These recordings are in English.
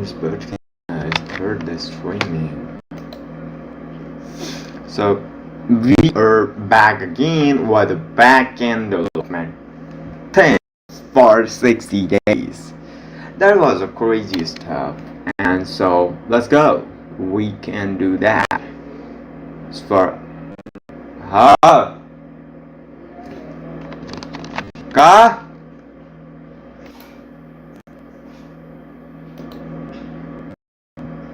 seconds, but can I start the streaming? So we are back again with the backend development thing for 60 days. That was a crazy stuff, and so let's go. We can do that. It's for Ka?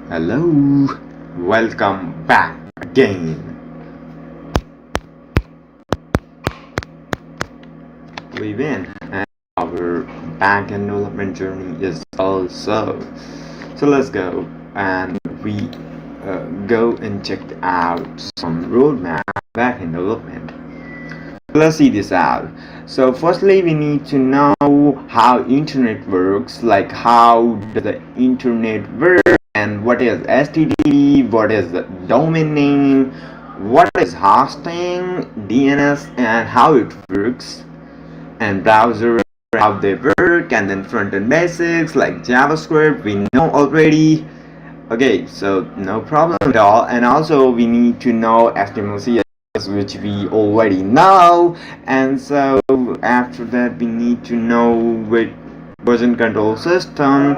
Hello, welcome back again. We've been, and our backend development journey is also. So let's go and we go and check out some roadmap backend development. Let's see this out. So firstly, we need to know how internet works, like how does the internet work, and what is HTTP, what is the domain name, what is hosting, DNS, and how it works, and browser, how they work, and then front-end basics like JavaScript we know already. Okay, so no problem at all. And also we need to know HTML, CSS, which we already know. And so after that we need to know with version control system.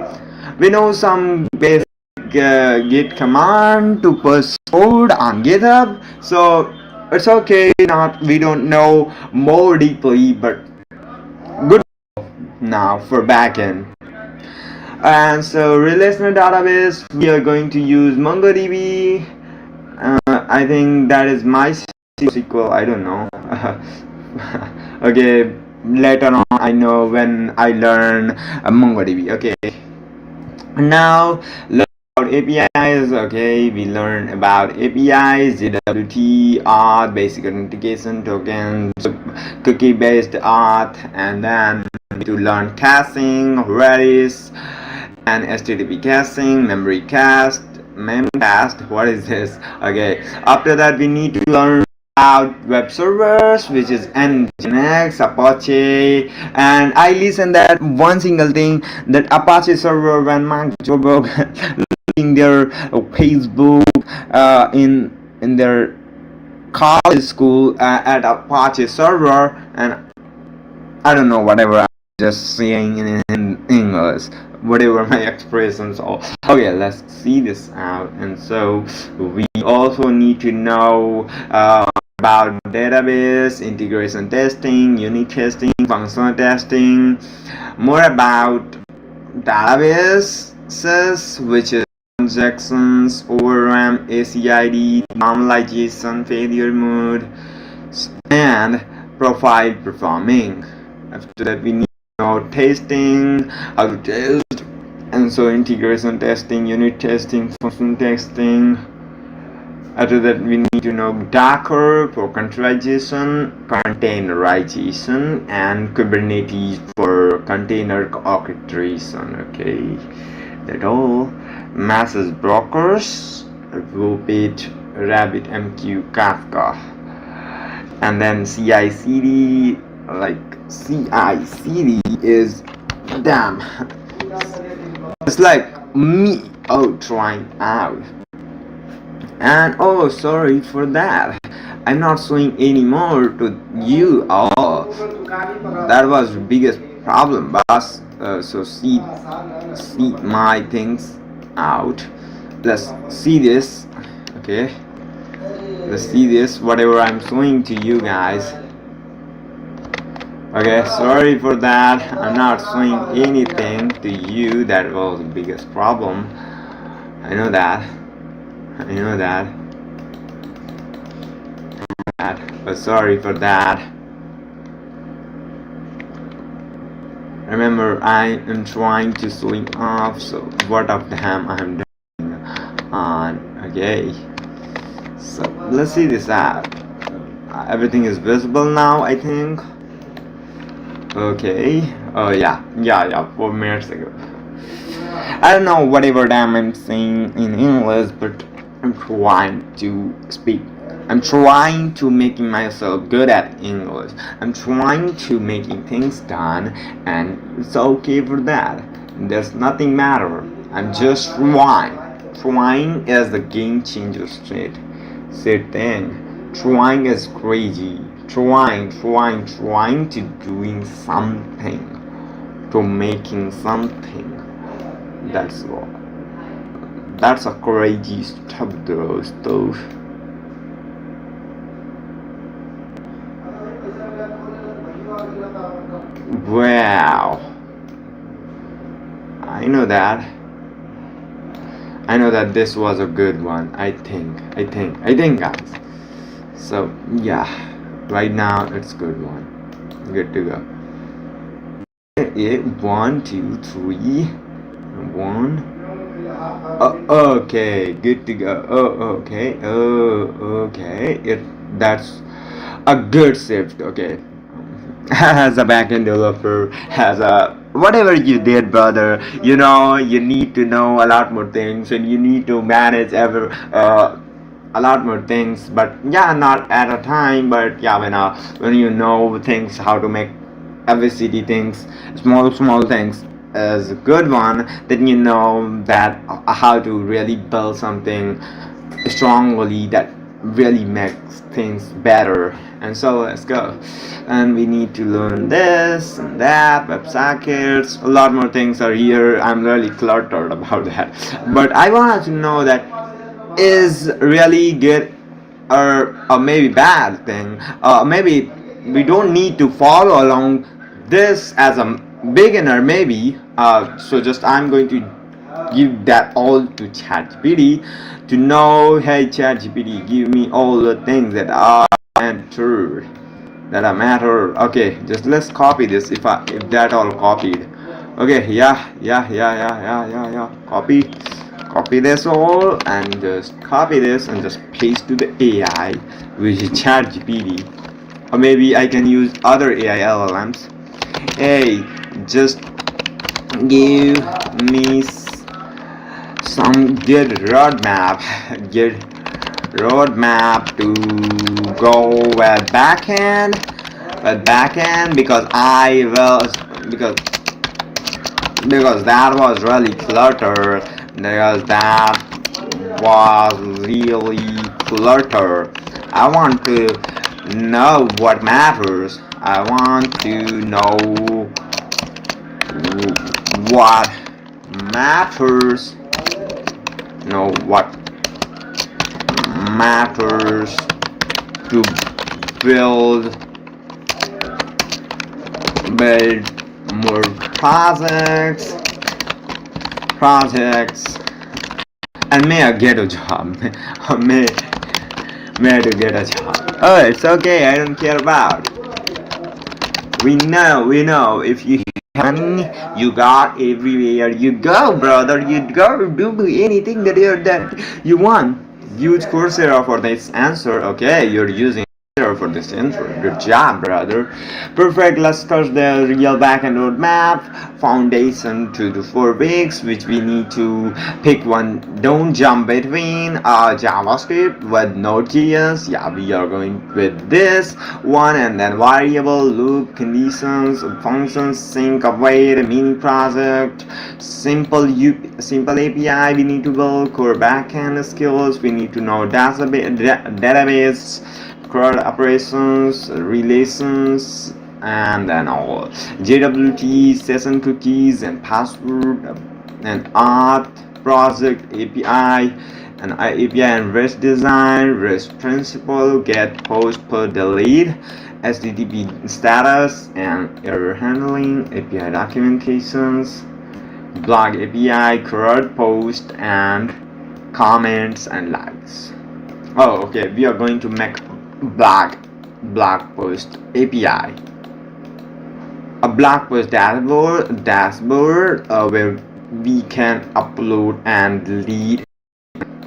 We know some basic git command to push code on GitHub. So it's okay, we don't know more deeply, but good now for backend. And so relational database, we are going to use MongoDB. I think that is my SQL, I don't know. Okay, later on I know when I learn MongoDB. Okay, now learn about APIs. Okay, we learn about APIs, JWT, auth, basic authentication tokens, cookie based auth, and then to learn caching, Redis, and HTTP caching, memory cached, memcached. What is this? Okay, after that we need to learn about web servers, which is Nginx, Apache, and I listen that one single thing, that Apache server when Mark Zuckerberg in their Facebook in their college school at Apache server, and I don't know, whatever I'm just saying in English, whatever my expressions are. Okay, let's see this out. And so we also need to know about database, integration testing, unit testing, functional testing, more about databases, which is transactions, overram, ACID, normalization, failure mode, and profile performing. After that we need to know testing, how to test, and so integration testing, unit testing, function testing. After that we need to know Docker for containerization, and Kubernetes for container orchestration. Okay, that all. Message brokers, Whoopit, RabbitMQ, Kafka, and then CI/CD. Like CI/CD is damn. It's like me trying out. And oh, sorry for that. I'm not showing anymore to you all. That was the biggest problem, boss. So see my things out. Let's see this. Okay. Let's see this. Whatever I'm showing to you guys. Okay, sorry for that. I'm not showing anything to you. That was the biggest problem. I know that. But sorry for that. Remember, I am trying to swing off, so what of them I'm doing on. Okay, so let's see this out. Everything is visible now, I think. Okay. Oh yeah, 4 minutes ago. I don't know whatever damn I'm saying in English, but I'm trying to speak. I'm trying to making myself good at English. I'm trying to making things done, and it's okay for that. There's nothing matter. And just trying is the game changer straight thing. Trying is crazy. Trying to doing something, to making something. That's a crazy stuff, those. Wow. I know that this was a good one. I think, guys. So yeah, right now it's good one. Good to go. 1, 2, 3, 1. Okay, good to go. Okay. That's a good shift. Okay. As a backend developer, whatever you did, brother, you need to know a lot more things, and you need to manage a lot more things, but yeah, not at a time, but yeah, when you know things, how to make ABCD things, small things is a good one, then you know that how to really build something strongly that really makes things better. And so let's go, and we need to learn this and that, WebSockets, a lot more things are here. I'm really cluttered about that, but I wanted to know that is really good or maybe bad thing. Maybe we don't need to follow along this as a beginner, maybe. So just I'm going to give that all to ChatGPT to know, hey ChatGPT, give me all the things that are matter. Okay, just let's copy this. If that all copied. Okay, yeah. Copy this all and just copy this and just paste to the AI, which is ChatGPT, or maybe I can use other AI LLMs. Hey, just give me some good roadmap to go with backend, because that was really cluttered. I want to know what matters. I want to know what matters. To build more projects, and may I get a job. may to get a job. Oh, it's okay, I don't care about. We know if you have money, you got everywhere you go, brother. You go do anything that you want. Use Coursera for this answer. Okay, you're using for this answer. Good job, brother. Perfect. Let's start the real backend roadmap. Foundation 2 to 4 weeks, which we need to pick one. Don't jump between JavaScript with Node.js. Yeah, we are going with this one, and then variable, loop, conditions, functions, sync, await, mini project, simple API. We need to build core backend skills. We need to know database, CRUD operations, relations, and then all JWT, session cookies, and password, and auth, project API, and REST design, REST principle, get, post, put, delete, HTTP status, and error handling, API documentations, blog API, CRUD post, and comments and likes. Oh, okay, we are going to make blog post API, a blog post dashboard where we can upload and delete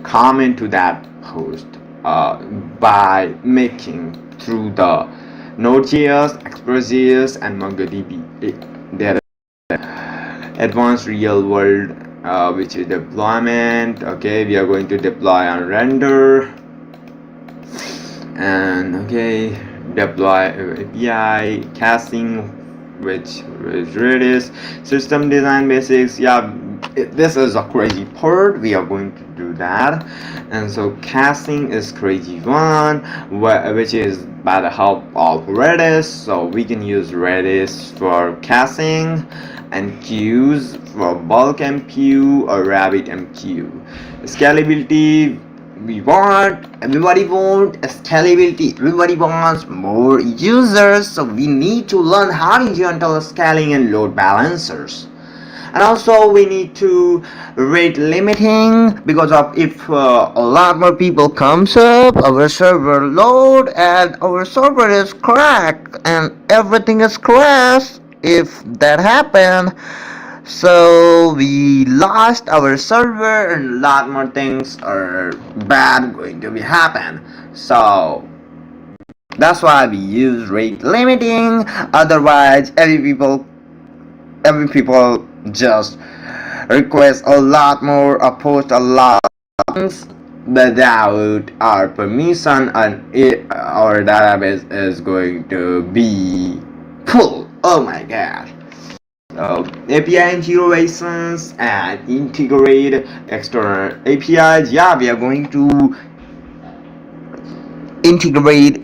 comment to that post by making through the Node.js, Express.js, and MongoDB. There advanced real world, which is deployment. Okay, we are going to deploy on render, and okay, deploy API, casting which is Redis. System design basics, yeah, this is a crazy part, we are going to do that. And so caching is crazy one, which is by the help of Redis. So we can use Redis for caching and queues for bulk MQ or RabbitMQ. Scalability, everybody wants scalability, everybody wants more users, so we need to learn how to handle scaling and load balancers. And also we need to rate limiting, because of if a lot more people comes up, our server load and our server is cracked and everything is crashed. If that happened, so we lost our server and a lot more things are bad going to be happen. So that's why we use rate limiting. Otherwise every people just request a lot more or post a lot of things without our permission, and our database is going to be full. Oh my god. So API integrations and integrate external APIs. Yeah, we are going to integrate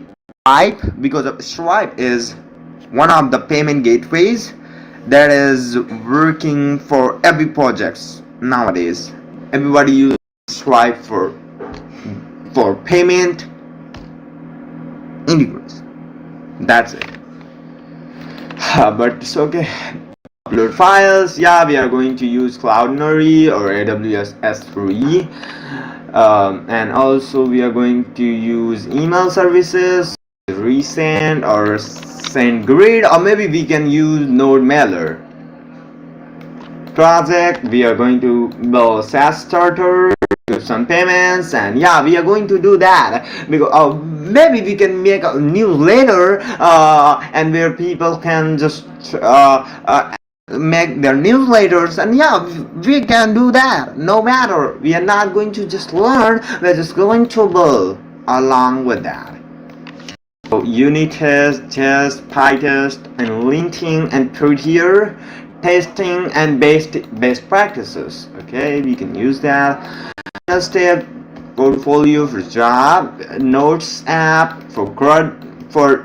Stripe, because Stripe is one of the payment gateways that is working for every project nowadays. Everybody uses Stripe for payment integrates. That's it. But it's okay. Upload files, yeah, we are going to use Cloudinary or AWS S3, and also we are going to use email services, Resend or SendGrid, or maybe we can use Node Mailer. Project, we are going to build SaaS starter, do some payments, and yeah, we are going to do that, because maybe we can make a newsletter, and where people can just make their newsletters, and yeah, we can do that. No matter, we are not going to just learn, we're just going to build along with that. So unit test, PyTest, and linting and prettier testing and best practices. Okay, we can use that. Step portfolio for job, notes app for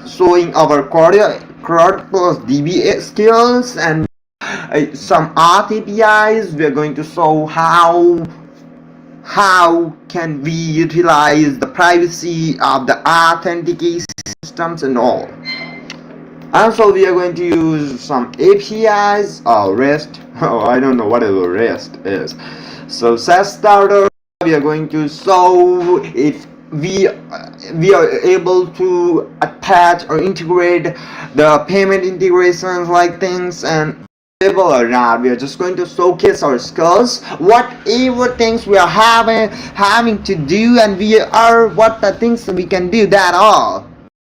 showing our CRUD plus DB skills, and some auth APIs. We are going to show how can we utilize the privacy of the authentication systems and all. Also, we are going to use some APIs or REST. I don't know what REST is. So SaaS starter, we are going to show if we are able to attach or integrate the payment integrations like things and or not. We are just going to showcase our skills, whatever things we are having to do, and what the things we can do that all.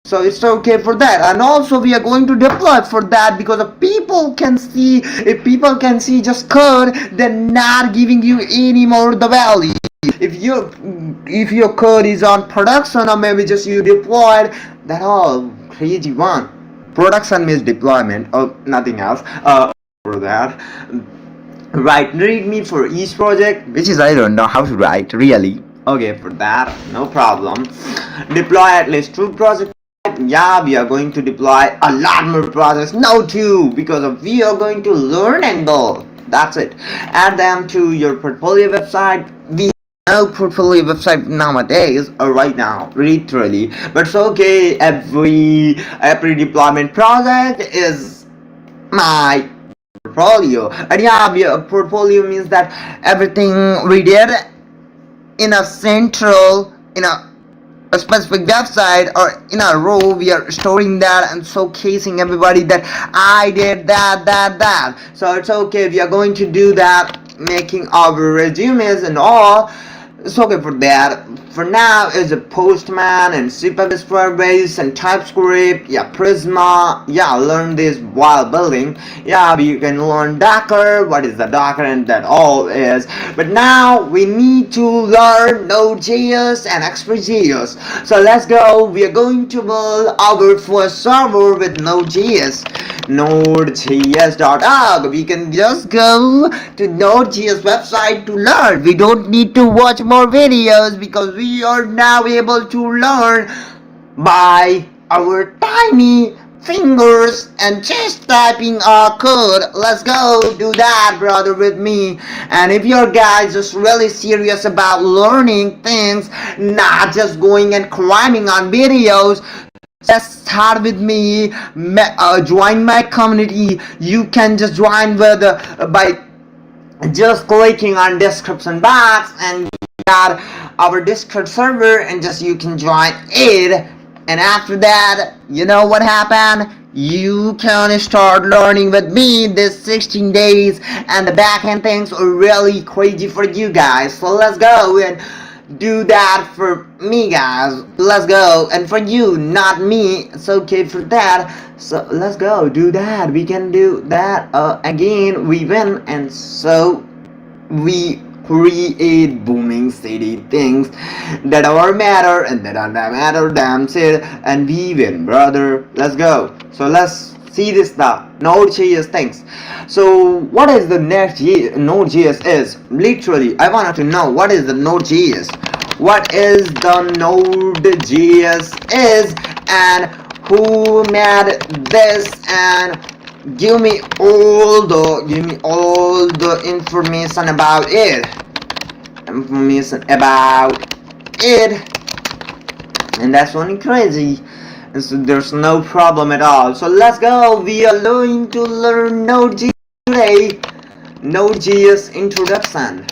So it's okay for that. And also we are going to deploy for that, because if people can see just code, they're not giving you any more the value. If your code is on production, or maybe just you deployed, that all crazy one. Production means deployment or nothing else. For that, write readme for each project, which is I don't know how to write really. Okay, for that, no problem. Deploy at least 2 projects. Yeah, we are going to deploy a lot more projects. No 2, because we are going to learn and build. That's it. Add them to your portfolio website. We have no portfolio website nowadays, or right now, literally. But it's okay. Every deployment project is my portfolio. And yeah, a portfolio means that everything we did in a central, in a specific website or in a row, we are storing that and showcasing everybody that I did that. So it's okay, we are going to do that, making our resumes and all. It's okay for that. For now, is a Postman and C++ base and TypeScript. Yeah, Prisma. Yeah, learn this while building. Yeah, you can learn Docker. What is the Docker and that all is. But now we need to learn Node.js and Express.js. So let's go. We are going to build our first server with Node.js. Node.js.org. We can just go to Node.js website to learn. We don't need to watch more videos because we are now able to learn by our tiny fingers and just typing our code. Let's go do that, brother, with me. And if you're guys just really serious about learning things, not just going and climbing on videos, just start with me. Join my community. You can just join with by just clicking on description box and got our Discord server, and just you can join it. And after that, you know what happened? You can start learning with me this 16 days, and the backend things are really crazy for you guys. So let's go and do that for me, guys. Let's go. And for you, not me, it's okay for that. So let's go do that. We can do that again. We win, and so we create booming city things that are matter and that are not matter, damn shit, and we win, brother. Let's go. So let's see this now. Node.js things. So what is the Node.js is? Literally, I wanted to know what is the Node.js. What is the Node.js is, and who made this, and give me all the information about it. And that's only crazy. And so there's no problem at all. So let's go. We are going to learn Node.js today. Node.js introduction.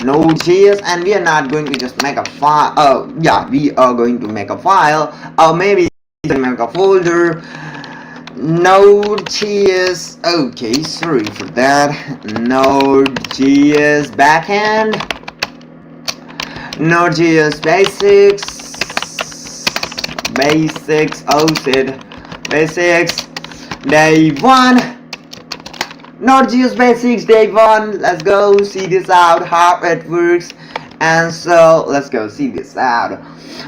Node.js, and we are not going to just make a file. Yeah, we are going to make a file, or maybe make a folder. Node.js, okay, sorry for that. Node.js backend, Node.js basics, day 1, Node.js basics, day 1, let's go see this out, how it works, and so let's go see this out.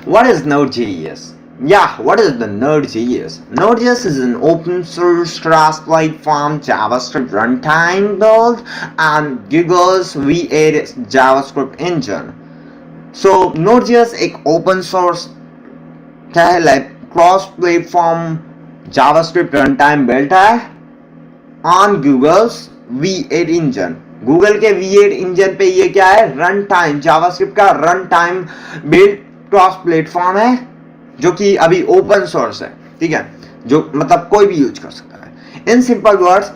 What is Node.js? Yeah, what is the Node.js? Node.js is an open source cross-platform JavaScript runtime built on Google's V8 JavaScript engine. So Node.js एक open source क्या है, like cross-platform JavaScript runtime built है on Google's V8 engine. Google के V8 engine पे ये क्या है, run time JavaScript का run time build cross platform है, जो कि अभी ओपन सोर्स है, ठीक है, जो मतलब कोई भी यूज कर सकता है. In simple words,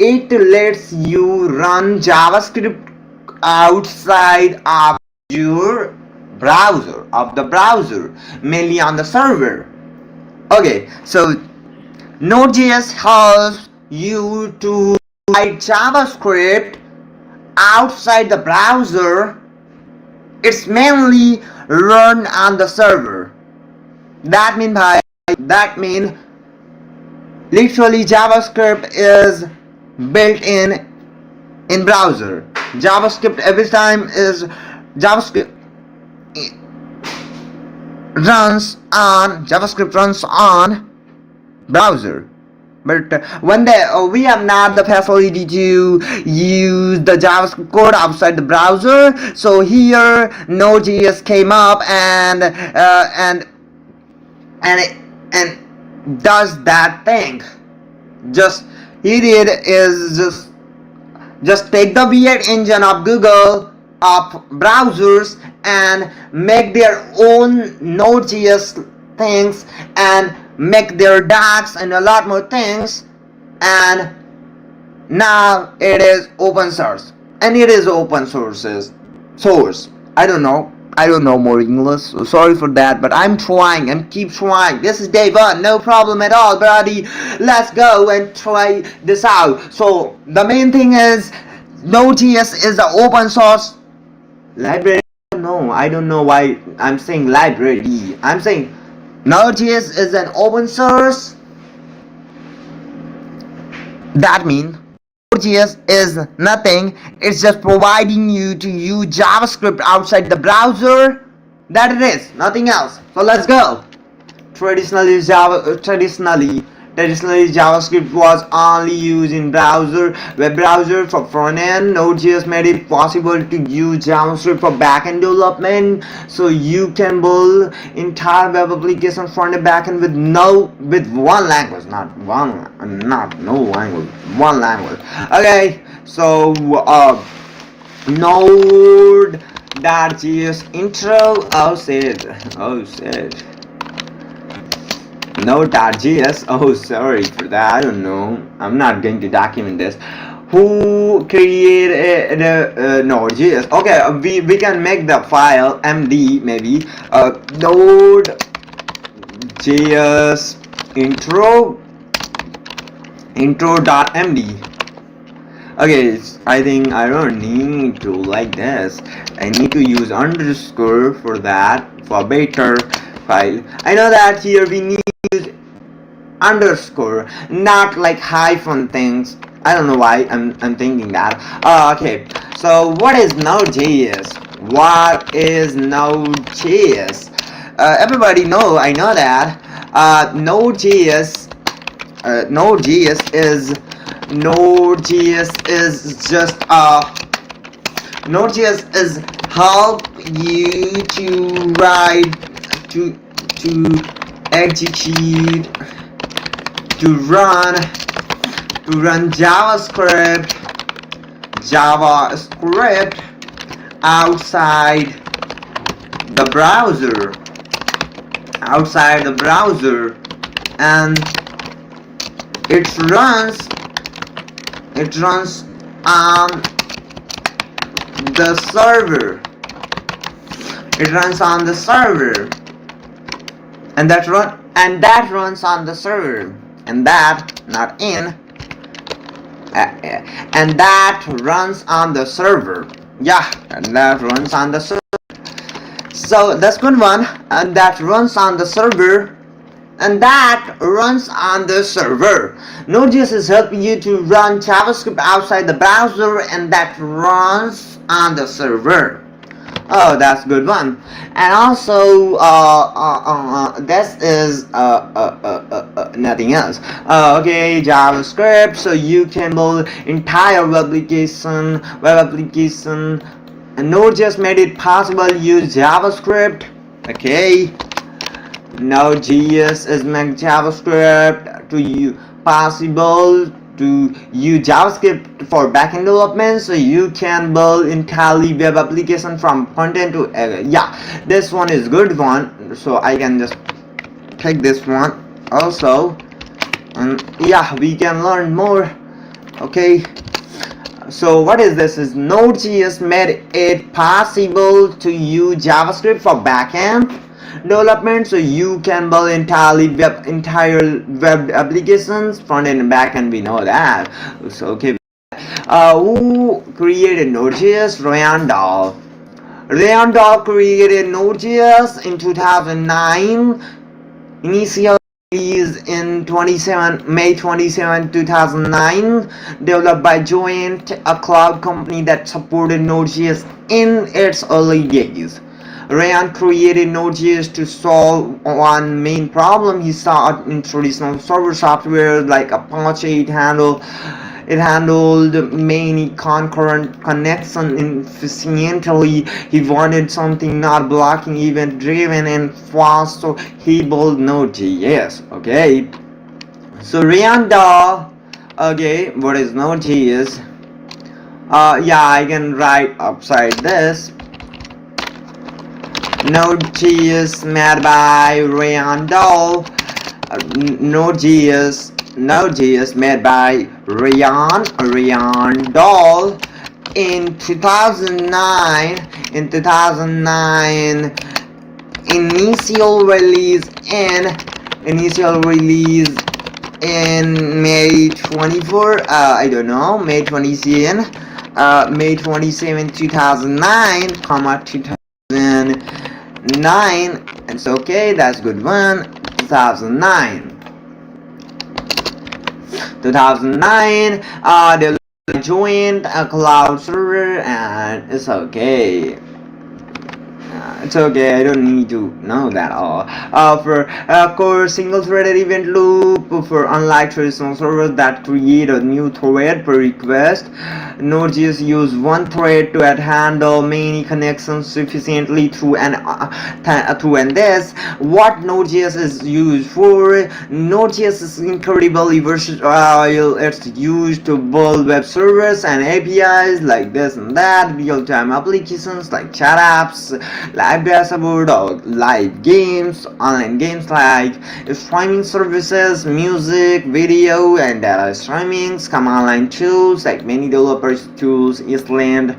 it let's you run JavaScript outside of your browser, mainly on the server. Okay, so Node.js helps you to write JavaScript outside the browser. It's mainly run on the server. That means literally JavaScript is built in browser. JavaScript every time is JavaScript runs on browser. But when we have not the facility to use the JavaScript code outside the browser, so here Node.js came up and does that thing. Just take the V8 engine of Google of browsers and make their own Node.js things and make their docs and a lot more things, and now it is open source, and it is open source. I don't know more English, so sorry for that, but I'm trying and keep trying. This is day 1, no problem at all, buddy. Let's go and try this out. So the main thing is Node.js is the open source library. I don't know why I'm saying library. I'm saying Node.js is an open source. That means Node.js is nothing. It's just providing you to use JavaScript outside the browser. That it is, nothing else. So let's go. Traditionally Traditionally, JavaScript was only used in web browser for front-end. Node.js made it possible to use JavaScript for back-end development, so you can build entire web application front-end, back-end with one language, one language. Okay, so Node.js intro. Oh shit. Node.js. Oh, sorry for that. I don't know. I'm not going to document this. Who created Node.js? Okay, we can make the file md maybe. Node.js intro.md. Okay, I think I don't need to like this. I need to use underscore for that, for better file. I know that here we need to use underscore, not like hyphen things. I don't know why I'm thinking that. Okay, so what is Node.js? Everybody know, I know that Node.js is help you to write, to execute, to run JavaScript outside the browser, and it runs on the server. And that runs on the server, and that not in, and that runs on the server. Yeah, and that runs on the server. So that's good one. And that runs on the server. Node.js is helping you to run JavaScript outside the browser, and that runs on the server. Oh, that's good one. And also, this is nothing else. Okay, JavaScript, so you can build entire web application, and Node.js made it possible to use JavaScript. Okay, Node.js is make JavaScript to you possible to use JavaScript for backend development, so you can build entirely web application from frontend to yeah, this one is good one, so I can just take this one also, and yeah, we can learn more. Okay, so what is this? Is Node.js made it possible to use JavaScript for backend development, so you can build entire web applications, front end and back end. We know that. So okay, who created Node.js? Ryan Dahl created Node.js in 2009. Initial release in May 27, 2009. Developed by Joint, a cloud company that supported Node.js in its early days. Ryan created Node.js to solve one main problem he saw in traditional server software like Apache. It handled many concurrent connections efficiently. He wanted something not blocking, event driven and fast, so he built Node.js. Okay, so Ryan Dahl. Okay, what is Node.js? Yeah, I can write upside this. Node.js made by Ryan Dahl. Node.js made by Ryan Dahl in 2009. Initial release in May 24. I don't know, May 27, 2009, 2009. It's okay, that's good one. 2009, they joined a cloud server, and it's okay. It's okay, I don't need to know that all. For core single-threaded event loop, prefer. Unlike traditional servers that create a new thread per request, Node.js use one thread to handle many connections sufficiently through this. What Node.js is used for? Node.js is incredibly versatile. It's used to build web servers and APIs like this and that, real-time applications like chat apps, live dashboard, or live games, online games like streaming services, music, video, and data streaming, command line tools like many developers tools, Island,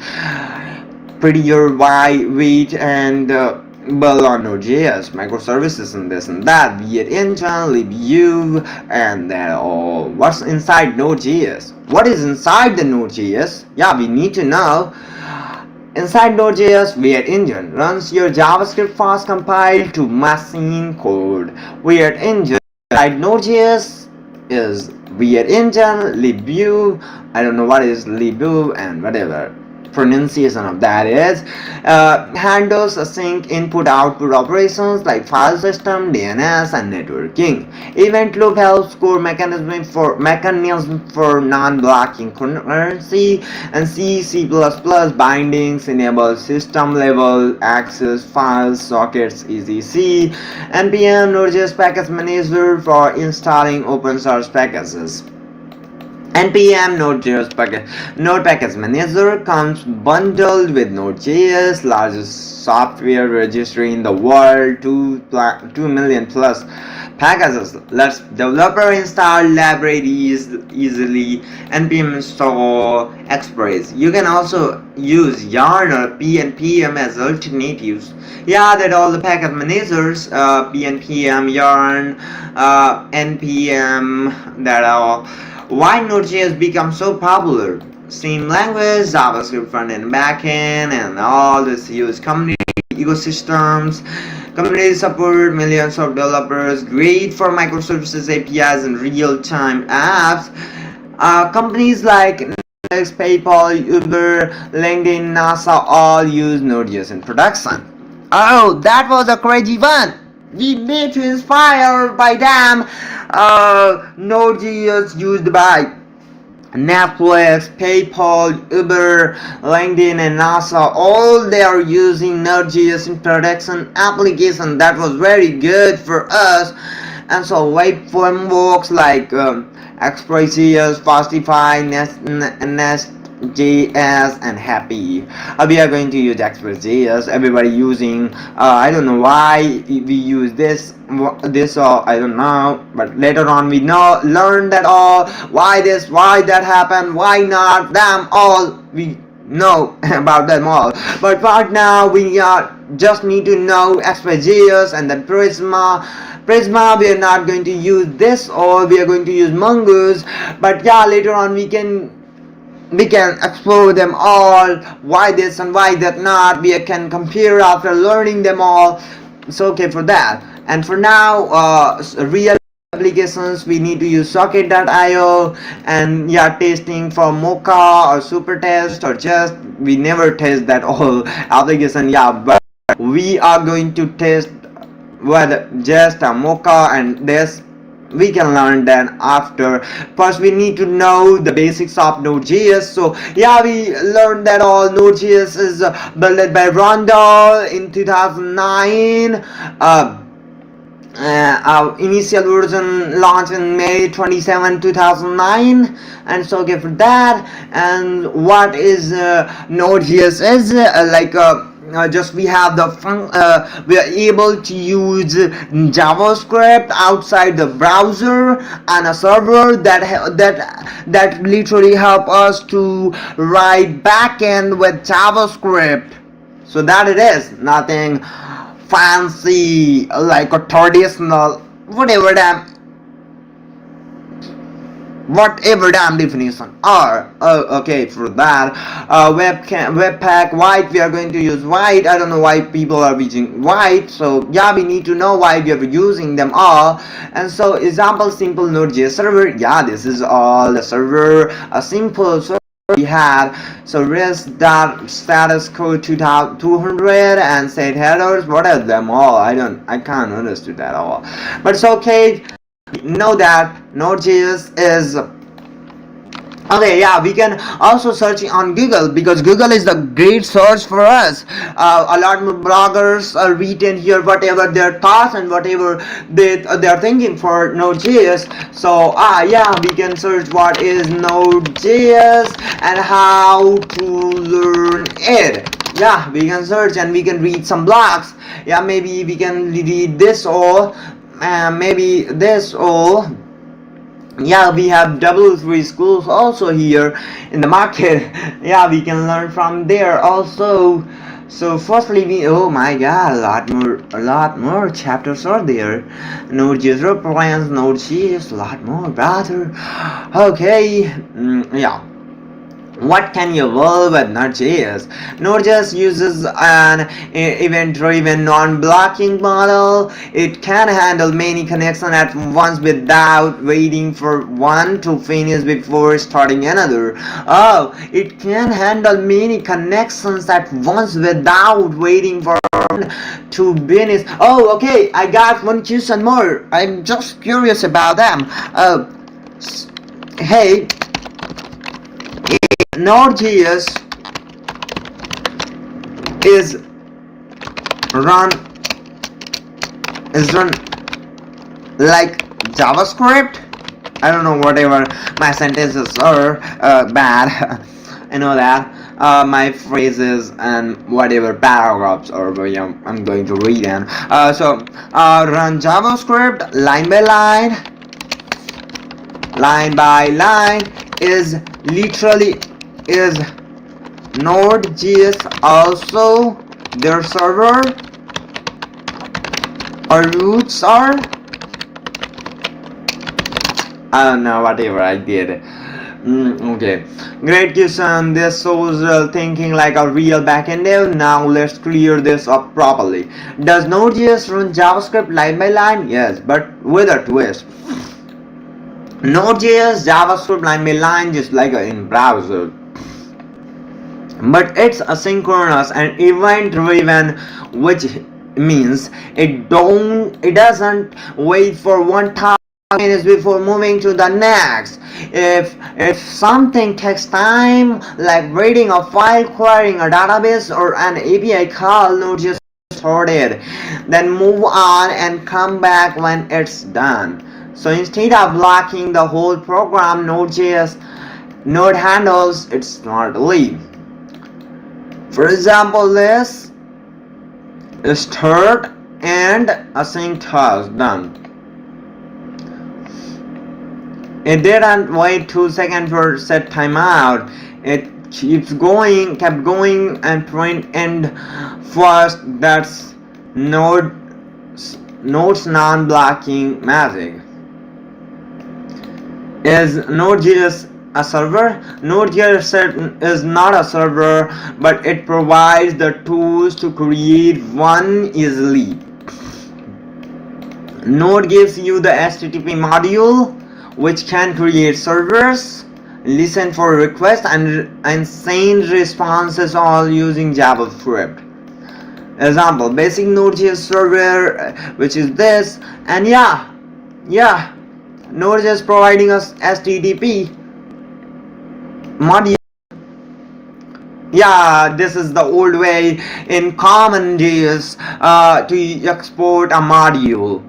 prettier weight, and build on Node.js, microservices, and this and that, be it engine, libview, and that all. What's inside Node.js? What is inside the Node.js? Yeah, we need to know. Inside Node.js, Weird Engine runs your JavaScript fast compiled to machine code. Weird Engine inside Node.js is Weird Engine, libview, I don't know what is libview and whatever pronunciation of that is, handles async input-output operations like file system, DNS, and networking. Event loop helps core mechanism for non-blocking concurrency, and C++ bindings enable system-level access, files, sockets, etc. npm Node.js package manager for installing open source packages. npm Node.js Node Package Manager comes bundled with Node.js, largest software registry in the world, 2 million plus packages. Lets developer install libraries easily. npm install Express. You can also use Yarn or pnpm as alternatives. Yeah, that all the package managers, pnpm, Yarn, npm, that all. Why Node.js become so popular? Same language, JavaScript front and backend, and all this huge community ecosystems. Community support, millions of developers, great for microservices, APIs, and real-time apps. Companies like Netflix, PayPal, Uber, LinkedIn, NASA all use Node.js in production. Oh, that was a crazy one. We need to inspire by them. Node.js used by Netflix, PayPal, Uber, LinkedIn, and NASA. All they are using Node.js in production application. That was very good for us. And so web frameworks like Express.js, Fastify, Nest.js, and Happy. We are going to use Express.js. Everybody using. I don't know why we use this or I don't know. But later on we learn that all. Why this? Why that happened? Why not? Them all. We know about them all. But right now we just need to know Express.js and then Prisma. We are not going to use this, or we are going to use Mongoose. But yeah, later on we can explore them all, why this and why that not. We can compare after learning them all. It's okay for that. And for now, real applications, we need to use socket.io, and yeah, testing for Mocha or super test, or just we never test that whole application. Yeah, but we are going to test whether just a Mocha, and this we can learn then after. First we need to know the basics of Node.js. So yeah, we learned that all Node.js is built by Rondell in 2009. Our initial version launched in May 27, 2009, and so okay for that. And what is Node.js is just we have the we are able to use JavaScript outside the browser, and a server that literally help us to write backend with JavaScript. So that it is nothing fancy like a traditional whatever damn definition are. Okay, for that webpack white, we are going to use white. I don't know why people are using white, so yeah, we need to know why we are using them all. And so example, simple Node.js server. Yeah, this is all the server, a simple server we have. So rest.status code 2200 and set headers. What are them all? I can't understand that all, but it's okay. know that Node.js is okay. Yeah, we can also search on Google, because Google is the great source for us. A lot more bloggers are written here whatever their thoughts and whatever they are thinking for Node.js. So yeah, we can search what is Node.js and how to learn it. Yeah, we can search and we can read some blogs. Yeah, maybe we can read this, or maybe this, or yeah, we have W3 schools also here in the market. Yeah, we can learn from there also. So firstly, we, oh my god, a lot more chapters are there. Node.js plans, Node.js, a lot more, brother. Okay, yeah. What can you build with Node.js? Node.js uses an event-driven non-blocking model. It can handle many connections at once without waiting for one to finish before starting another. Oh, it can handle many connections at once without waiting for one to finish. Oh, okay, I got one question more. I'm just curious about them. Hey, Node.js is run like JavaScript. I don't know, whatever, my sentences are bad. I know that my phrases and whatever paragraphs are, I'm going to read them. Run JavaScript line by line is literally is Node.js also their server or roots are? I don't know, whatever I did. Okay, great question. This shows thinking like a real backend dev. Now let's clear this up properly. Does Node.js run JavaScript line by line? Yes, but with a twist. Node.js JavaScript line by line just like in browser, but it's asynchronous and event driven, which means it doesn't wait for one task minutes before moving to the next. If something takes time, like reading a file, querying a database, or an API call, Node.js sorted, then move on and come back when it's done. So instead of blocking the whole program, Node handles it smartly. For example, this start and async task done. It didn't wait 2 seconds for set timeout. It kept going and print end first. That's Node's non-blocking magic. Is Node.js a server? Node.js is not a server, but it provides the tools to create one easily. Node gives you the HTTP module, which can create servers, listen for requests, and send responses, all using JavaScript. Example, basic Node.js server, which is this, and yeah, Node.js providing us HTTP module. Yeah, this is the old way in common.js to export a module.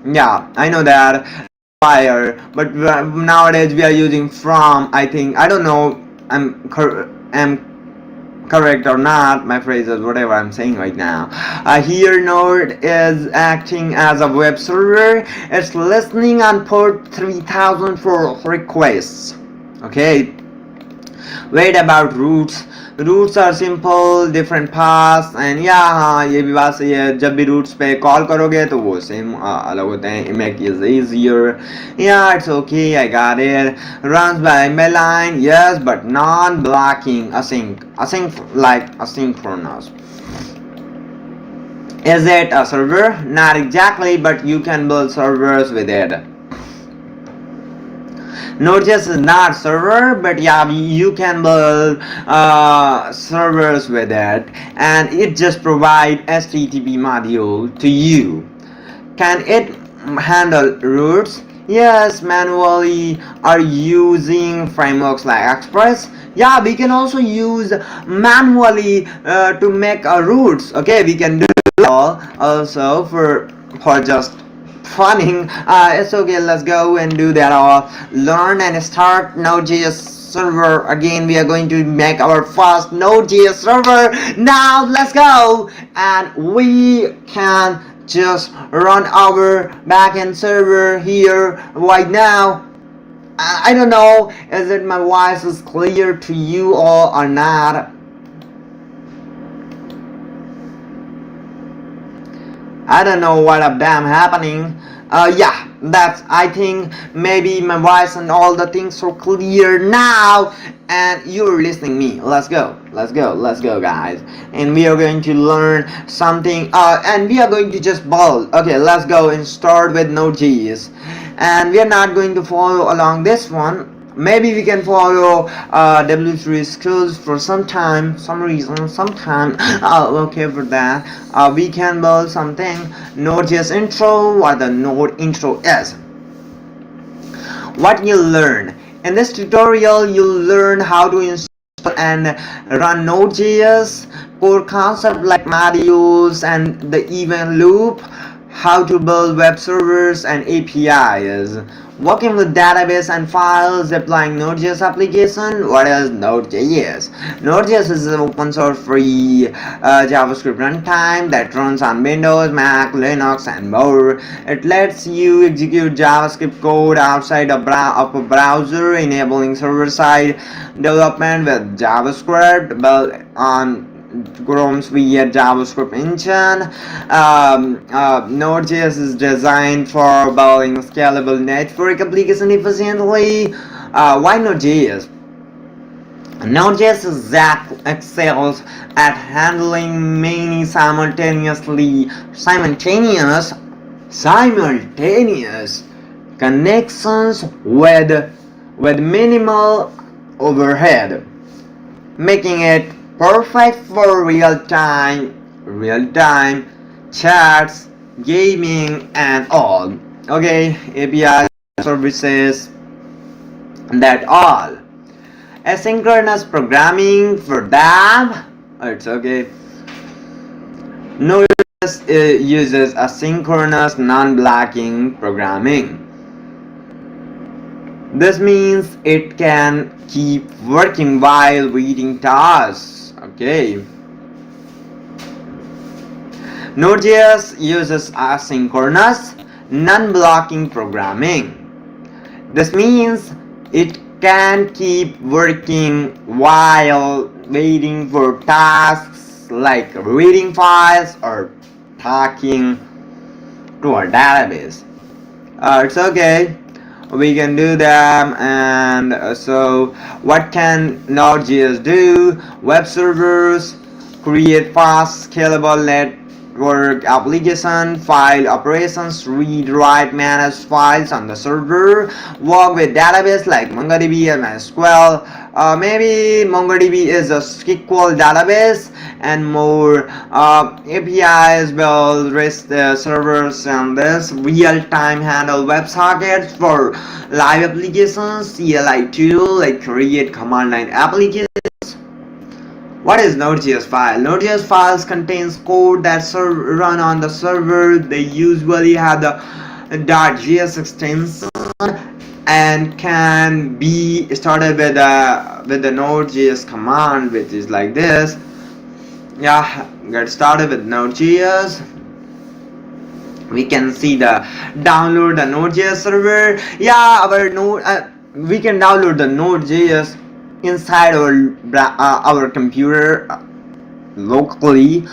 Yeah, I know that. But nowadays we are using from. I don't know. I'm correct or not. My phrases, whatever I'm saying right now. Here, Node is acting as a web server. It's listening on port 3000 for requests. Okay. Wait about routes. Routes are simple, different paths, and yeah, ये भी बात सही है. जब भी routes पे call करोगे तो वो same अलग होते हैं. Make it easier. Yeah, it's okay. I got it. Runs by line, yes, but non-blocking. Async like asynchronous. Is it a server? Not exactly, but you can build servers with it. Node.js is not server, but yeah, you can build servers with it, and it just provides HTTP module to you. Can it handle routes? Yes, manually are using frameworks like Express. Yeah, we can also use manually to make routes. Okay, we can do all also for just funning. It's okay, let's go and do that all. Learn and start Node.js server. Again, we are going to make our first Node.js server. Now let's go, and we can just run our backend server here right now. I don't know, is it my voice is clear to you all or not? I don't know what of them happening. Yeah, that's, I think maybe my voice and all the things are clear now, and you're listening me. Let's go guys, and we are going to learn something, and we are going to just build. Okay, let's go and start with Node.js, and we are not going to follow along this one. Maybe we can follow W3 skills for some time, some reason, sometime. Okay, for that we can build something. Node.js intro. What the Node intro is, what you learn in this tutorial, you'll learn how to install and run Node.js, core concept like modules and the event loop, how to build web servers and APIs, working with database and files, deploying Node.js application. What is Node.js? Node.js is an open source free JavaScript runtime that runs on Windows, Mac, Linux, and more. It lets you execute JavaScript code outside of a browser, enabling server-side development with JavaScript built on Chrome's via JavaScript engine. Node.js is designed for building scalable network application efficiently. Why Node.js? Node.js excels at handling many simultaneous connections with minimal overhead, making it perfect for real-time chats, gaming, and all. Okay, API services, that all. Asynchronous programming for that, it's okay. Node.js uses asynchronous non-blocking programming. This means it can keep working while reading tasks. Okay. Node.js uses asynchronous non-blocking programming. This means it can keep working while waiting for tasks like reading files or talking to a database. It's okay, we can do them. And so what can Node.js do? Web servers, create fast scalable network application, file operations, read, write, manage files on the server, work with database like MongoDB and MySQL. Maybe MongoDB is a SQL database, and more. APIs build REST servers, and this real-time handle WebSockets for live applications, CLI tool like create command line applications. What is Node.js file? Node.js files contains code that run on the server. They usually have the .js extension and can be started with the Node.js command, which is like this. Yeah, get started with Node.js. We can see the download the Node.js server. Yeah, our node we can download the Node.js inside our computer locally.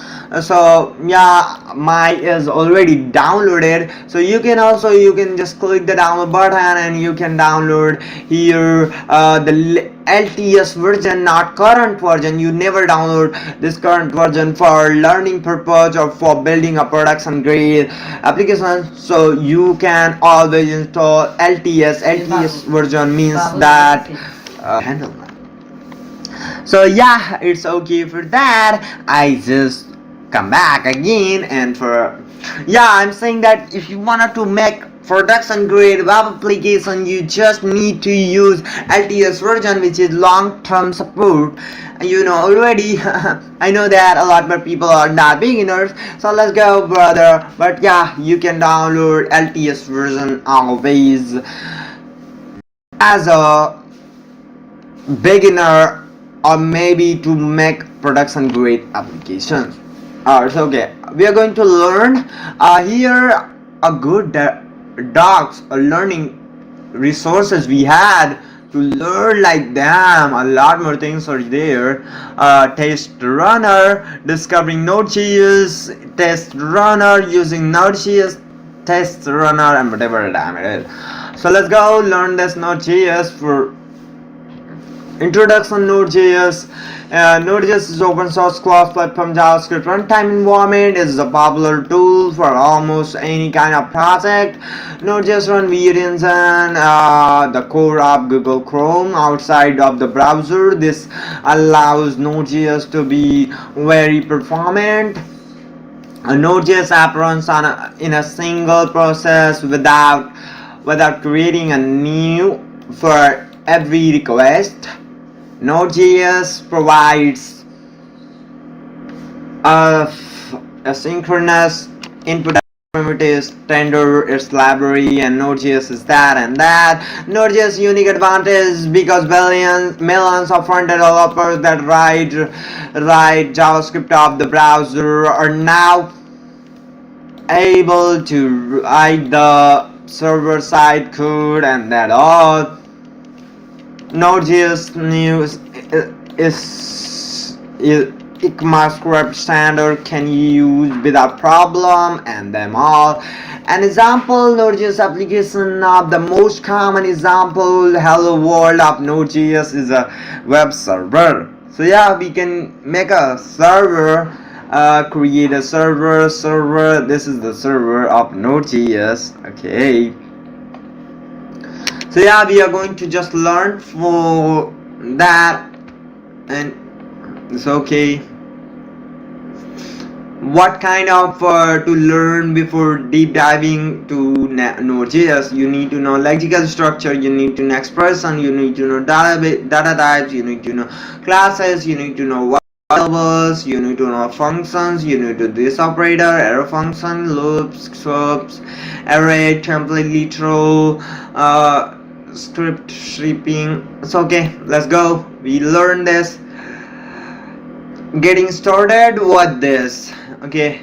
So yeah, my is already downloaded, so you can just click the download button and you can download here the LTS version, not current version. You never download this current version for learning purpose or for building a production grade application. So you can always install LTS version means that handle. So yeah, it's okay for that. I just come back again, and I'm saying that if you wanted to make production grade web application, you just need to use LTS version, which is long-term support. You know already. I know that a lot more people are not beginners, so let's go, brother. But yeah, you can download LTS version always as a beginner, or maybe to make production grade applications. So okay, we are going to learn here a good docs or learning resources we had to learn like them. A lot more things are there. Test runner, discovering Node.js, test runner, using Node.js, test runner, and whatever damn it is. So let's go learn this Node.js. For introduction, Node.js. Node.js is open source cross-platform JavaScript runtime environment. Is a popular tool for almost any kind of project. Node.js runs via the core of Google Chrome outside of the browser. This allows Node.js to be very performant. A Node.js app runs in a single process without creating a new for every request. Node.js provides asynchronous input primitives, standard its library, and Node.js is that and that. Node.js unique advantage because millions of front-end developers that write JavaScript of the browser are now able to write the server-side code, and that all. Node.js is ECMAScript standard can use without problem, and them all. An example Node.js application of the most common example hello world of Node.js is a web server. So yeah, we can make a server, create a server. This is the server of Node.js. Okay. So yeah, we are going to just learn for that, and it's okay. What kind of to learn before deep diving to Node.js? You need to know lexical structure, you need to know expression, you need to know data types, you need to know classes, you need to know variables, you need to know functions, you need to do this operator, arrow function, loops, swoops, array, template, literal, script stripping. So okay, let's go. We learn this. Getting started with this. Okay,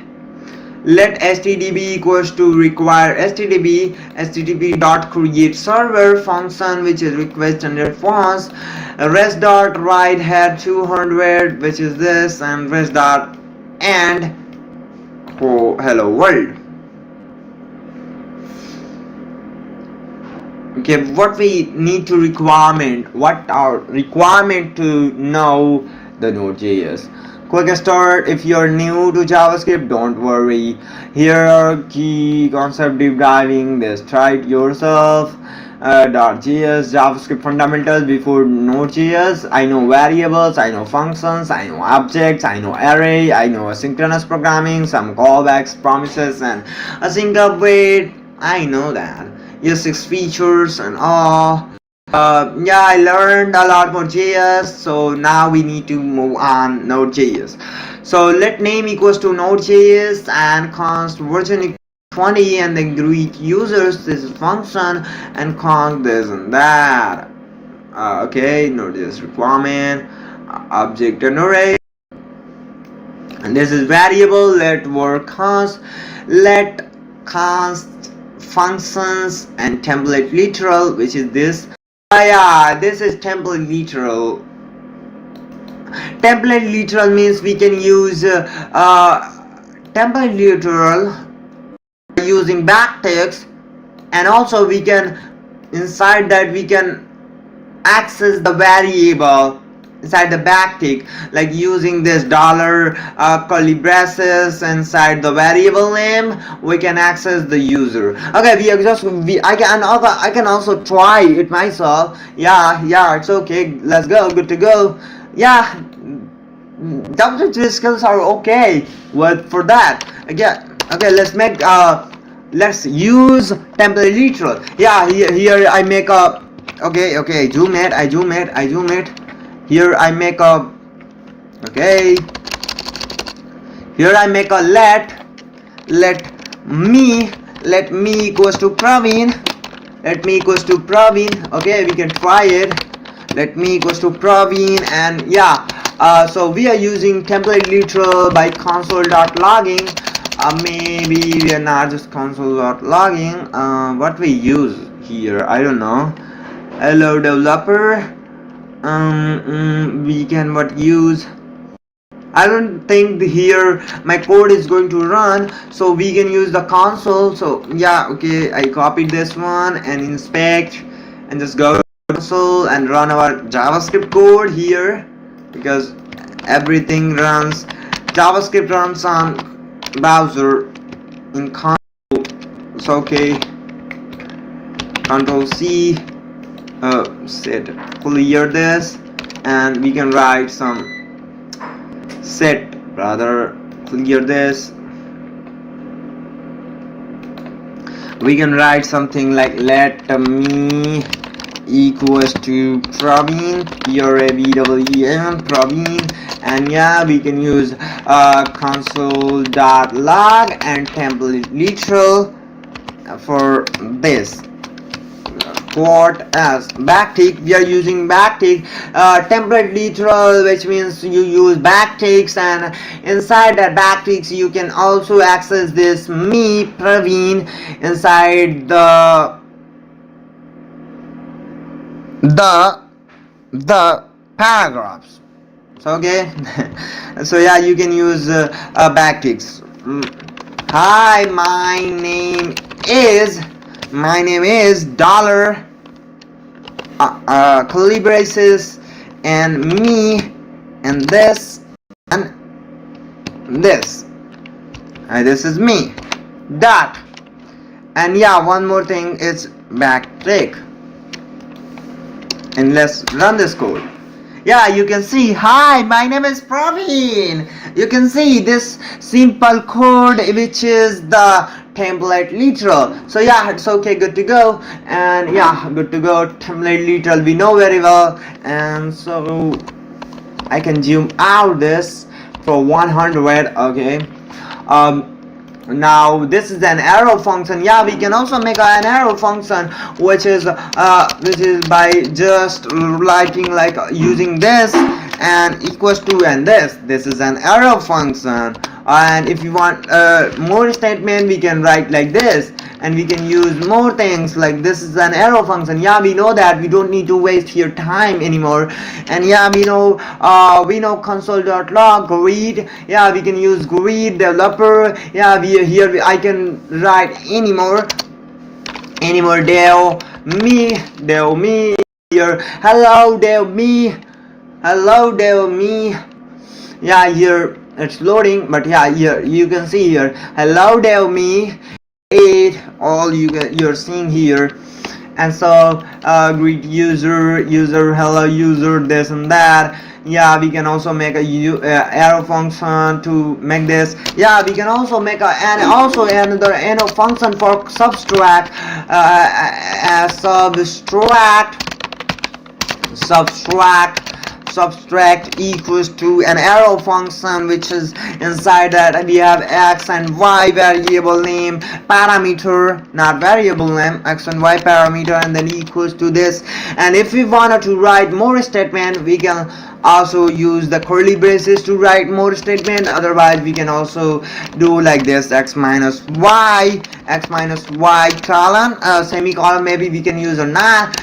let stdb equals to require stdb dot create server function, which is request and response, rest dot write head 200, which is this, and rest dot end hello world. Okay, what we need to what our requirement to know the Node.js. Quick start. If you're new to JavaScript, don't worry. Here are key concept deep diving. Just try it yourself. .js, JavaScript fundamentals before Node.js. I know variables, I know functions, I know objects, I know array, I know asynchronous programming, some callbacks, promises, and async await. I know that. ES6 features and all. Yeah, I learned a lot more JS, so now we need to move on Node.js. So let name equals to Node.js and const version equals 20, and then greet users, this is function, and const this and that. Okay, Node.js requirement, object and array, and this is variable, let work const, let const functions, and template literal, which is this. Yeah, this is template literal. Template literal means we can use template literal using backticks, and also we can inside that we can access the variable inside the backtick, like using this dollar curly braces inside the variable name, we can access the user. Okay, I can also try it myself. Yeah, it's okay. Let's go. Good to go. Yeah, JavaScript skills are okay for that. Again, okay, let's make let's use template literal. Yeah, here I make a okay, zoom it. Here I make a here I make a let me equals to Praveen. Okay, we can try it. Let me equals to Praveen, and yeah, so we are using template literal by console.logging. Maybe we are not just console.logging. What we use here, I don't know. Hello developer. We can what use. I don't think here my code is going to run, so we can use the console. So yeah, okay, I copied this one and inspect and just go to console and run our JavaScript code here, because everything runs, JavaScript runs on browser in console. So okay, Control C, set clear this, and we can write some clear this. We can write something like let me equals to Praveen, Praveen, and yeah, we can use console.log and template literal for this. What as backtick, we are using backtick, template literal, which means you use backticks, and inside that backticks you can also access this me Praveen inside the paragraphs. So okay, so yeah, you can use backticks. Hi, my name is dollar curly braces and me and this and this, and this is me dot, and yeah, one more thing is backtick, and let's run this code. Yeah, you can see, hi, my name is Praveen. You can see this simple code, which is the template literal. So yeah, it's okay, good to go. And yeah, good to go. Template literal we know very well, and so I can zoom out this for 100. Okay, now this is an arrow function. Yeah, we can also make an arrow function, which is by just writing like using this and equals to and this is an arrow function. And if you want more statement, we can write like this, and we can use more things like this is an arrow function. Yeah, we know that, we don't need to waste your time anymore. And yeah, we know console.log greet. Yeah, we can use greet developer. Yeah, I can write any more del me here. Hello del me. Yeah, here it's loading, but yeah, here you can see here hello del me 8, all you're seeing here. And so greet user, hello user, this and that. Yeah, we can also make a arrow function to make this. Yeah, we can also make another arrow function for subtract, subtract equals to an arrow function, which is inside that we have x and y variable name parameter, not variable name, x and y parameter, and then equals to this. And if we wanted to write more statement, we can also use the curly braces to write more statement. Otherwise we can also do like this, x minus y colon semicolon. Maybe we can use or not.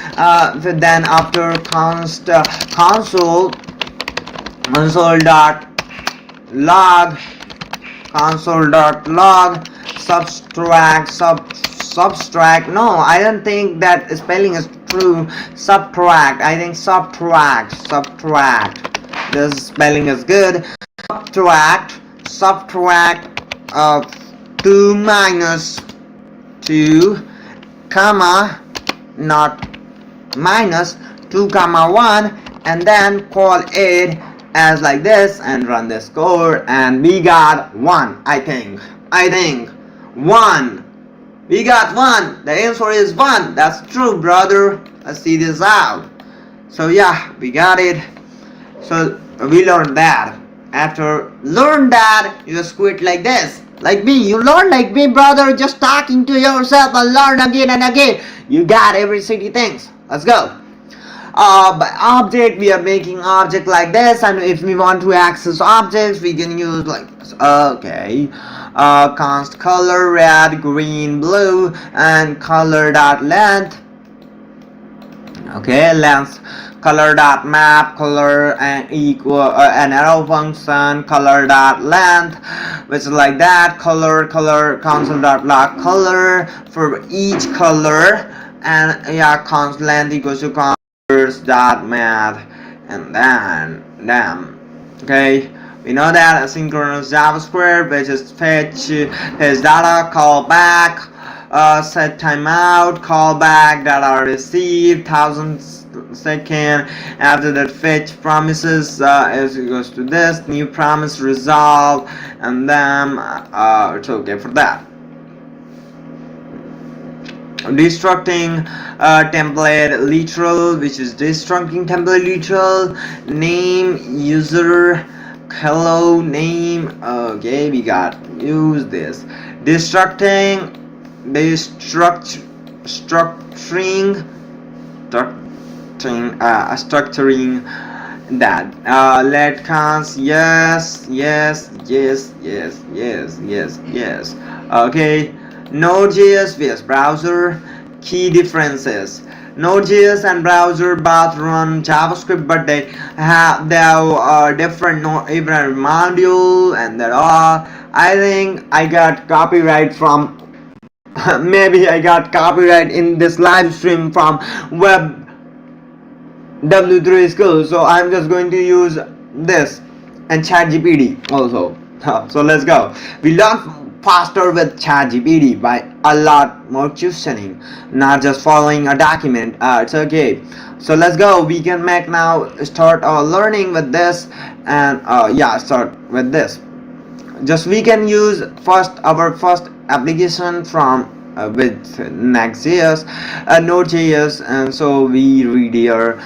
Then after console.log subtract. No, I don't think that spelling is true. Subtract. I think subtract. This spelling is good. Subtract 2 minus 2 comma, not minus, 2 comma 1, and then call it as like this and run this code, and we got 1. I think 1. We got 1. The answer is 1. That's true, brother. Let's see this out. So yeah, we got it. So we learned that. After learn that, you just quit like this. Like me, you learn like me, brother, just talking to yourself and learn again and again. You got every city things. Let's go. By object, we are making object like this, and if we want to access objects, we can use like this. Okay. Const color red, green, blue, and color dot length. Okay, length color dot map color and equal an arrow function color dot length, which is like that. Color console dot log color for each color, and yeah, const length equals to colors dot math, and then okay. We know that asynchronous JavaScript, which is fetch his data, call back, set timeout, call back, data received, 1000 second. After that, fetch promises is equals to this, new promise resolve, and then it's okay for that. Destructing template literal, which is destructing template literal, name user hello name. Okay, we got use this. Structuring that. Let cons yes. Okay. Node.js vs browser. Key differences. Node.js and browser both run JavaScript, but they have different different module, and that all. I think I got copyright from maybe I got copyright in this live stream from web W3 School, so I'm just going to use this and ChatGPT also. So let's go. We learn faster with ChatGPT by a lot more questioning, not just following a document. It's okay. So let's go. We can make now start our learning with this, and yeah, start with this. Just we can use our first application from with Next.js, Node.js, and so we read here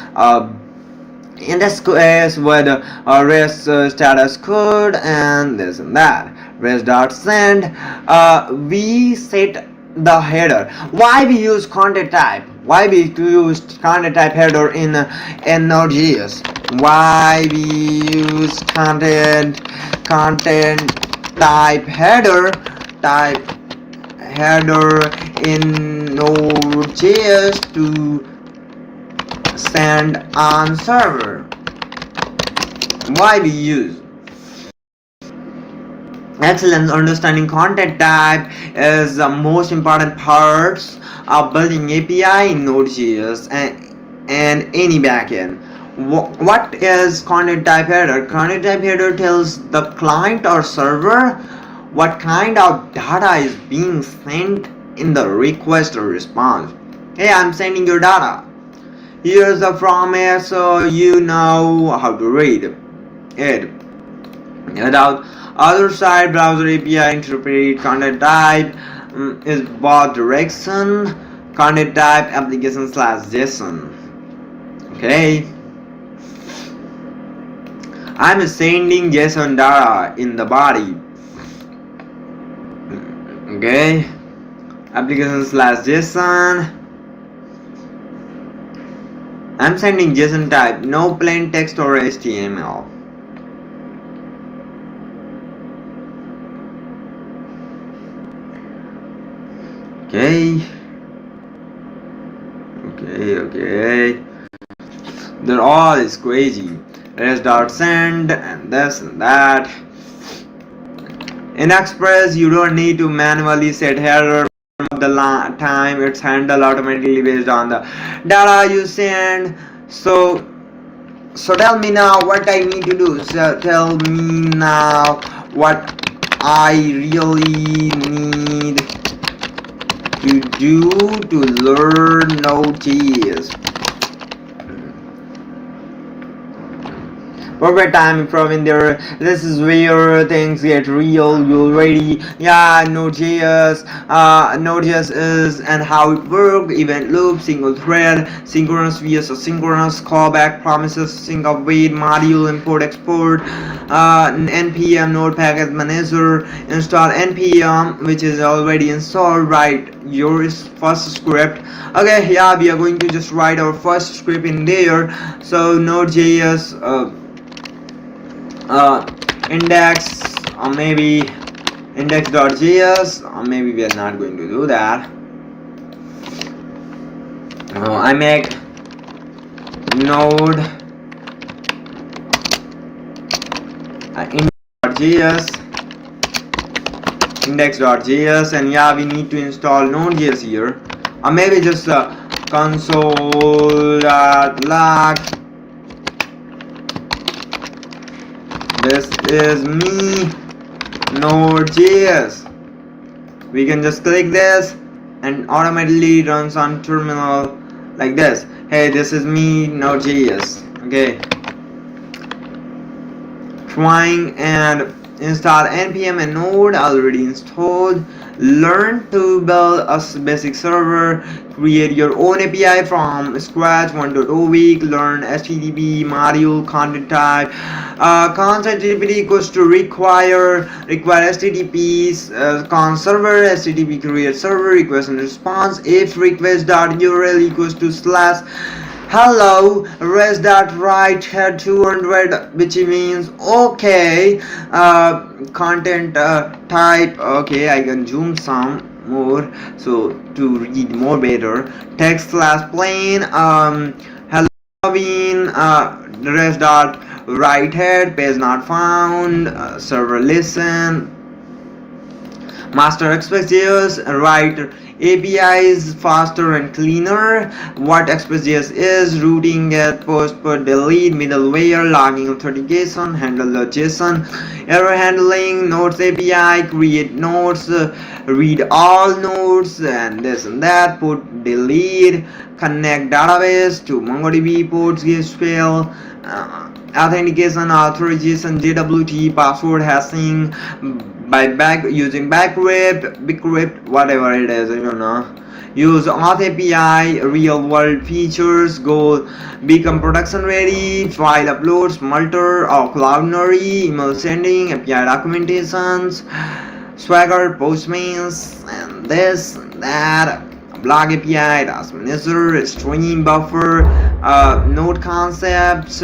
in this case with REST status code and this and that. REST.send, we set the header. Why we use content type? Why we use content type header in Node.js? Why we use content type header in Node.js to send on server? Why we use? Excellent. Understanding content type is the most important parts of building API in Node.js and any backend. What is content type header? Content type header tells the client or server what kind of data is being sent in the request or response. Hey, I'm sending your data. Here's the promise, so you know how to read it. Without other side, browser API interpret content type is both direction, content type application /JSON. Okay, I'm sending JSON data in the body. Okay, application /JSON. I'm sending JSON type, no plain text or HTML. Okay. They're all is crazy. Res.send and this and that. In Express, you don't need to manually set header of the time. It's handled automatically based on the data you send. So tell me now what I need to do. So tell me now what I really need to do to learn Node.js. Over time improving there. This is where things get real. You already, yeah, Node.js is and how it works. Event loop, single thread, synchronous vs asynchronous, callback, promises, sync await, module, import, export, npm node package manager, install npm, which is already installed. Write your first script. Okay, yeah, we are going to just write our first script in there. So Node.js index, or maybe index.js, or maybe we are not going to do that. I make node index.js, and yeah, we need to install Node.js here, or maybe just console.log. This is me Node.js. We can just click this and automatically runs on terminal like this. Hey, this is me Node.js. Okay, trying and install npm and node, already installed. Learn to build a basic server, create your own API from scratch 1.0 week, learn HTTP module, content type, constant HTTP equals to require HTTP const server, HTTP create server, request and response, if request.url equals to slash hello res.write head 200, which means okay, content type, okay, I can zoom some more so to read more better, text slash plain, hello Codeveen, res.write head, page not found, server listen, master Express.js, write APIs faster and cleaner. What Express.js is: routing, get, post, put, delete, middleware, logging, authentication, handle.json, error handling, nodes API, create nodes, read all nodes, and this and that, put, delete, connect database to MongoDB, ports, GSQL, authentication, authorization, JWT, password hashing, by using bcrypt, whatever it is, you know. Use auth API, real world features, go become production ready, file uploads, Multer or Cloudinary, email sending, API documentations, Swagger, Postmates, and this and that, blog API, task manager, stream buffer, node concepts.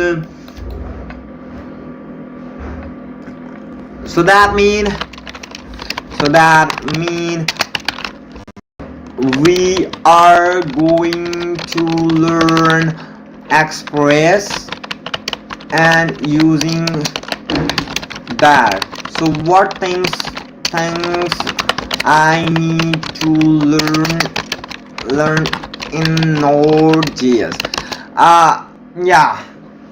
So that mean we are going to learn Express and using that. So what things I need to learn in Node.js? Yeah,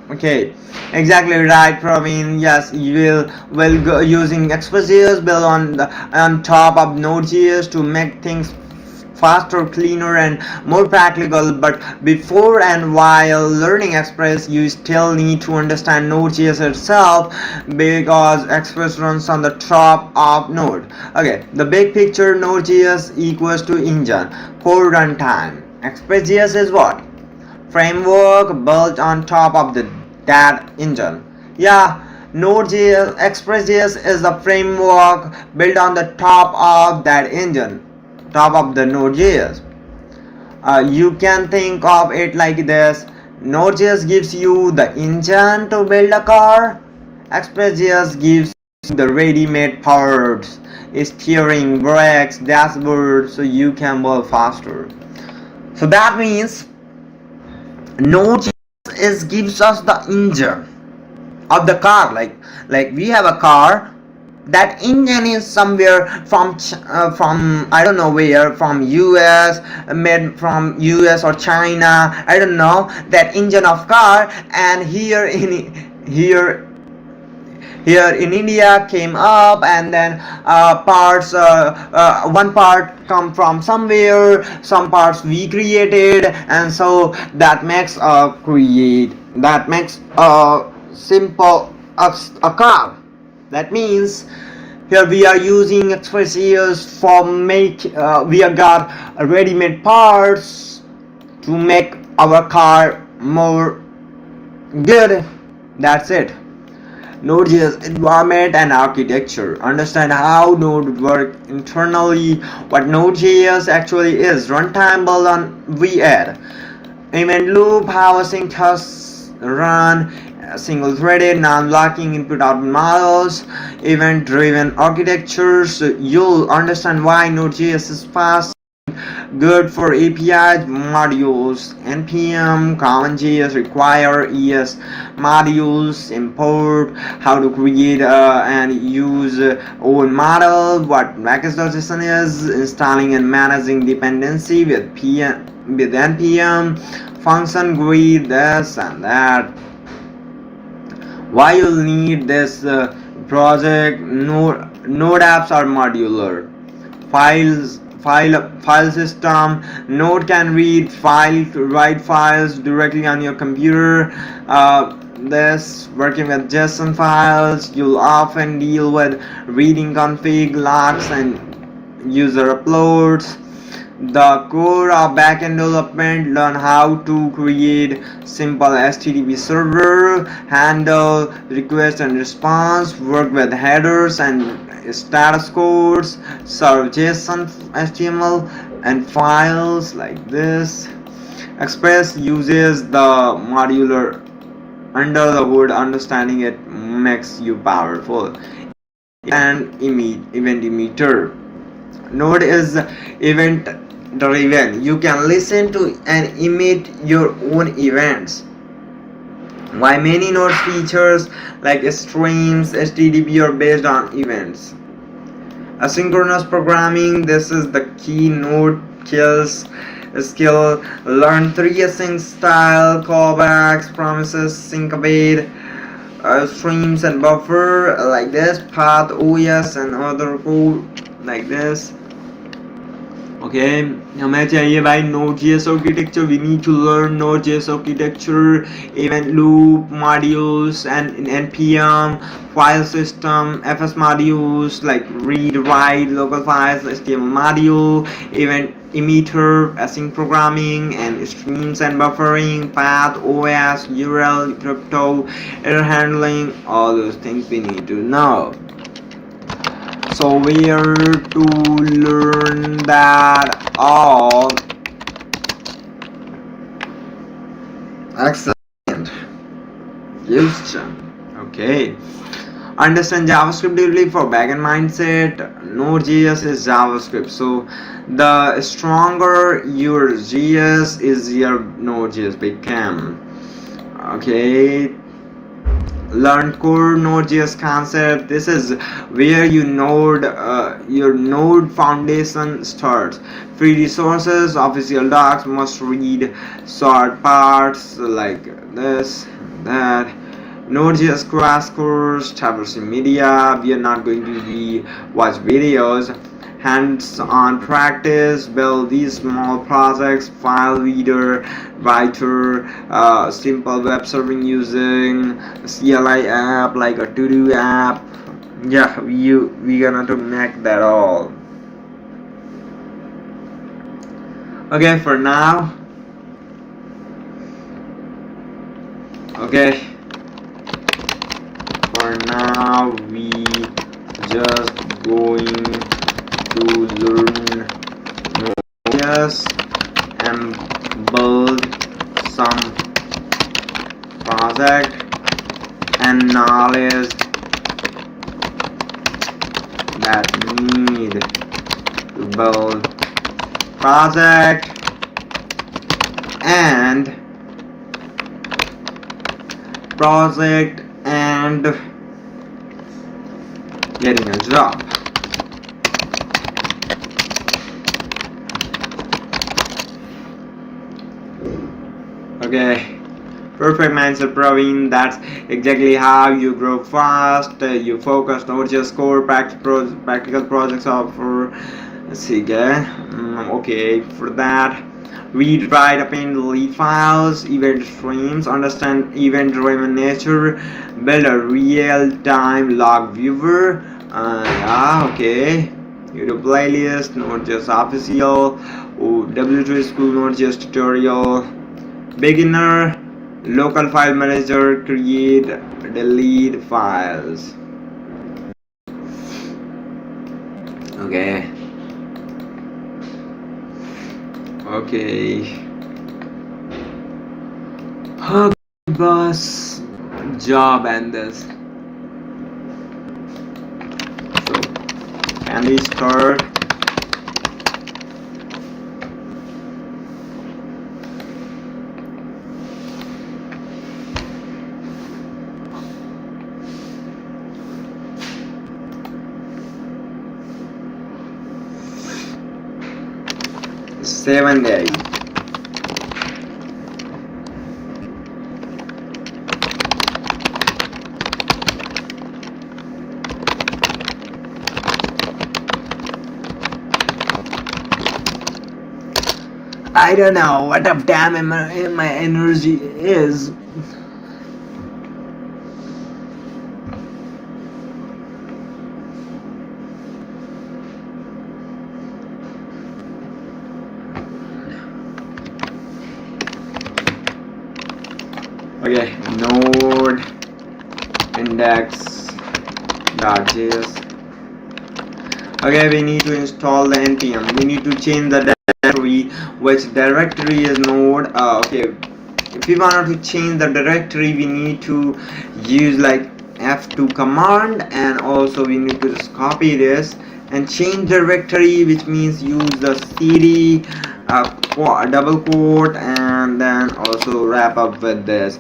okay, exactly right, Praveen. Yes, you will go using Express.js built on top of Node.js to make things faster, cleaner, and more practical. But before and while learning Express, you still need to understand Node.js itself, because Express runs on the top of Node. Okay, the big picture: Node.js equals to engine, core runtime. Express.js is what? Framework built on top of that engine. Yeah, Node.js, Express.js is the framework built on the top of that engine, top of the Node.js. You can think of it like this: Node.js gives you the engine to build a car, Express.js gives you the ready-made parts, steering, brakes, dashboard, so you can build faster. So that means Node.js gives us the engine of the car. Like we have a car, that engine is somewhere from I don't know where, from US, made from US or China, I don't know, that engine of car, and here in India came up, and then parts, one part come from somewhere, some parts we created, and so that makes simple a car. That means here we are using Express for make we have got ready-made parts to make our car more good. That's it. Node.js environment and architecture. Understand how Node work internally, what Node.js actually is. Runtime built on V8. Event loop, how async tasks run, single-threaded, non-blocking input-output models, event-driven architectures. You'll understand why Node.js is fast, good for APIs, modules, NPM, CommonJS require ES modules, import, how to create and use own model, what package.json is, installing and managing dependency with NPM, function greet, this and that. Why you'll need this project. Node apps are modular. File system. Node can write files directly on your computer. This working with JSON files, you'll often deal with reading config logs and user uploads. The core of backend development. Learn how to create simple HTTP server, handle request and response, work with headers and status codes, serve JSON, HTML and files like this. Express uses the modular under the hood. Understanding it makes you powerful. And event emitter. Node is event driven. You can listen to and emit your own events. Why many Node features like streams, HTTP are based on events. Asynchronous programming. This is the key Node skill. Learn 3 async style, callbacks, promises, syncopate, streams and buffer like this, path, OS and other code like this. Okay, हमें चाहिए भाई Node.js architecture. We need to learn Node.js architecture, event loop, modules, and NPM, file system, FS modules like read, write, local files, HTML module, event emitter, async programming, and streams and buffering, path, OS, URL, crypto, error handling. All those things we need to know. So we are to learn that all. Excellent. Houston. Okay. Understand JavaScript deeply for backend mindset. Node.js is JavaScript. So the stronger your JS is, your Node.js become. Okay. Learn core Node.js concept. This is where your Node foundation starts. Free resources, official docs, must read, short parts like this, that. Node.js crash course, traversing media. We are not going to be watch videos. Hands-on practice. Build these small projects. File reader, writer, simple web serving using CLI app like a to-do app. Yeah, we gonna to make that all. Okay, for now. Okay. For now, we just going to learn Node.js and build some project and knowledge that need to build project and getting a job. Okay, perfect mindset, Praveen. That's exactly how you grow fast. You focus not just core practical projects offer. Let's see, okay, for that. read, write, append, delete files, event streams, understand event-driven nature, build a real-time log viewer. Yeah, okay. YouTube playlist, Node.js official, W3 school Node.js tutorial, beginner, local file manager, create, delete files. Okay. Bus job and this. So can we start? Seven days. I don't know what a damn my energy is. Okay, node index.js. Okay, we need to install the npm. We need to change the directory, which directory is node. Okay, if we wanted to change the directory, we need to use like F2 command, and also we need to just copy this and change directory, which means use the cd double quote, and then also wrap up with this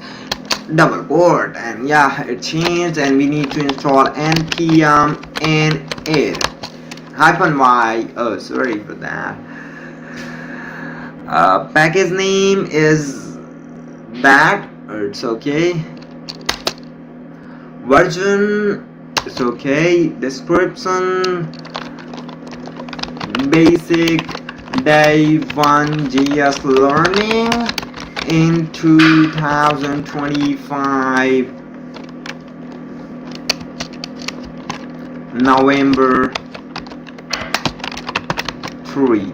double quote, and yeah, it changed. And we need to install npm init -y. Oh, sorry for that. Package name is that, it's okay. Version, it's okay. Description, basic day 1 JS learning in 2025 November 3.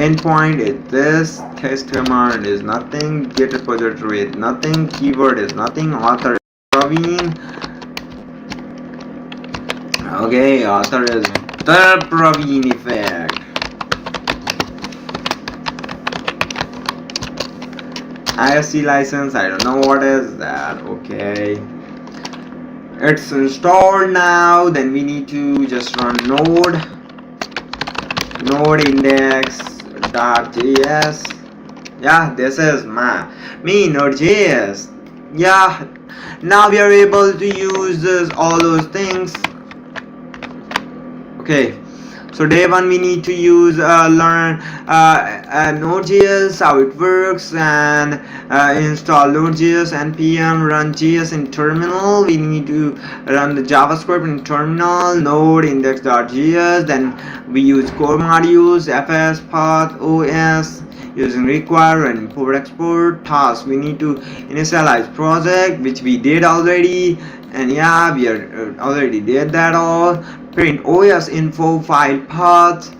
Endpoint is this, test command is nothing, get repository is nothing, keyword is nothing, author is Codeveen. Okay, author is the Codeveen effect. ISC license, I don't know what is that. Okay, it's installed now. Then we need to just run node index.js. Yeah, this is me Node.js. Yeah, now we are able to use all those things. Okay, so day 1 we need to use learn Node.js, how it works, and install Node.js, npm run JS in terminal. We need to run the JavaScript in terminal, node index.js. Then we use core modules, fs, path, os, using require and import export. Task, we need to initialize project, which we did already, and yeah, we are already did that all. Print os info file path,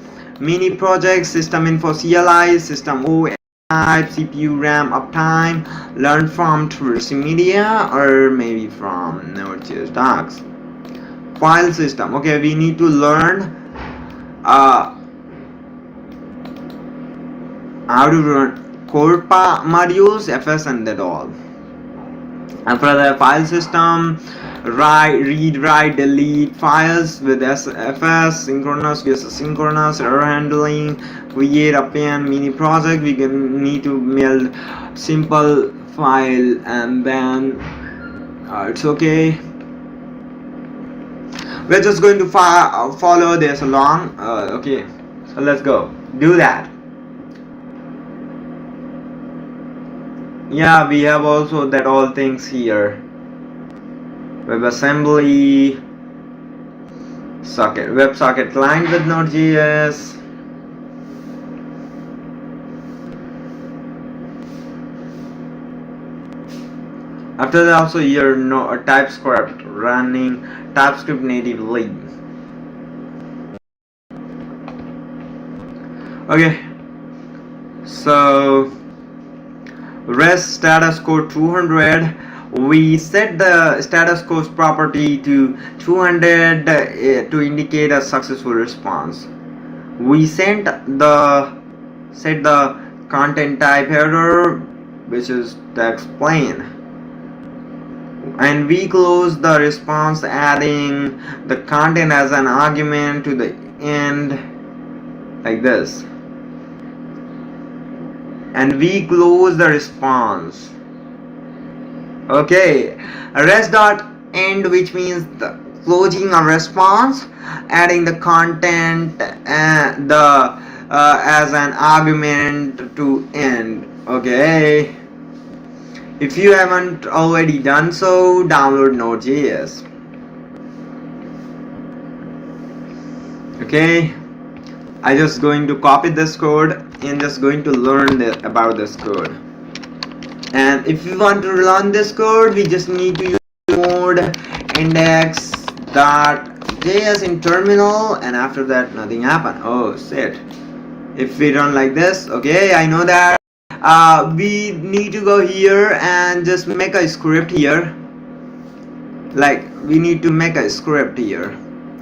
mini project, system info CLI, system OS type, CPU RAM uptime, learn from Traverse Media or maybe from Node.js docs. File system, okay, we need to learn how to run core modules, fs, and that all. And for the file system, read, write, delete files with fs, synchronous versus asynchronous, error handling, create, append, mini project. We can need to build simple file, and then it's okay. We're just going to follow this along. Okay, so let's go do that. Yeah, we have also that all things here. WebAssembly, socket, WebSocket client with Node.js. After that, also here TypeScript running TypeScript natively. Okay, so rest status code 200. We set the status code property to 200 to indicate a successful response. We set the content type header, which is to explain, and we close the response adding the content as an argument to the end, like this, and we close the response. Okay, rest.end, which means the closing a response, adding the content as an argument to end. Okay, if you haven't already done so, download Node.js. Okay, I just going to copy this code and just going to learn about this code. And if we want to run this code, we just need to use node index.js in terminal, and after that nothing happened. Oh shit. If we run like this, okay, I know that we need to go here and just make a script here. Like, we need to make a script here.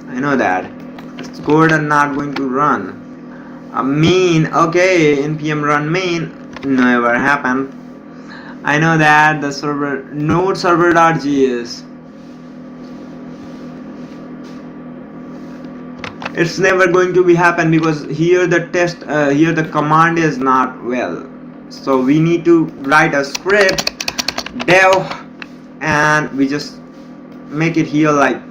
I know that. This code are not going to run. Main, okay, npm run main, never happened. I know that the server node server.js, it's never going to be happen because here the test here the command is not well. So we need to write a script dev, and we just make it here like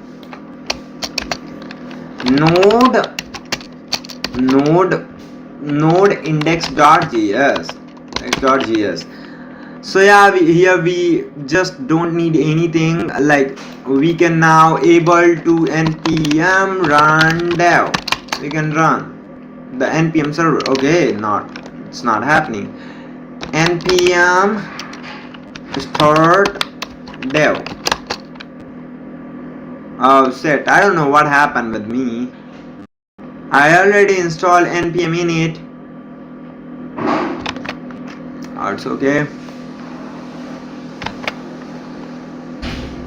node index.js. So yeah, we just don't need anything. Like, we can now able to npm run dev. We can run the npm server. Okay, it's not happening. npm start dev. Oh shit, I don't know what happened with me. I already installed npm init. Oh, it's okay.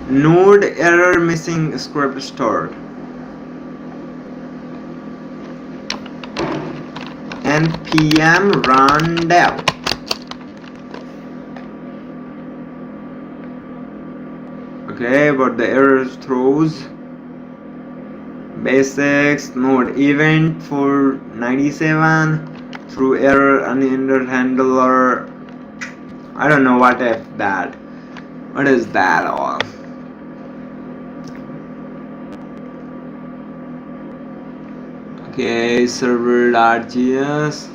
Node error, missing script stored. npm run dev. Okay, but the error throws basics node event for 97 through error unhindered handler. I don't know what is that all. Okay, server.js.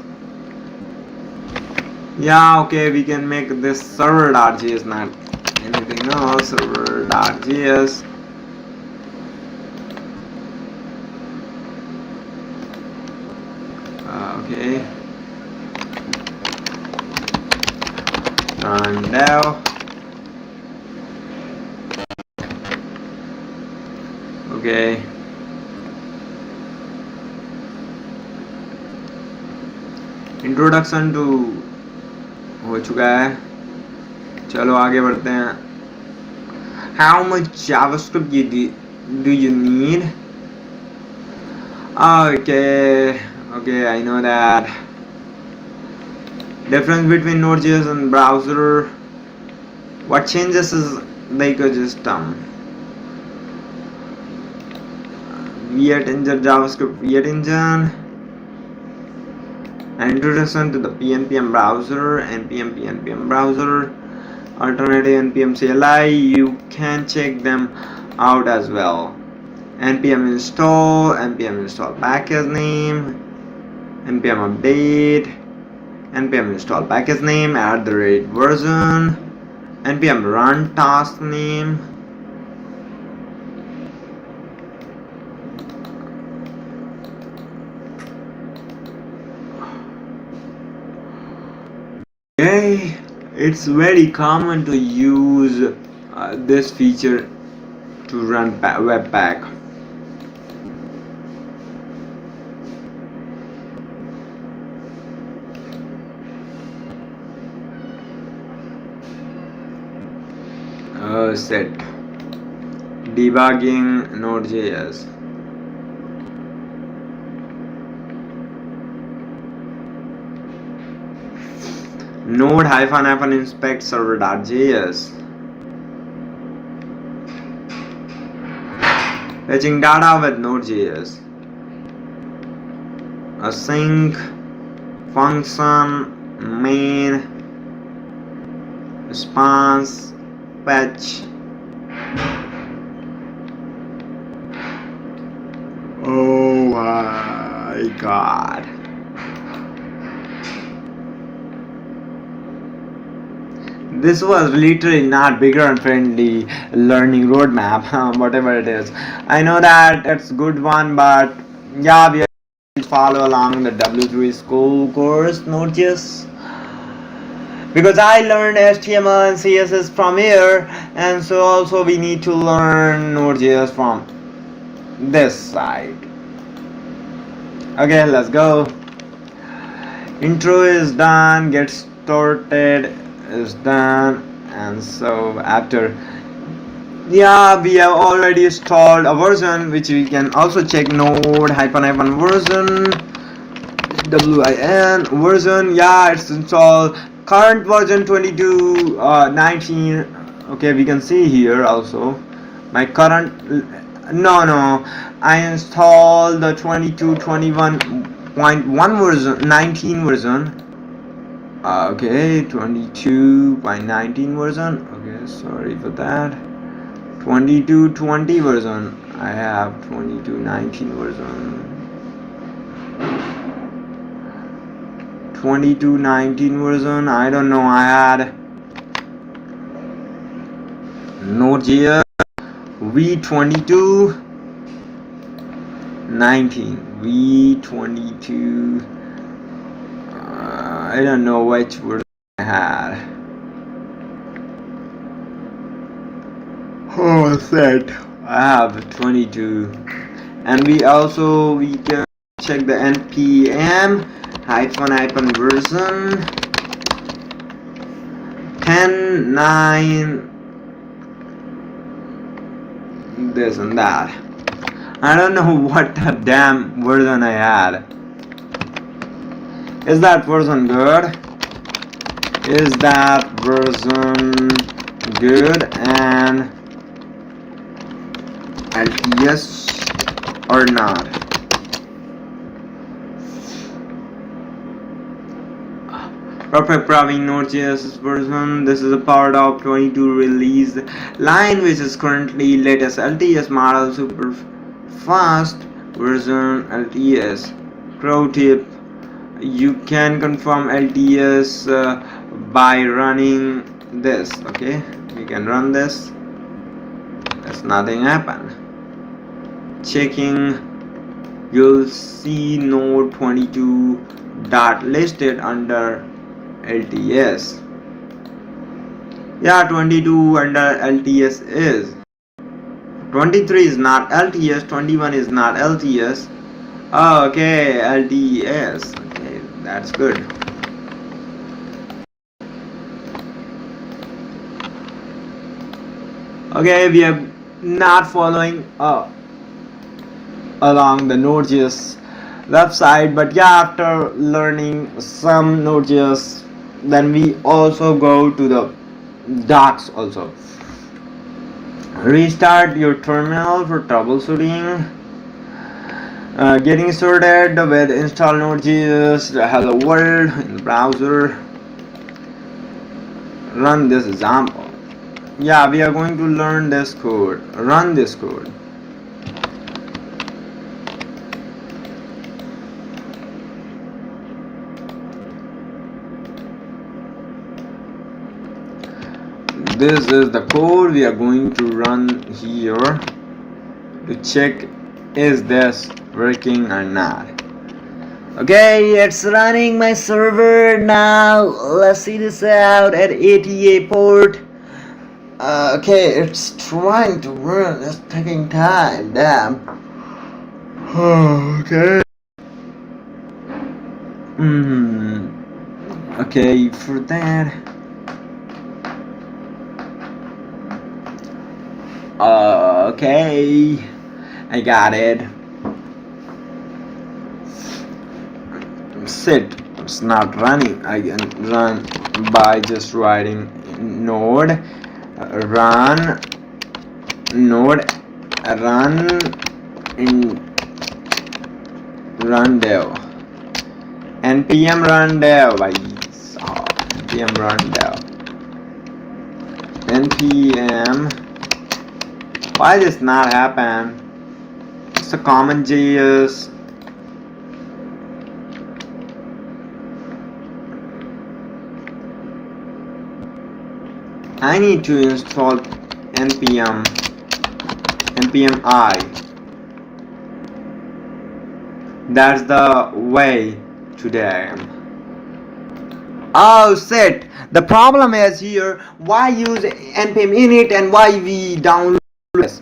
Yeah, okay, we can make this server.js, not anything else. Server.js. Okay, run dev. Okay, introduction टू हो चुका है. चलो आगे बढ़ते हैं. How much JavaScript do you need? Okay, I know that. Difference between Node.js and browser. What changes is the ecosystem. V8 engine, JavaScript V8 engine. An introduction to the npm browser, npm browser, alternative npm CLI. You can check them out as well. npm install package name, npm update, npm install package name @version, npm run task name. It's very common to use this feature to run Webpack. Set debugging Node.js. Node -- inspect server.js. Fetching data with Node.js. Async function main response fetch. Oh my god. This was literally not beginner friendly learning roadmap, whatever it is. I know that it's a good one, but yeah, we will follow along the W3 school course Node.js. Because I learned HTML and CSS from here, and so also we need to learn Node.js from this side. Okay, let's go. Intro is done, get started is done, and so after, yeah, we have already installed a version which we can also check. Node -- version, win version. Yeah, it's installed. Current version 22.19. Okay, we can see here also my current. No, I installed the 22.21.1 version, 19 version. Okay, 22.19 version. Okay, sorry for that. 22.20 version. I have 22.19 version. 22.19 version. I don't know. I had Node.js v22.19 v22. I don't know which version I had. Oh, set. I have 22, and we can check the npm -- version 10.9 this and that. I don't know what the damn version I had. Is that version good? Is that version good? And yes or not? Perfect Praveen Node.js version. This is a part of 22 release line, which is currently latest LTS model, super fast version LTS. Pro tip: you can confirm LTS by running this. Okay, we can run this. There's nothing happened. Checking, you'll see node 22 dot listed under LTS. Yeah, 22 under LTS is. 23 is not LTS, 21 is not LTS. Oh, okay, LTS. Okay, that's good. Okay, we are not following along the Node.js website, but yeah, after learning some Node.js, then we also go to the docs also. Restart your terminal for troubleshooting. Getting started with install Node.js, hello world in the browser. Run this example. Yeah, we are going to learn this code. Run this code. This is the code we are going to run here to check is this working or not. Okay, it's running my server now. Let's see this out at 80 port. Okay, it's trying to run. It's taking time. Damn. Okay. Okay, for that. Okay, I got it. Sit. It's not running. I can run by just writing node run in run dev npm run dev by npm run dev npm. Why this not happen? It's a common JS. I need to install npm I. That's the way today. Oh shit, the problem is here, why use npm init and why we download this?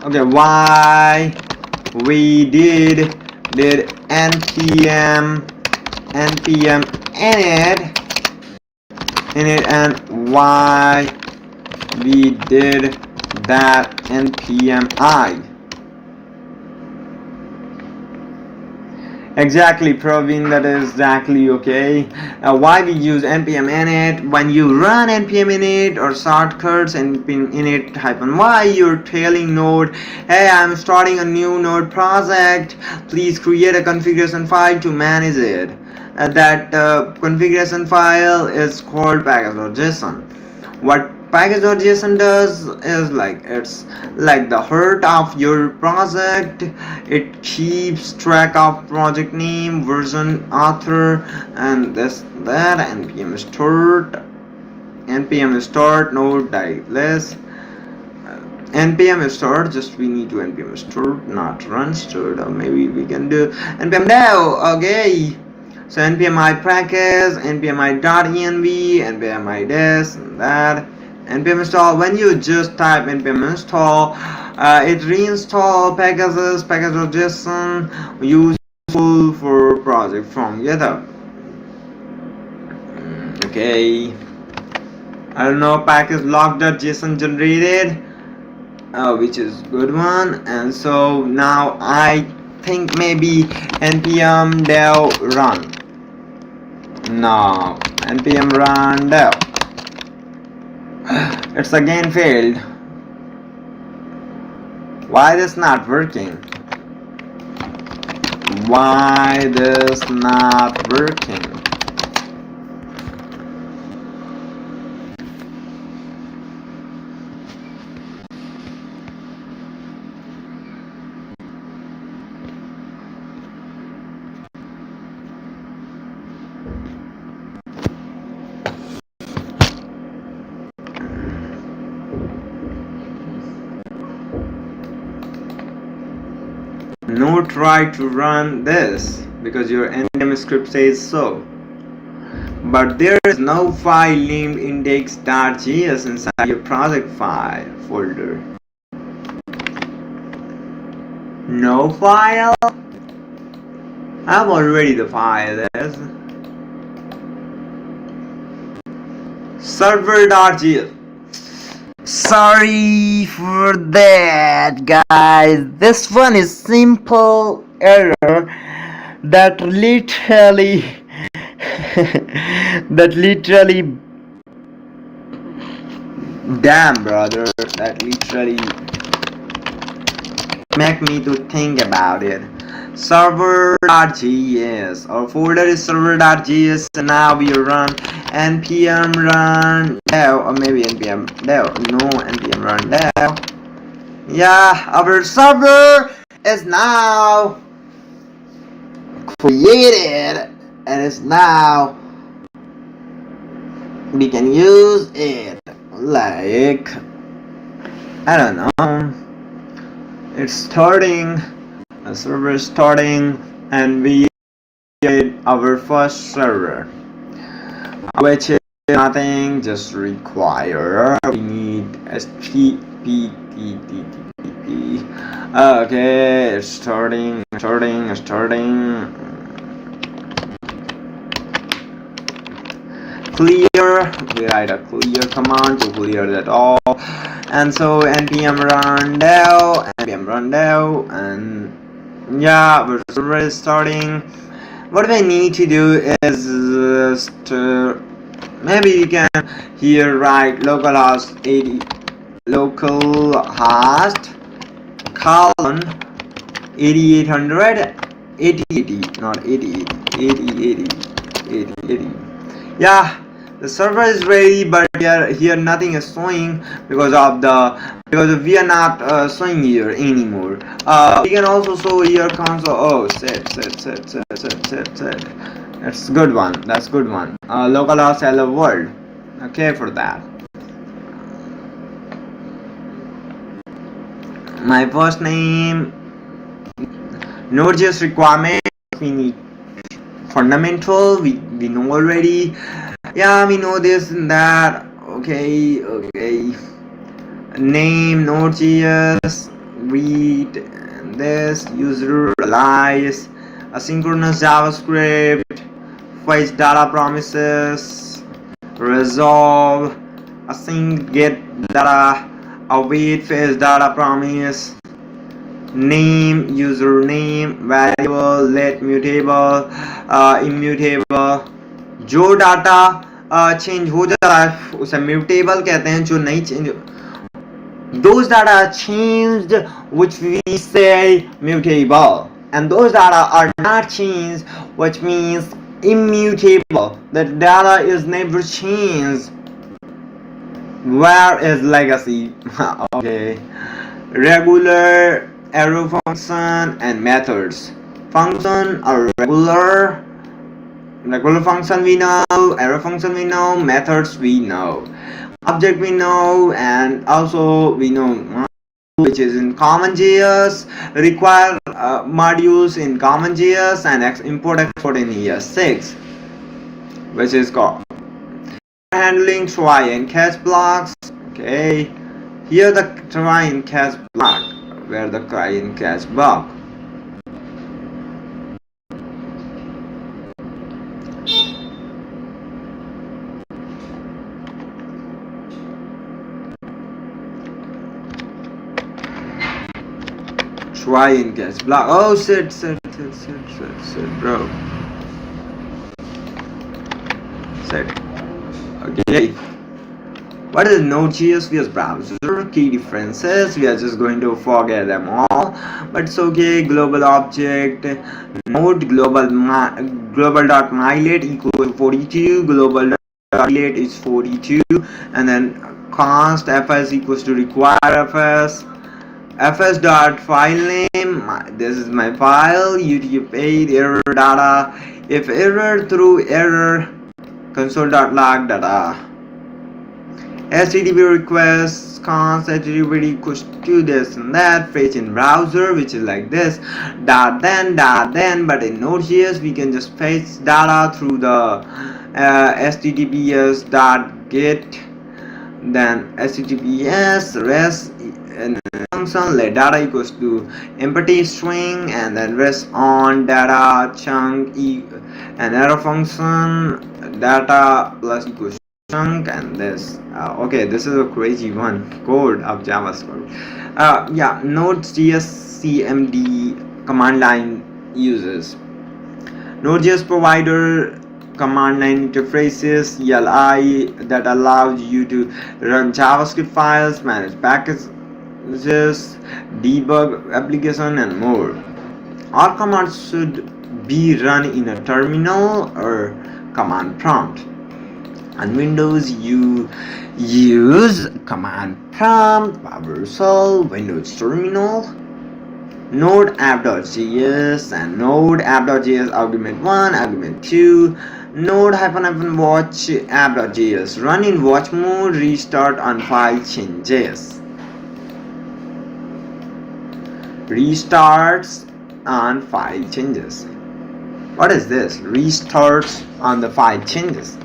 Okay, why we did npm init and why we did that npm I. Exactly, Praveen, that is exactly okay. Why we use npm init? When you run npm init or shortcuts npm init -y, you're telling Node, hey, I'm starting a new Node project. Please create a configuration file to manage it. That configuration file is called package.json. What package.json does is it's like the heart of your project. It keeps track of project name, version, author, and that npm start node.js. npm start, just we need to npm start, not run start, or maybe we can do npm dev. Okay, so npm I package, npm I.env, npm I this and that, npm install. When you just type npm install, it reinstall packages, package.json, useful for project from GitHub. Okay, I don't know, package log.json generated, which is good one. And so now I think maybe npm dev run. No, npm run dev. It's again failed. Why this not working? Why this not working? No, try to run this because your npm script says so, but there is no file named index.js inside your project file folder. No file? I'm already the file is server.js. Sorry for that, guys. This one is simple error that literally damn brother, that literally make me to think about it. Server.js, our folder is server.js, and now we run npm run dev, or maybe npm dev, no, npm run dev. Yeah, our server is now created and is now we can use it. Like, I don't know, it's starting, the server is starting, and we our first server, which is nothing, just require we need http. Okay, it's starting. Clear, we write a clear command to clear that all, and so npm run dev, and yeah, our server is starting. What we need to do is just maybe you can here write localhost 80 localhost colon 8800 8080, not 8080. Yeah, the server is ready, but here nothing is showing because we are not showing here anymore. We can also show here console. Oh, set. That's good one. Localhost hello world. Okay, for that. My first name. Node.js requirement. We need fundamental. We know already. Yeah, we know this and that. Okay. Name Node.js, read this, user realize, asynchronous JavaScript, fetch data promises, resolve, async get data, await fetch data promise, name, username, variable, let mutable, immutable. जो data change हो जाता है उसे mutable कहते हैं, जो नहीं change, those data are changed which we say mutable, and those data are not changed which means immutable. The data is never changed. Where is legacy? Okay. Regular, arrow function, and methods. Function are regular function we know, arrow function we know, methods we know, object we know, and also we know which is in CommonJS, require modules in CommonJS, and import export in ES6, which is called handling try and catch blocks. Okay, here the try and catch block, where the try and catch block. Try and catch block. Oh, sit, bro. Sit. Okay. What is Node.js vs browser? Key differences. We are just going to forget them all, but it's okay. Global object. Node global.mylate equals to 42. Global.mylate is 42, and then const fs equals to require fs. fs.filename, this is my file, utf8 error data, if error through error, console.log data, http requests, const http equals to this and that, fetch in browser, which is like this, then, but in Node.js we can just fetch data through the https.get, then https res and function let data equals to empty string, and then rest on data chunk and arrow function data plus equals chunk, and this okay, this is a crazy one code of JavaScript. Yeah, Node.js cmd command line uses Node.js provider command line interfaces CLI that allows you to run JavaScript files, manage packages, debug application, and more. All commands should be run in a terminal or command prompt. On Windows you use command prompt, PowerShell, Windows terminal, Node app.js, and Node app.js argument 1, argument 2, Node --watch app.js, run in watch mode, restart on file changes. Restarts on file changes. What is this? Restarts on the file changes.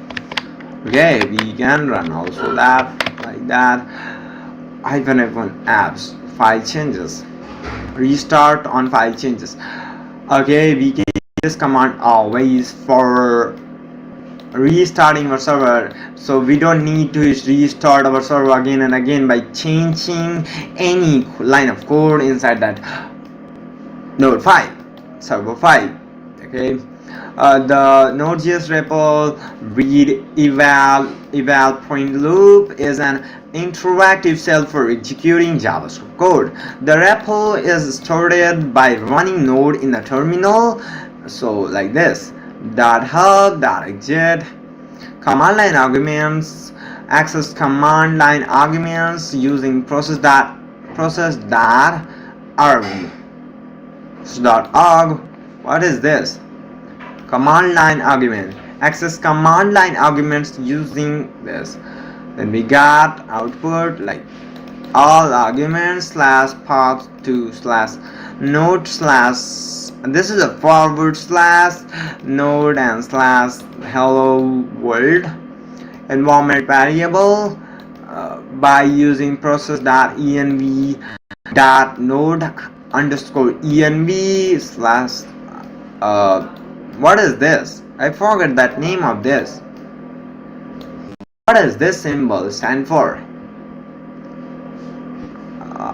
Okay, we can run also that like that. -f1 apps file changes. Restart on file changes. Okay, we can use this command always for restarting our server, so we don't need to restart our server again and again by changing any line of code inside that node file, server file. Okay, the Node.js repo read eval point loop is an interactive shell for executing JavaScript code. The repo is started by running node in the terminal, so like this: .help.exit. Command line arguments. Access command line arguments using process.arg. What is this? Command line argument. Access command line arguments using this. Then we got output like all arguments /path to /node / this is a forward / node and /hello world environment variable by using process.env .node _ env / what is this? I forgot that name of this. What does this symbol stand for?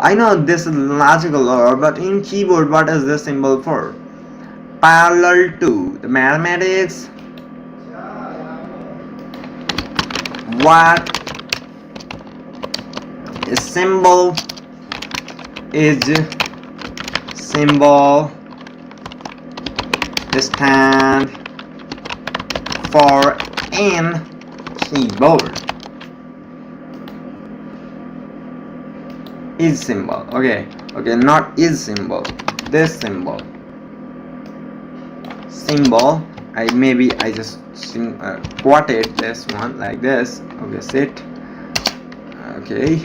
I know this is logical order, but in keyboard, what is this symbol for? Parallel to the mathematics. What is symbol stand for in keyboard? Is symbol. Okay, not is symbol. This symbol. I just quoted this one like this. Okay, sit. Okay,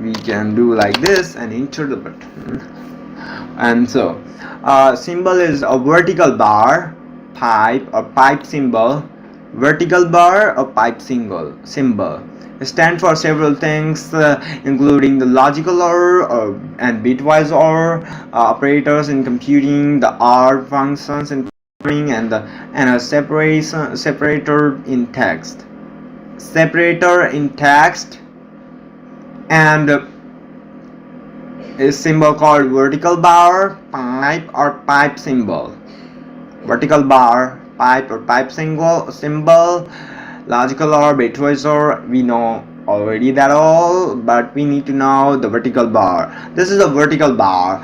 we can do like this and enter the button. And so symbol is a vertical bar, pipe or pipe symbol, vertical bar or pipe symbol. It stands for several things, including the logical OR and bitwise OR operators in computing, the OR functions in programming, and a separator in text. And a symbol called vertical bar, pipe or pipe symbol. Vertical bar, pipe or pipe symbol, logical OR, bitwise OR, we know already that all, but we need to know the vertical bar. This is a vertical bar,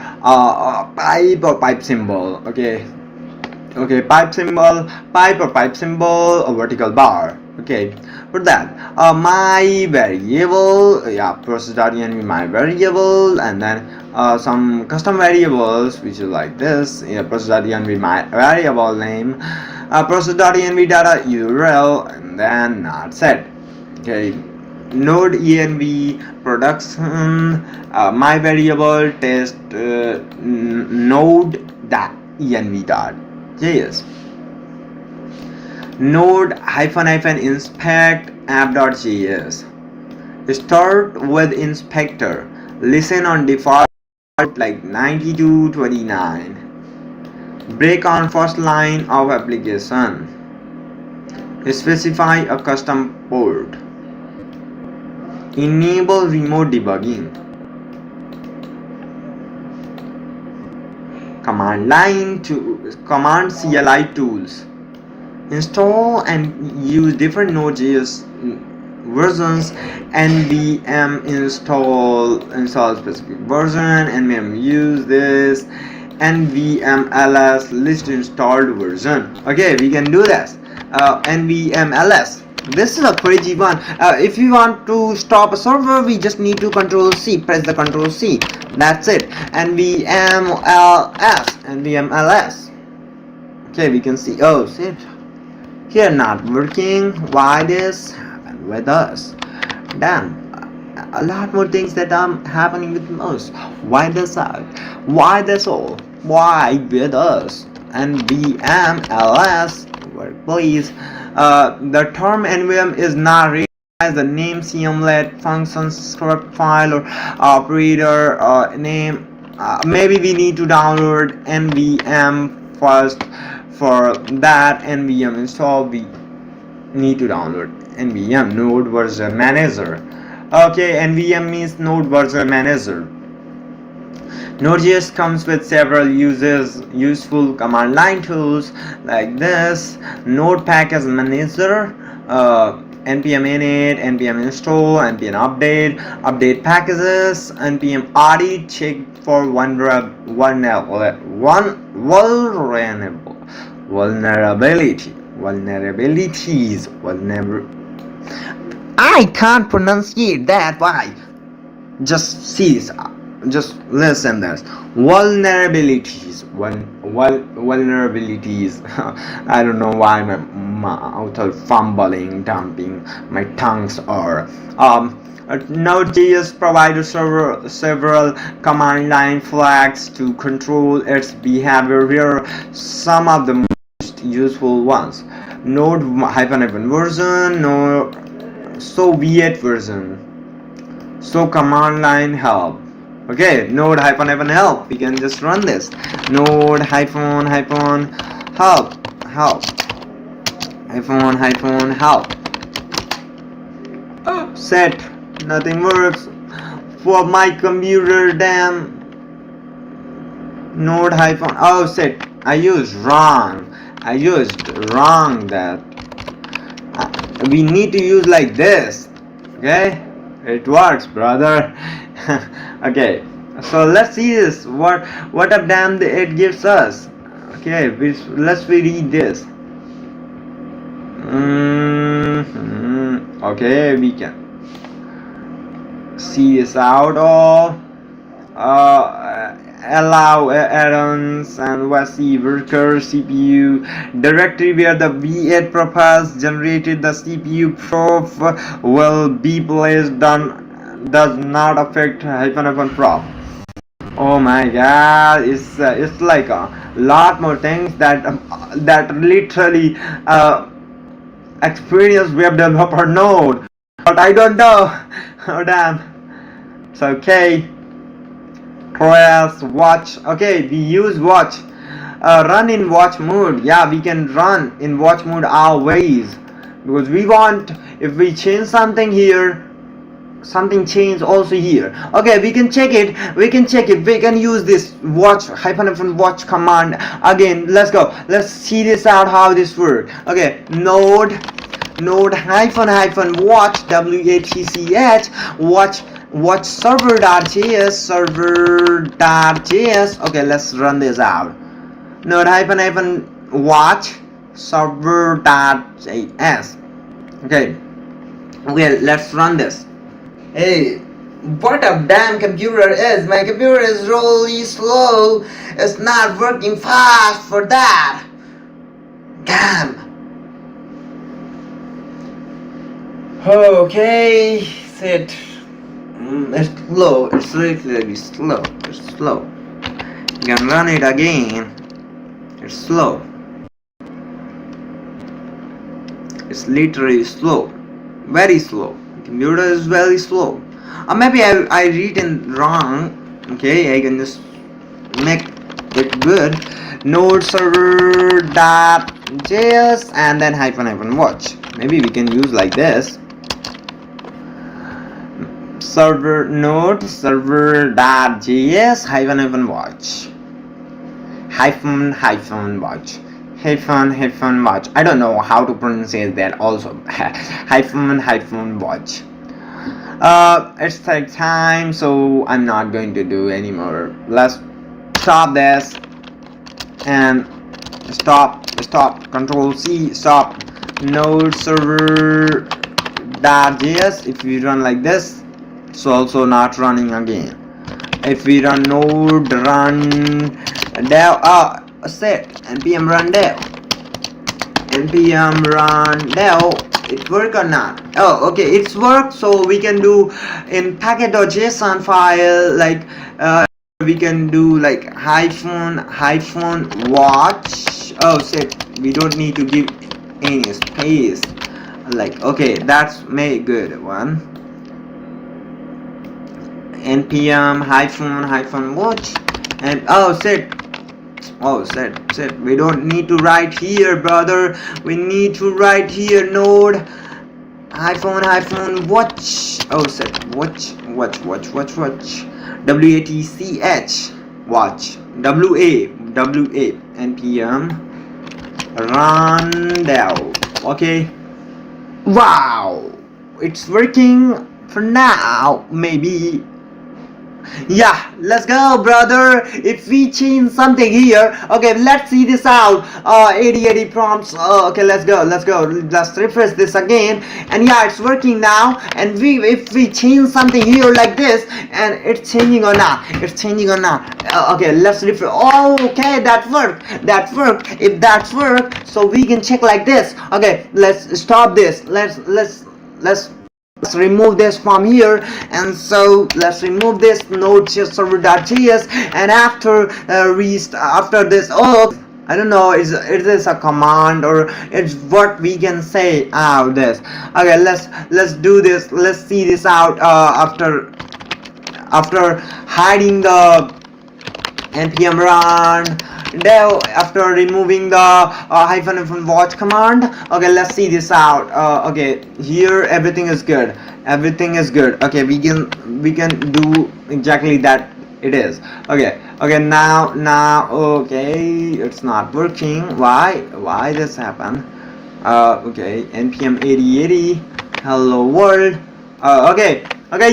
pipe or pipe symbol. Okay, pipe symbol, pipe or pipe symbol, a vertical bar. Okay, for that, my variable, process.env my variable, and then some custom variables which is like this, process.env my variable name, process.env data URL, and then not set. Okay, node env production, my variable test node.env.js. Node --inspect app.js. Start with inspector. Listen on default like 9229. Break on first line of application. Specify a custom port. Enable remote debugging. Command CLI tools. Install and use different Node.js versions. nvm install specific version. nvm use this. nvm ls list installed version. Okay, we can do this. nvm ls. This is a crazy one. If you want to stop a server, we just need to Control C. Press the Control C. That's it. nvm ls. Okay, we can see. Oh shit. Here not working. Why this happened with us? Damn, a lot more things that are happening with us. Why this out? Why this all? Why with us? nvm ls work please. The term nvm is not real as the name cmlet function script file or operator name. Maybe we need to download nvm first. For that nvm install we need to download nvm node version manager. Okay, nvm means node version manager. Node.js comes with several useful command line tools like this: node package manager, npm init, npm install, npm update packages, npm audit, check for vulnerabilities. I can't pronunciate that. Why? Just see this. Just listen this. Vulnerabilities. Vulnerabilities. I don't know why my mouth are fumbling, dumping. My tongues are. Node.js provides several command line flags to control its behavior. Here are some of the most useful ones: node -version, node Soviet version, so command line help. Okay, node -help. We can just run this. Node -help help. Oh, set. Nothing works. For my computer, damn. Node oh set. I used wrong that. We need to use like this. Okay, it works, brother. Okay, so let's see this. What a damn it gives us. Okay, let's read this. Okay, we can see this out all. Allow add-ons and VC worker CPU directory where the v8 profiles generated the CPU prof will be placed does not affect -prop. Oh my god, it's like a lot more things that literally experienced web developer node, but I don't know. Oh damn. So okay, press watch. Okay, we use watch. Run in watch mode. Yeah, we can run in watch mode always, because we want, if we change something here, something changed also here. Okay, we can check it. We can use this watch -watch command again. Let's go. Let's see this out how this works. Okay, node -watch watch server.js. Okay, let's run this out. Node -watch server.js. Okay, let's run this. Hey, what a damn computer is. My computer is really slow. It's not working fast for that. Damn. Okay, sit. It's slow. It's literally slow. It's slow. You can run it again. It's slow. It's literally slow. Very slow. Computer is very slow. Or maybe I read it wrong. Okay, I can just make it good. Node server.js and then -watch. Maybe we can use like this. Node server.js -watch. -watch. I don't know how to pronounce that also. -watch. It's take time, so I'm not going to do anymore. Let's stop this and stop. Control C, stop. Node server.js. If we run like this, it's also not running again. If we run node run dev, set npm run dev, it work or not? Oh, okay, it's worked. So we can do in packet.json file, like we can do like hyphen watch. Oh shit, we don't need to give any space. Like, okay, that's made good one. npm hyphen watch, and oh shit, we don't need to write here, brother. We need to write here node hyphen watch. Oh shit, watch watch watch npm run dev. Okay, wow, it's working for now. Maybe, yeah, let's go, brother. If we change something here, okay, let's see this out. 80 prompts. Okay, let's go. Let's refresh this again, and yeah, it's working now. And if we change something here like this, and it's changing or not, okay, let's refresh. Oh, okay, that worked. If that's worked, so we can check like this. Okay, let's stop this. Let's remove this from here, and so let's remove this Node.js server.js, and after this, oh, I don't know, is this a command or it's what we can say out this. Okay, let's do this. Let's see this out. After hiding the npm run dev, after removing the hyphen watch command. Okay, let's see this out. Okay, here everything is good. Okay, we can do exactly that. It is okay. Now okay, it's not working. Why this happen? Okay, npm 8080 hello world. Okay,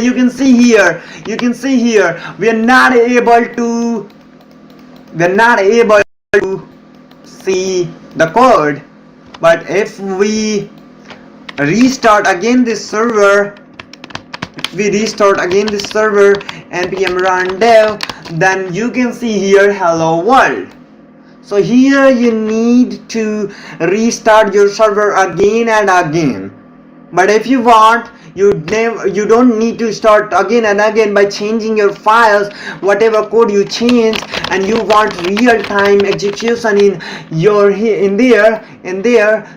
you can see here we are not able to see the code, but if we restart again this server, npm run dev, then you can see here hello world. So here you need to restart your server again and again, but if you want, you don't need to start again and again by changing your files, whatever code you change, and you want real-time execution in there,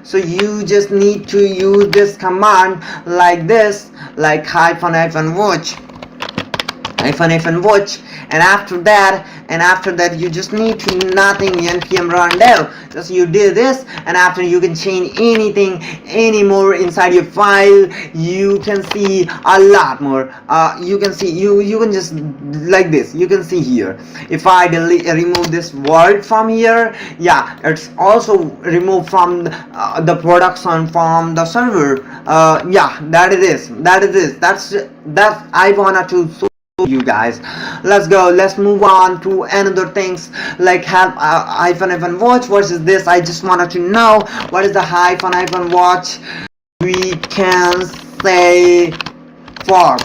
so you just need to use this command like this, like hyphen watch, and after that you just need to nothing npm run dev. Just you do this, and after you can change anything anymore inside your file. You can see a lot more. You can see you can just like this. You can see here, if I remove this word from here, yeah, it's also removed from the production from the server. Yeah, that is that's I wanted to you guys. Let's move on to another things, like hyphen watch versus this. I just wanted to know what is the hyphen watch. We can say for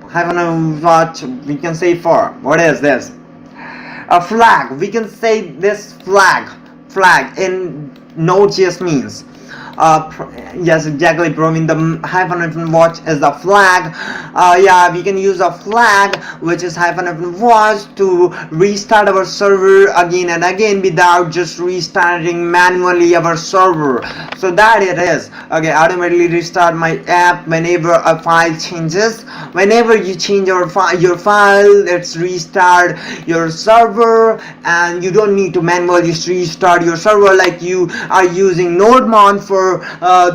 hyphen watch, we can say for, what is this? A flag. We can say this flag in Node.js means yes, exactly, bro. I mean, the hyphen watch is the flag. Yeah, we can use a flag which is hyphen watch to restart our server again and again without just restarting manually our server. So that it is. Okay, automatically restart my app whenever a file changes. Whenever you change your file, it's restart your server, and you don't need to manually restart your server like you are using NodeMon for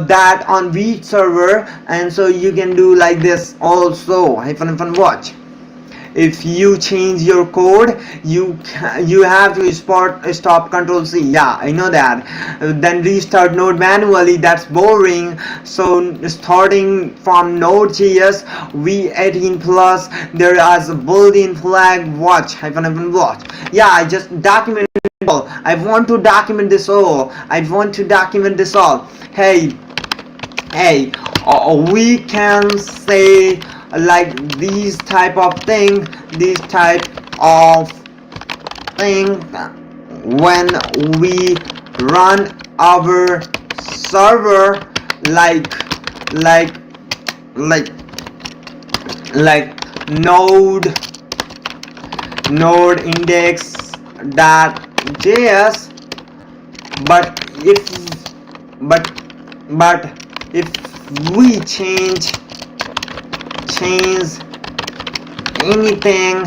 that on Reach server. And so you can do like this also, hyphen watch. If you change your code, you have to stop Control C. Yeah, I know that. Then restart Node manually. That's boring. So starting from Node.js v18 plus, there is a built-in flag watch hyphen watch. Yeah, I just documented all. I want to document this all. Hey, we can say like these type of thing when we run our server, like node node index.js, but if we change anything,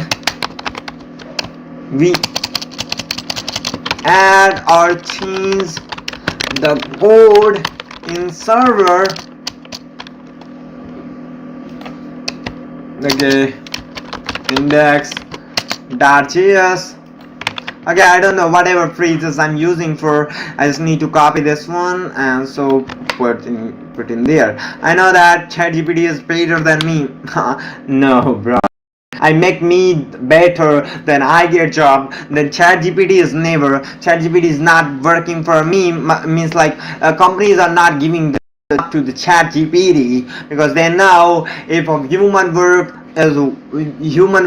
we add or change the code in server, okay, index.js. Okay, I don't know whatever phrases I'm using for. I just need to copy this one and so put in there. I know that ChatGPT is better than me. No, bro. I make me better than I get job. Then ChatGPT is never. ChatGPT is not working for me. Means like companies are not giving the job to the ChatGPT because they know if a human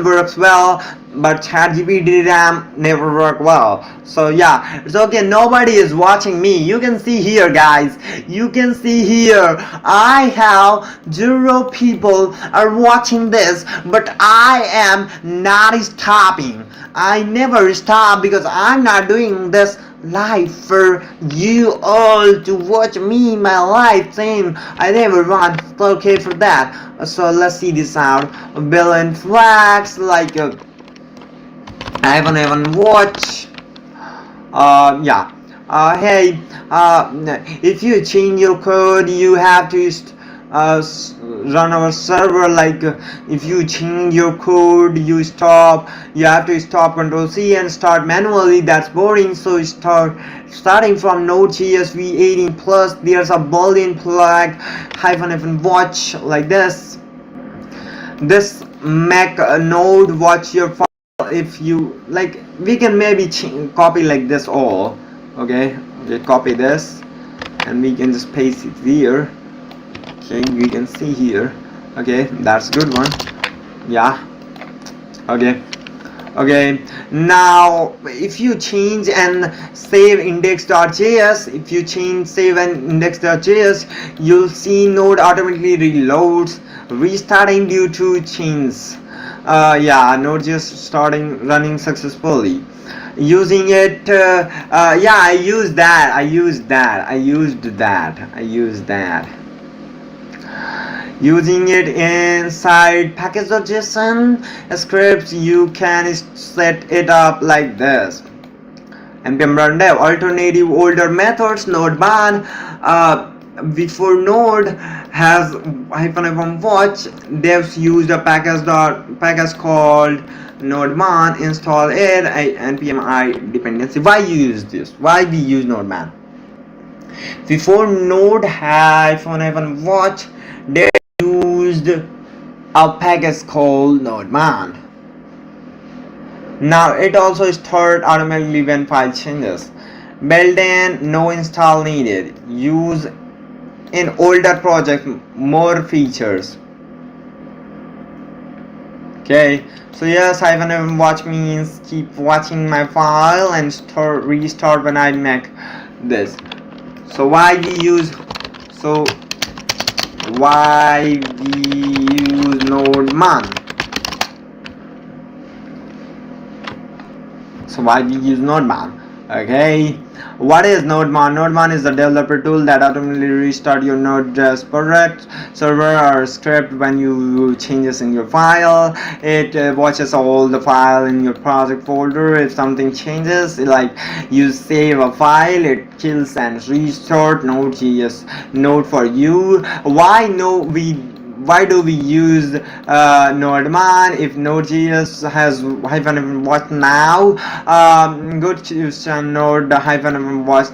works well, but ChatGPT never work well. So yeah, it's okay. Nobody is watching me. You can see here, guys. You can see here. I have 0 people are watching this, but I am not stopping. I never stop because I'm not doing this live for you all to watch me my live thing. I never want okay for that. So let's see this out. Bill and flags like I haven't even watched. Yeah. Hey, if you change your code, you have to run our server. Like if you change your code, you have to stop Control-C and start manually. That's boring. So starting from Node.js v18 plus, there's a boolean flag -, watch like this. This make a node watch your file. If you like, we can maybe copy like this all. Okay, copy this and we can just paste it here. Okay, we can see here. Okay, that's a good one. Yeah. Okay, now if you change and save index.js, you'll see node automatically reloads, restarting due to change. Yeah, node just starting running successfully. Using it, yeah, I used that. Using it inside package.json scripts, you can set it up like this. npm run dev alternative older methods node ban. Before node has -, watch, devs used a package called nodeman. Install it, npm I dependency. Why you use this? Why we use nodeman? Before node -, watch, they used a package called nodeman. Now it also starts automatically when file changes. Built-in, no install needed. Use in older project more features. Okay, so yes, -, watch means keep watching my file and restart when I make this. So why we use nodeman? Okay, what is nodeman? Nodeman is a developer tool that automatically restart your Node.js project server or script when you changes in your file. It watches all the file in your project folder. If something changes, like you save a file, it kills and restart Node.js node for you. Why do we use nodeman if Node.js has -, what now? Good question. Node -, was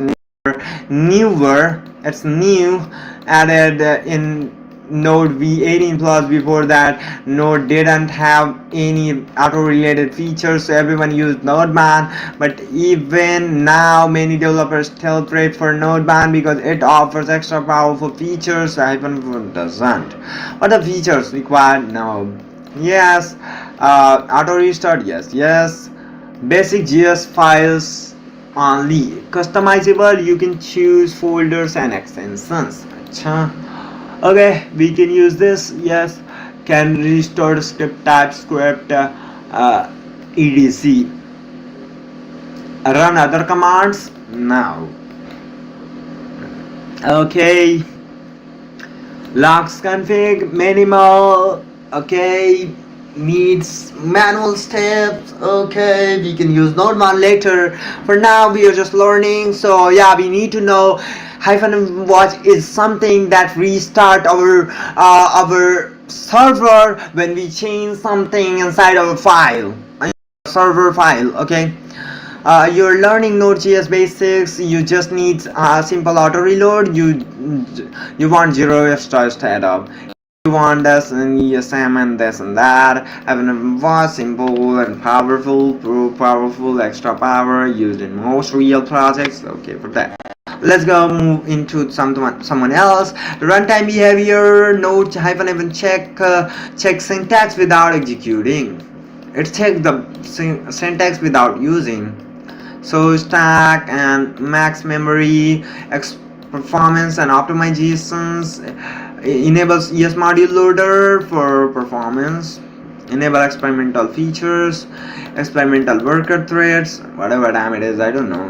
newer. It's new, added in Node v18 plus. Before that, Node didn't have any auto-related features, so everyone used nodeman. But even now, many developers still prefer nodeman because it offers extra powerful features. -, doesn't. What are the features required? No. Yes. Auto restart. Yes. Basic JS files only. Customizable. You can choose folders and extensions. Okay, we can use this. Yes, can restore script, TypeScript, etc. Run other commands now. Okay, logs config minimal. Okay, needs manual steps. Okay, we can use Node.js later. For now we are just learning, so yeah, we need to know hyphen watch is something that restart our server when we change something inside our file, server file. Okay, you're learning Node.js basics. You just need a simple auto reload. You want zero extra setup. You want this and ESM and this and that. Having a simple and powerful extra power used in most real projects. Okay, for that. Let's go move into someone else. Runtime behavior. Node -even check syntax without executing. It checks the syntax without using. So stack and max memory, performance and optimizations. Enables ES module loader for performance. Enable experimental features, experimental worker threads, whatever damn it is, I don't know.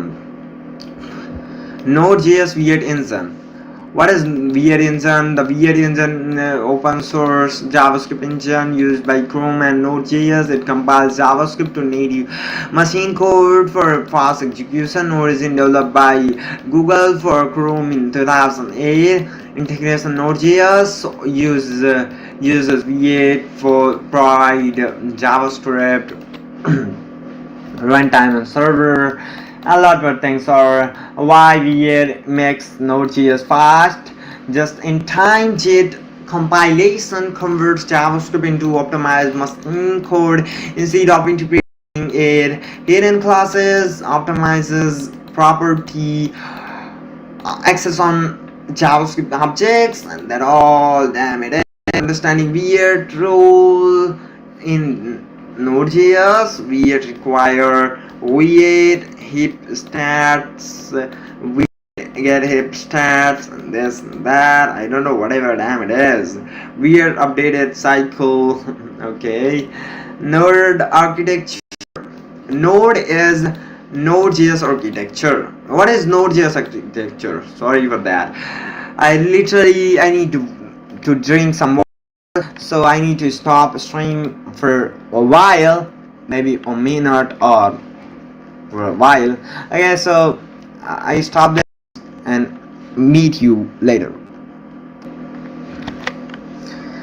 Node.js weird engine. What is weird engine? The weird engine, open source JavaScript engine used by Chrome and Node.js. It compiles JavaScript to native machine code for fast execution. Origin developed by Google for Chrome in 2008. Integration Node.js uses V8 for provide JavaScript runtime and server. A lot more things are why V8 makes Node.js fast. Just in time JIT compilation converts JavaScript into optimized machine code instead of integrating it. Hidden classes optimizes property access on JavaScript objects, and that all damn it is. Understanding V8 role in Node.js. V8 require V8 heap stats, we get heap stats, and this and that. I don't know, whatever damn it is. Weird updated cycle. Okay. Node architecture. Node is Node.js architecture. What is Node.js architecture? Sorry for that. I need to drink some water, so I need to stop stream for a while, maybe a minute or for a while. Okay, so I stop this and meet you later.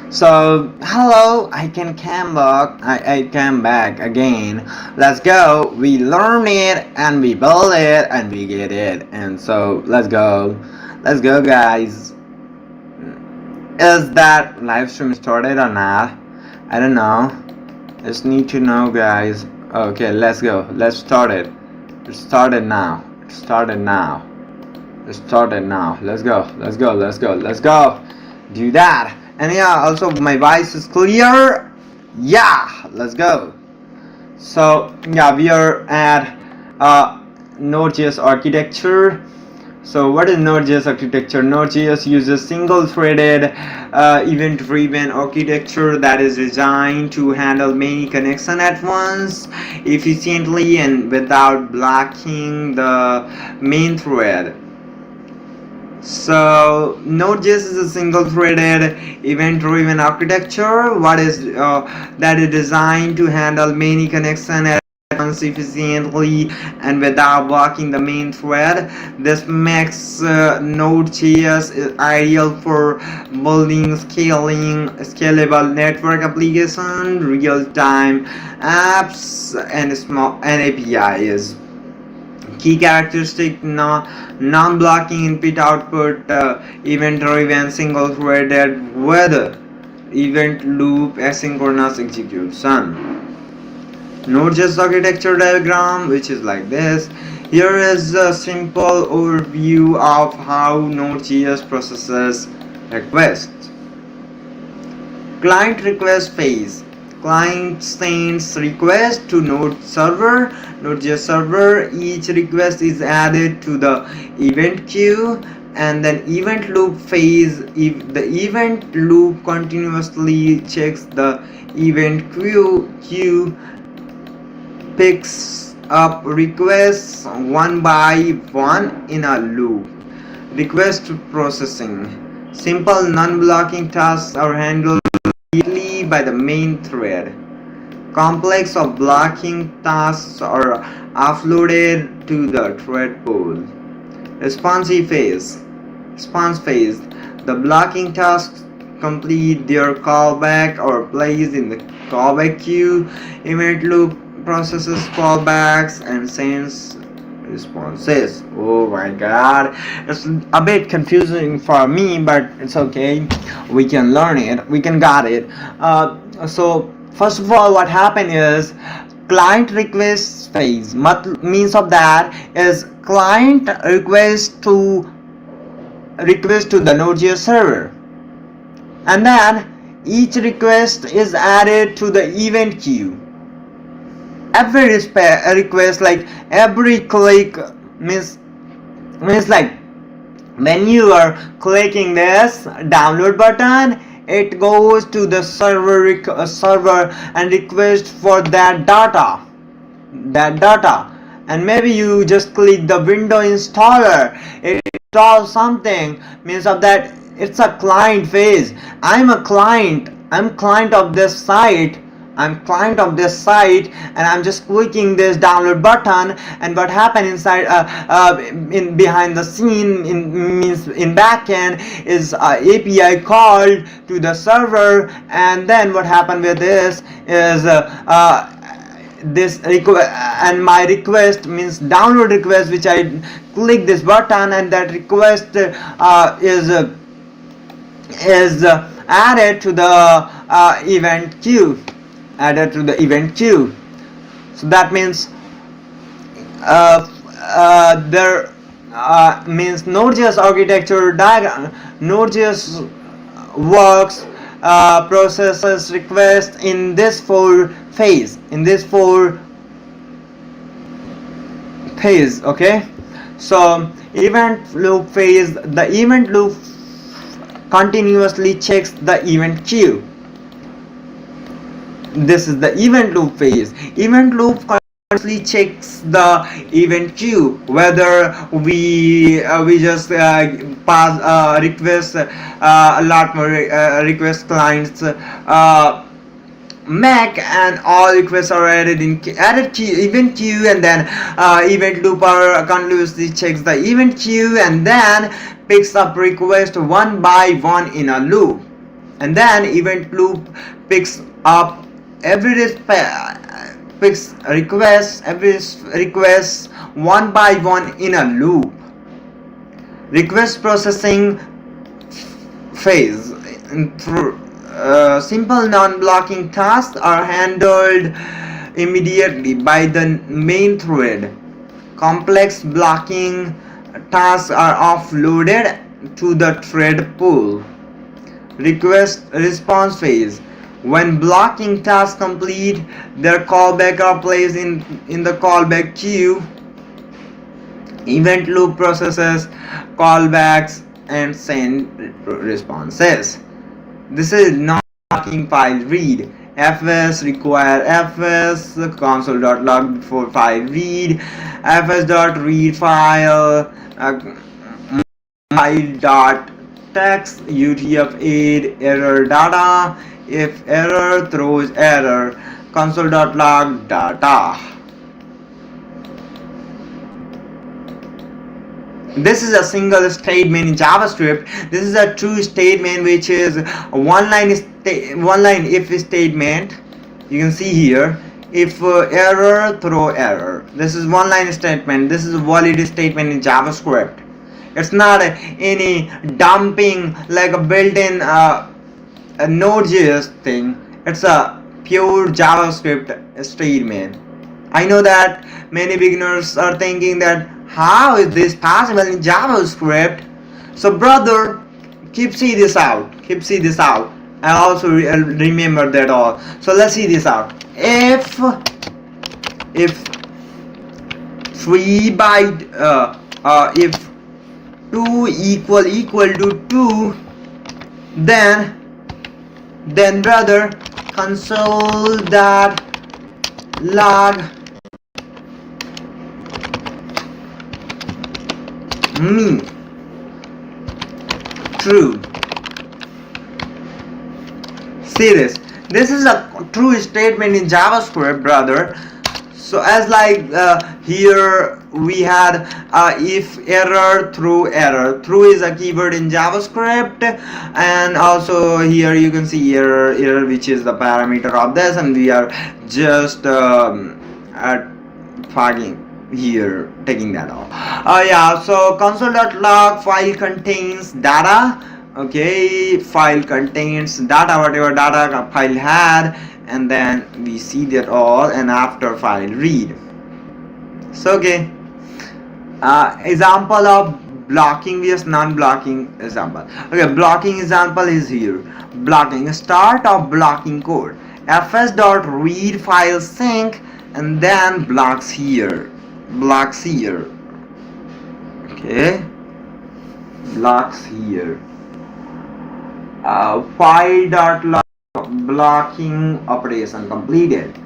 So hello, I came back again. Let's go. We learn it and we build it and we get it. And so let's go guys. Is that live stream started or not? I don't know. Just need to know, guys. Okay, let's go. Let's start it. It started now. Let's go. Do that. And yeah, also my voice is clear. Yeah, let's go. So yeah, we are at Node.js architecture. So what is Node.js architecture? Node.js uses single-threaded, event-driven architecture that is designed to handle many connections at once, efficiently and without blocking the main thread. So Node.js is a single-threaded, event-driven architecture. What is that is designed to handle many connections at once efficiently and without blocking the main thread. This makes Node.js ideal for building scalable network applications, real-time apps, and APIs. Key characteristic: non-blocking input-output, event-driven, single-threaded with event loop asynchronous execution. Node.js architecture diagram, which is like this. Here is a simple overview of how Node.js processes requests. Client request phase. Client sends request to Node.js server. Each request is added to the event queue, and then event loop phase. If the event loop continuously checks the event queue picks up requests one by one in a loop. Request processing. Simple non-blocking tasks are handled immediately by the main thread. Complex or blocking tasks are offloaded to the thread pool. Response phase. The blocking tasks complete their callback or placed in the callback queue. Event loop processes callbacks and sends responses. Oh my god, it's a bit confusing for me, but it's okay. We can learn it. We can got it. So first of all, what happened is client request phase. Means of that is client request to the Node.js server, and then each request is added to the event queue. Every request, like every click, means like when you are clicking this download button, it goes to the server and request for that data, and maybe you just click the window installer, it installs something. Means of that it's a client phase. I'm client of this site, and I'm just clicking this download button, and what happened inside in behind the scene in backend is API called to the server, and then what happened with this is this request, and my request means download request, which I click this button, and that request is added to the event queue. So that means there means Node.js architecture diagram. Node.js works processes request in this four phase. Okay, so event loop phase. The event loop continuously checks the event queue. This is the event loop phase. Event loop continuously checks the event queue, whether we just pass request a lot more request clients make, and all requests are added event queue, and then event loop continuously checks the event queue, and then picks up request one by one in a loop, and then event loop picks up every request one by one in a loop. Request processing phase. Simple non-blocking tasks are handled immediately by the main thread. Complex blocking tasks are offloaded to the thread pool. Response phase. When blocking tasks complete their callback are placed in the callback queue. Event loop processes callbacks and send responses. This is non-blocking file read. fs require fs console.log before file read. fs.read file file.text utf-8 error data. If error, throws error. Console.log data. This is a single statement in JavaScript. This is a true statement, which is one line if statement. You can see here, if error, throw error. This is one line statement. This is a valid statement in JavaScript. It's not any dumping like a built-in a Node.js thing. It's a pure JavaScript statement. I know that many beginners are thinking that how is this possible in JavaScript? So brother, keep see this out. I also remember that all. So let's see this out. If 3 by if 2 equal to 2, then brother console.log me true. See this is a true statement in JavaScript, brother. So as like here we had if error through error. Through is a keyword in JavaScript, and also here you can see error which is the parameter of this, and we are just fogging here, taking that off. Yeah, so console.log file contains data. Okay, file contains data, whatever data file had, and then we see that all, and after file read. So okay, example of blocking vs non-blocking example. Okay, blocking example is here. Blocking, start of blocking code, fs.read file sync, and then blocks here, okay, blocks here. File.log blocking operation completed.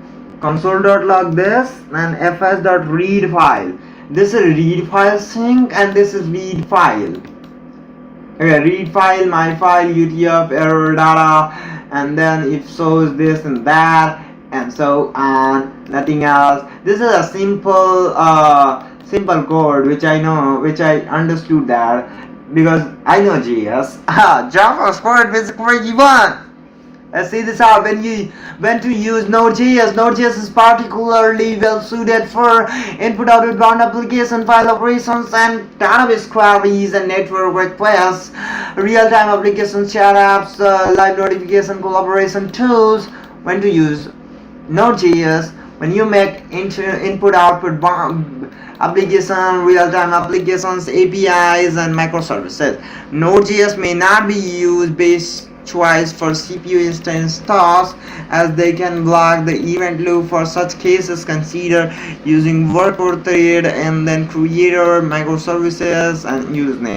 Console.log this, and fs.read file. This is read file sync, and this is read file. Okay, read file, my file, UTF, error data, and then if so is this and that, and so on. Nothing else. This is a simple simple code which I know, which I understood that because I know JS. JavaScript is crazy one. Let's see this out. When to use Node.js. Node.js is particularly well suited for input-output bound application, file operations, and database queries and network requests, real-time application chat apps, live notification collaboration tools. When to use Node.js? When you make input-output application, real-time applications, APIs, and microservices. Node.js may not be used based choice for CPU instance tasks, as they can block the event loop. For such cases, consider using worker thread and then creator, microservices, and username,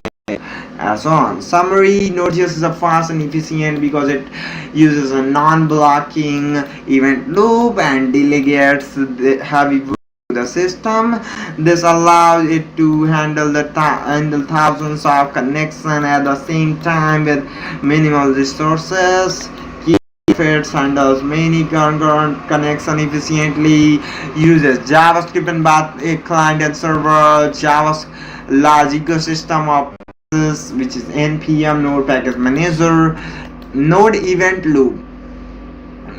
and so on. Summary: Node.js is a fast and efficient because it uses a non-blocking event loop and delegates the heavy work to the system. This allows it to handle thousands of connections at the same time with minimal resources. It handles many concurrent connections efficiently, uses JavaScript and both a client and server, Java's large ecosystem of which is npm node package manager, node event loop,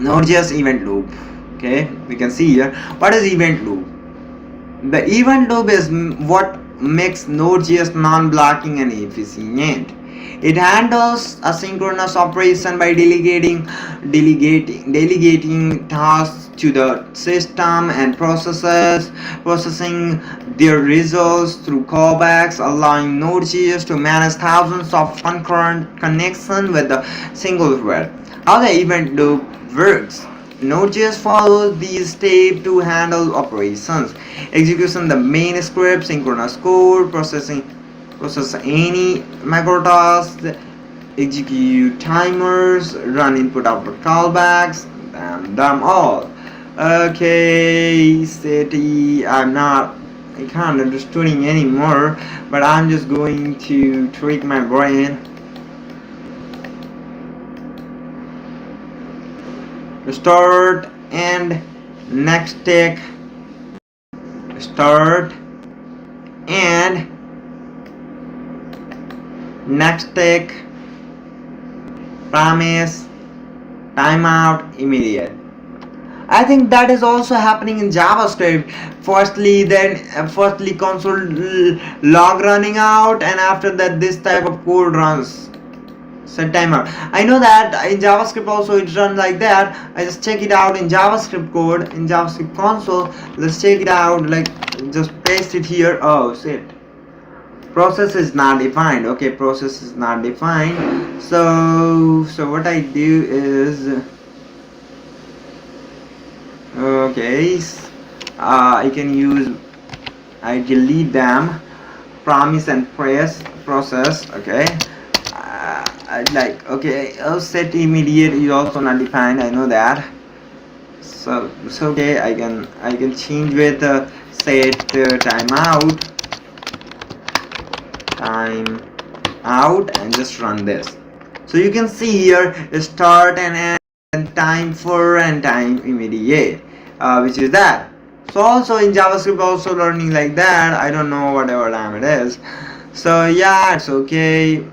Node.js event loop. Okay, we can see here what is event loop. The event loop is what makes Node.js non-blocking and efficient. It handles asynchronous operation by delegating tasks to the system and processing their results through callbacks, allowing Node.js to manage thousands of concurrent connections with a single thread. How the event loop works. Node.js follows these steps to handle operations: execution the main script, synchronous code, process any macro tasks, execute timers, run input-output callbacks, and them all. Okay, city. I can't understanding anymore, but I'm just going to trick my brain. Start and next tick. Start and next tick. Promise. Timeout. Immediate. I think that is also happening in JavaScript. Firstly console log running out, and after that this type of code runs. Set timer. I know that in JavaScript also it runs like that. I just check it out in JavaScript code, in JavaScript console. Let's check it out. Like just paste it here. Oh shit. Process is not defined. Okay, process is not defined. So what I do is okay. I delete them. Promise and process. Okay. Set immediate is also not defined. I know that. So it's okay. I can change with set timeout. time out and just run this. So you can see here start and end and time for and time immediate, which is that. So also in JavaScript also learning like that. I don't know whatever time it is. So yeah, it's okay.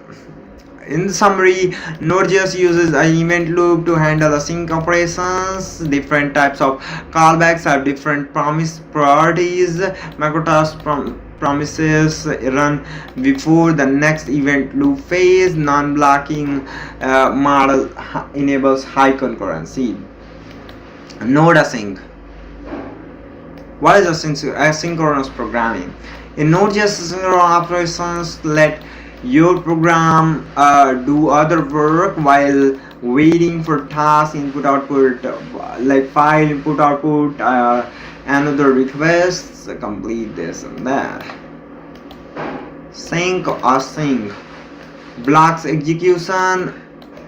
In summary, Node.js uses an event loop to handle async operations. Different types of callbacks have different priorities. Macrotask promises run before the next event loop phase. Non-blocking model enables high concurrency. Node async. What is asynchronous programming? In Node.js, asynchronous operations let your program do other work while waiting for task input output, like file input output, another requests, complete this and that. Sync async blocks execution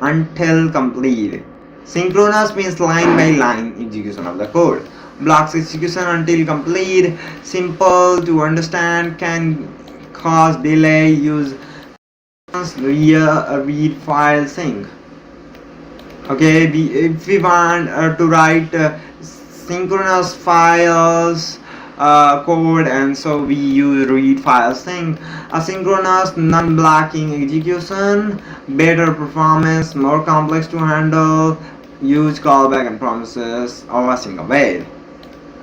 until complete. Synchronous means line by line execution of the code. Blocks execution until complete. Simple to understand, can cause delay. Use read file sync. Okay, if we want to write synchronous files code, and so we use read file sync. Asynchronous non-blocking execution, better performance, more complex to handle. Use callback and promises or async await.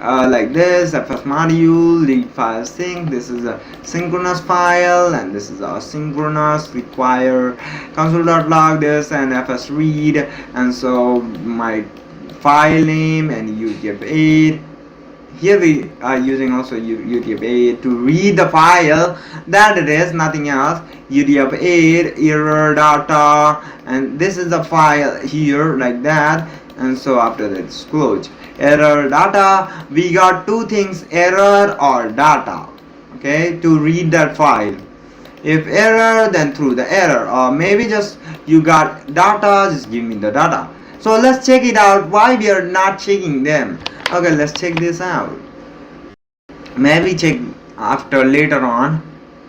Like this, fs module, read file sync. This is a synchronous file and this is asynchronous. Require console.log this and fs read, and so my file name and UTF-8. Here we are using also UTF-8 to read the file, that it is nothing else. UTF-8 error data, and this is the file here like that, and so after that it's closed. Error data, we got two things, error or data, okay, to read that file. If error, then through the error, or maybe just you got data, just give me the data. So let's check it out, why we are not checking them. Okay, let's check this out. Maybe check after later on,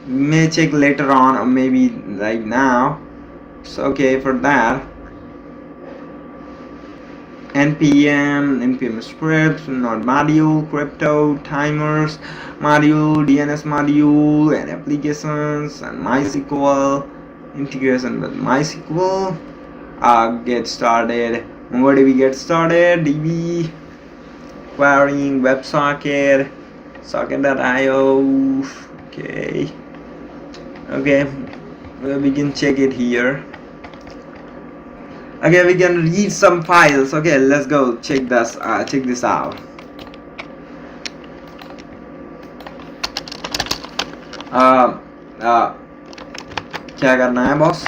may check later on, or maybe right now. It's okay for that. npm scripts, node module, crypto, timers module, DNS module, and applications, and MySQL, integration with MySQL. Get started, MongoDB get started, DB, querying WebSocket, socket.io, okay, we can check it here. Okay, we can read some files. Okay, let's go check this out. क्या करना है boss?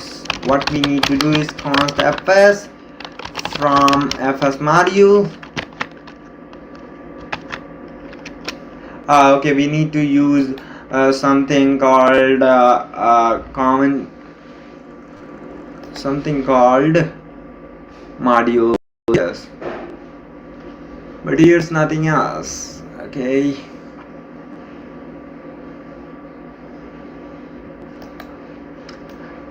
What we need to do is const fs from fs module. Okay, we need to use something called module, yes, but here's nothing else. Okay,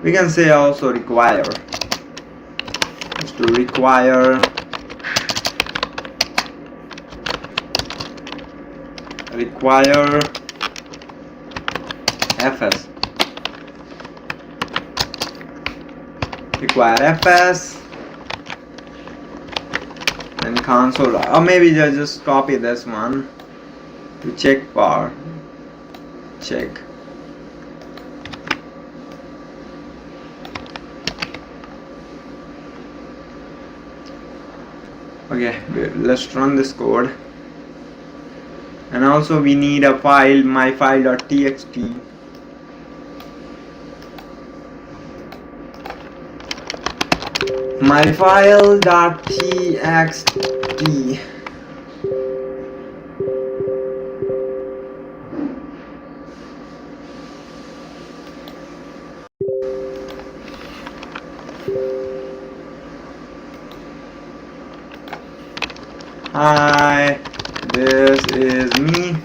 we can say also require, just to require fs, require fs, and console, or maybe just copy this one to check bar, check. Okay, let's run this code. And also we need a file, myfile.txt. myfile.txt. Hi, this is me.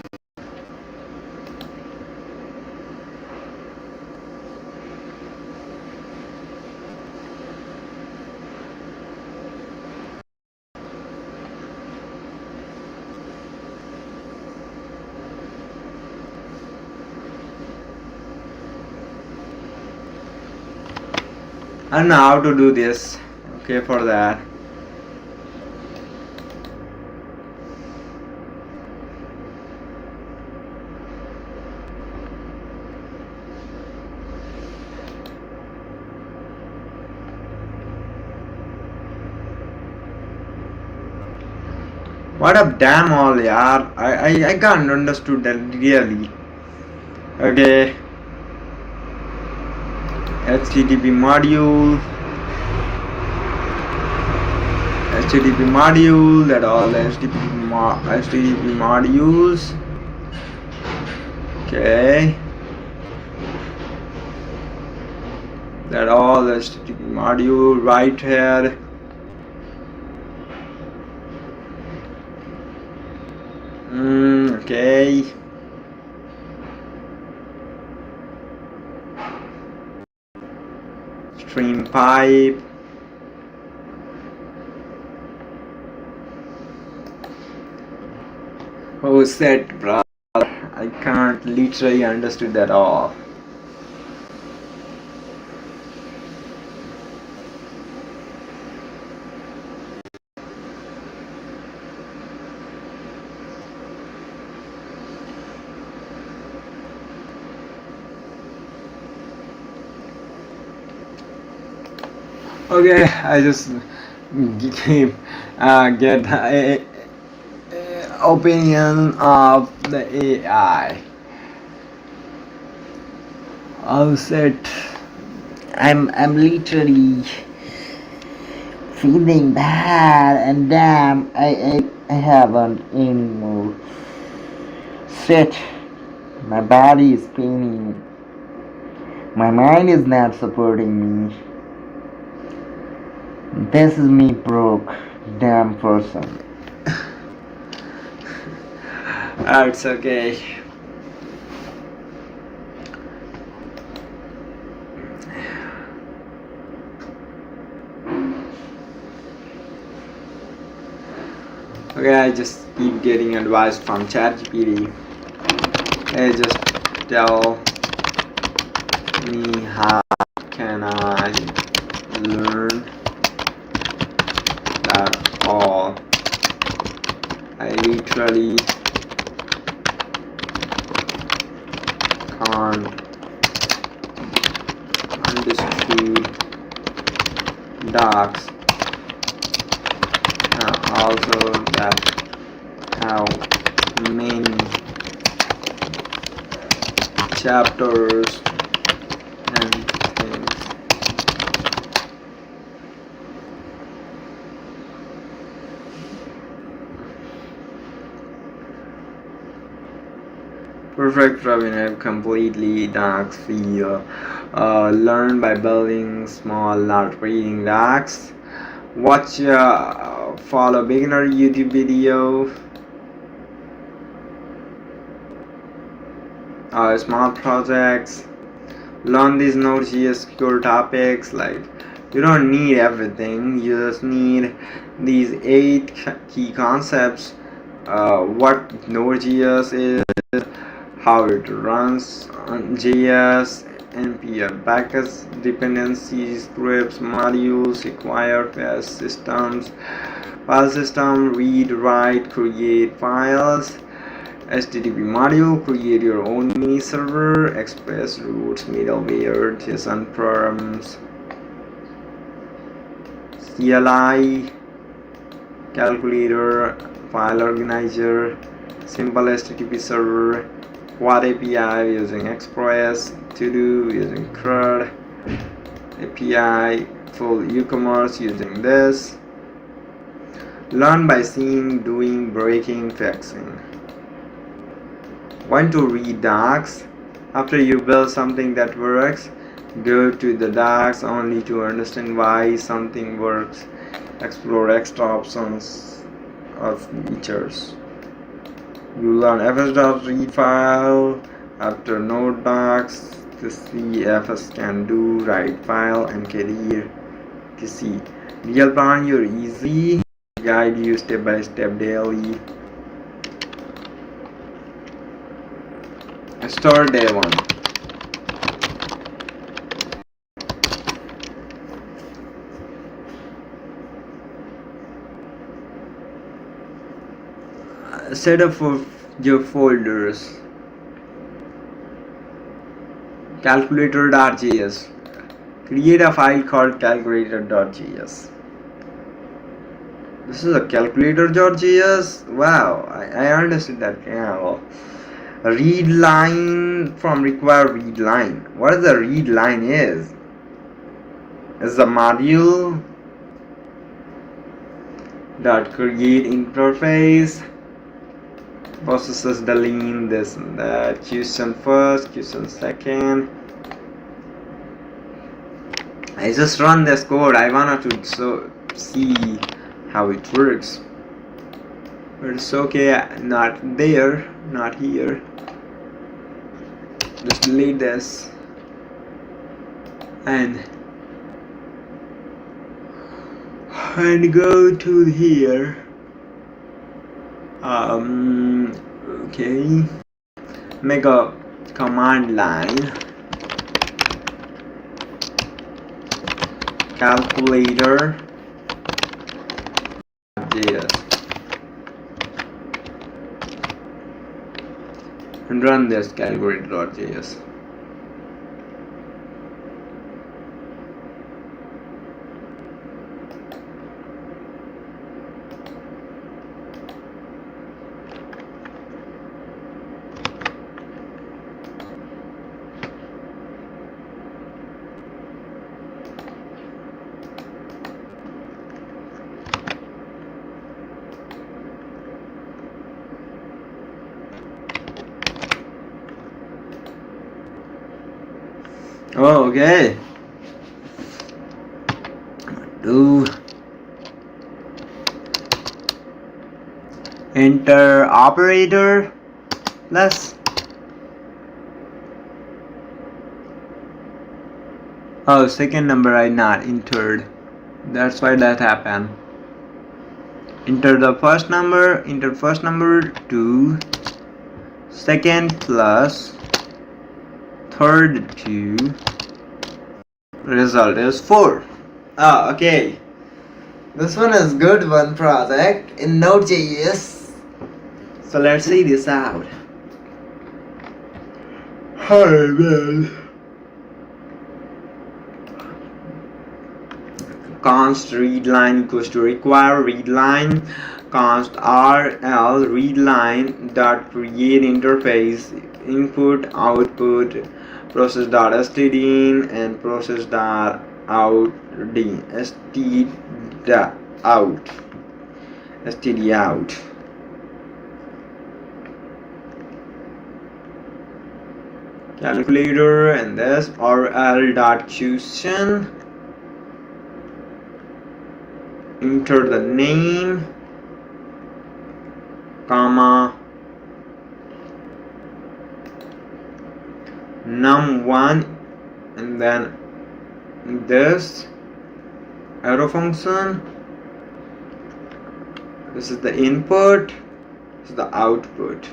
I don't know how to do this. Okay, for that. What up, damn all, yaar. I can't understood that really. Okay. HTTP module. HTTP module. That all HTTP modules. Okay. That all HTTP module right here. Okay. Stream pipe. Oh, set, brother. I can't literally understood that all. Okay, I just get a opinion of the AI. I'll set. I'm literally feeling bad and damn. I haven't anymore. Shit, my body is paining. My mind is not supporting me. This is me broke, damn person. It's okay. Okay, I just keep getting advice from ChatGPT. Hey, just tell me how can I learn that all. I literally can't understood docs. Also that how many chapters and things. Perfect, Robin. I've completely docs feel. Learn by building small, large reading docs. Watch, follow beginner YouTube video. Small projects. Learn these Node.js core topics. Like, you don't need everything. You just need these 8 key concepts. What Node.js is, how it runs on JS, npm package dependencies, scripts, modules, required file system, read, write, create files, HTTP module, create your own mini server, express routes, middleware, JSON forms, CLI, calculator, file organizer, simple HTTP server, Quad API using Express, To Do using CRUD, API, full e-commerce using this. Learn by seeing, doing, breaking, fixing. When to read docs. After you build something that works, go to the docs only to understand why something works. Explore extra options or features. You learn fs.read file after node docs to see fs can do write file and career to see real plan your easy guide you step by step daily. Start day 1. setup for your folders. Calculator.js. Create a file called calculator.js. This is a calculator.js. Wow, I understood that. Yeah. Read line from require read line. What is the read line is? Is the module dot create interface processes the line this and that. Question first, question second. I just run this code. I wanted to see how it works, but it's okay. Not there, not here. Just delete this and go to here. Okay, make a command line calculator JS and run this calculator.js. Oh, okay. Do enter operator plus. Oh, second number I not entered. That's why that happened. Enter the first number. Enter first number 2. Second plus. Third 2. Result is 4. Oh, okay. This one is good one project in Node.js. So let's see this out. Hi man. Const readline equals to require readline. Const rl readline dot create interface input output process.std and process.out std out. Calculator and this rl.question. Enter the name, comma, num1, and then this arrow function. This is the input, this is the output.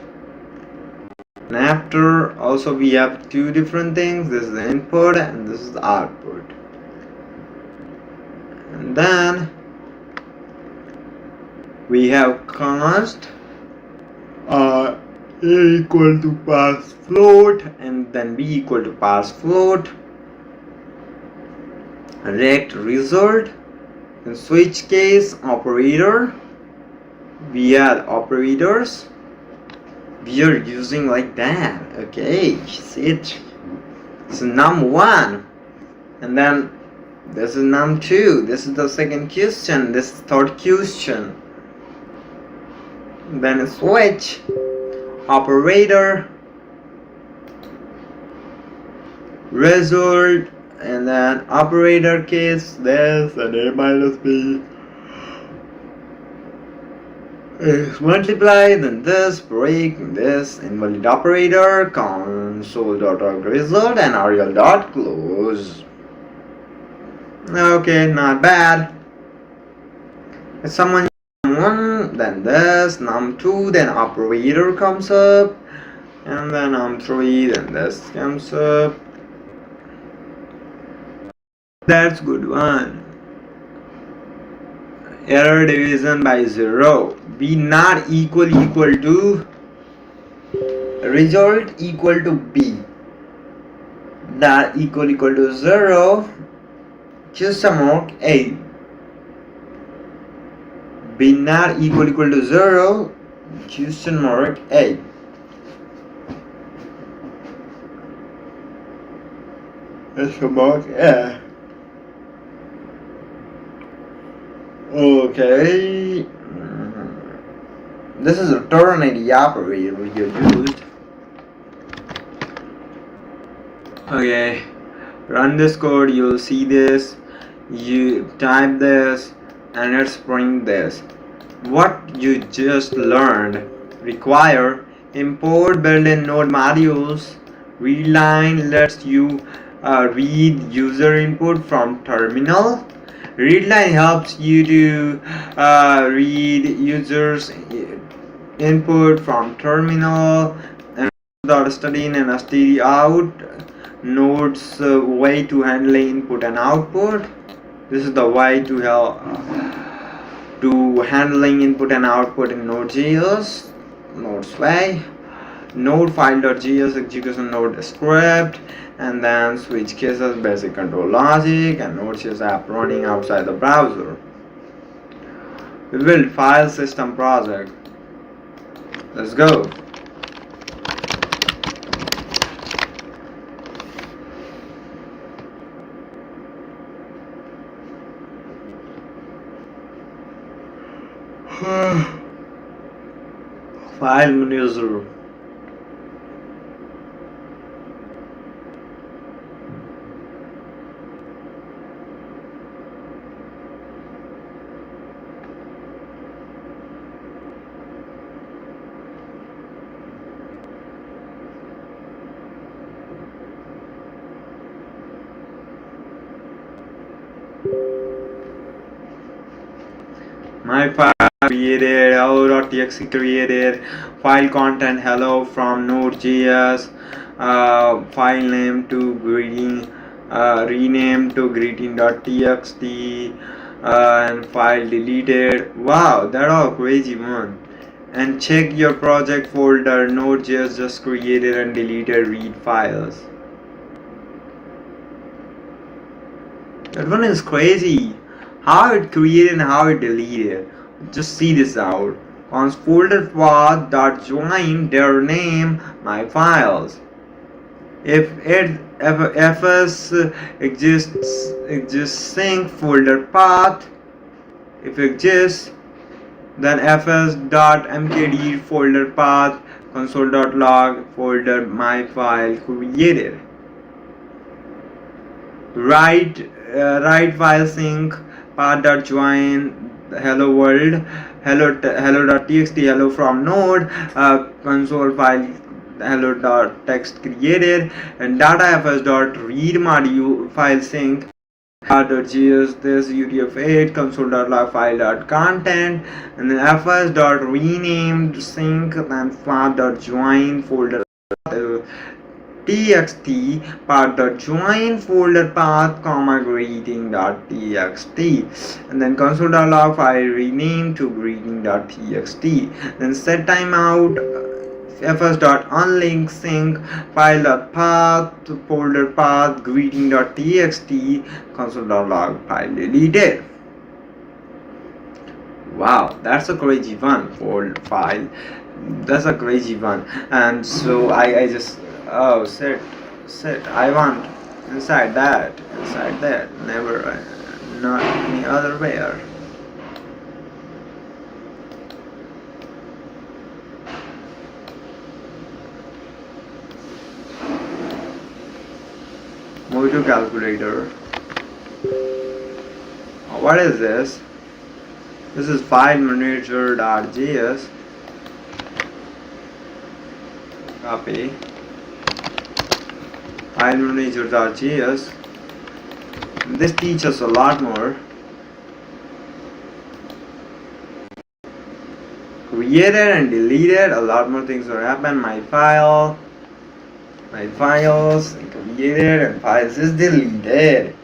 And after also we have two different things. This is the input and this is the output. And then we have const a equal to parse float and then b equal to parse float. Rect result. In switch case operator, we add operators. We are using like that. Okay, see it. So num1 and then this is num2. This is the second question. This is third question. Then switch operator result and then operator case this and a minus b is multiply, then this break, this invalid operator, console.log result and rl.close. Okay, not bad. If someone num1, then this, num2, then operator comes up, and then num3, then this comes up. That's good one. error division by 0, b not equal to result equal to b, not equal to 0, question mark a, b not equal to 0, question mark a. Question mark a. Okay. This is a ternary operator we used. Okay. Run this code, you'll see this. You type this and it's print this. What you just learned require import built-in node modules. Read line lets you read user input from terminal. Readline helps you to read users input from terminal, and std in and std out. Node's way to handle input and output. This is the way to handling input and output in Node.js. Node's way. Node file.js execution node script, and then switch cases, basic control logic, and Node.js app running outside the browser. We build file system project. Let's go. File manager. My file created, hello.txt created, file content hello from Node.js, file name to greeting, renamed to greeting.txt, and file deleted. Wow, that all crazy one. And check your project folder. Node.js just created and deleted read files. That one is crazy. How it created and how it deleted. Just see this out. Const folder path dot join their name my files. If fs exists sync folder path. If exists, then fs.mkd folder path console.log folder my file created. Write file sync path.join hello world hello.txt hello from node console file hello.text created, and datafs.read module file sync path.js this utf8 console.log file.content, and then fs.renamed sync and path.join folder txt path.join folder path comma greeting.txt, and then console.log file rename to greeting.txt, then set timeout fs.unlink sync file.path folder path greeting.txt console.log file deleted. Wow, that's a crazy one. Fold file, that's a crazy one. And so I just sit I want inside that never not any other where. Move to calculator. What is this? This is file manager.js. Copy. File manager.js. This teaches a lot more. Created and deleted, a lot more things will happen. My files created and files is deleted.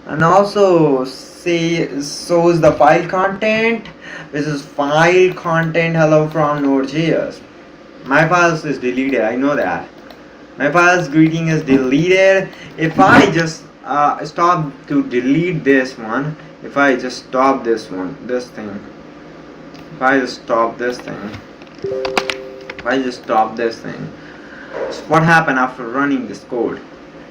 And also shows the file content, which is file content hello from Node.js. My files is deleted, I know that. My files greeting is deleted. If I just stop to delete this one, if I just stop this thing, if I just stop this thing, so what happened after running this code?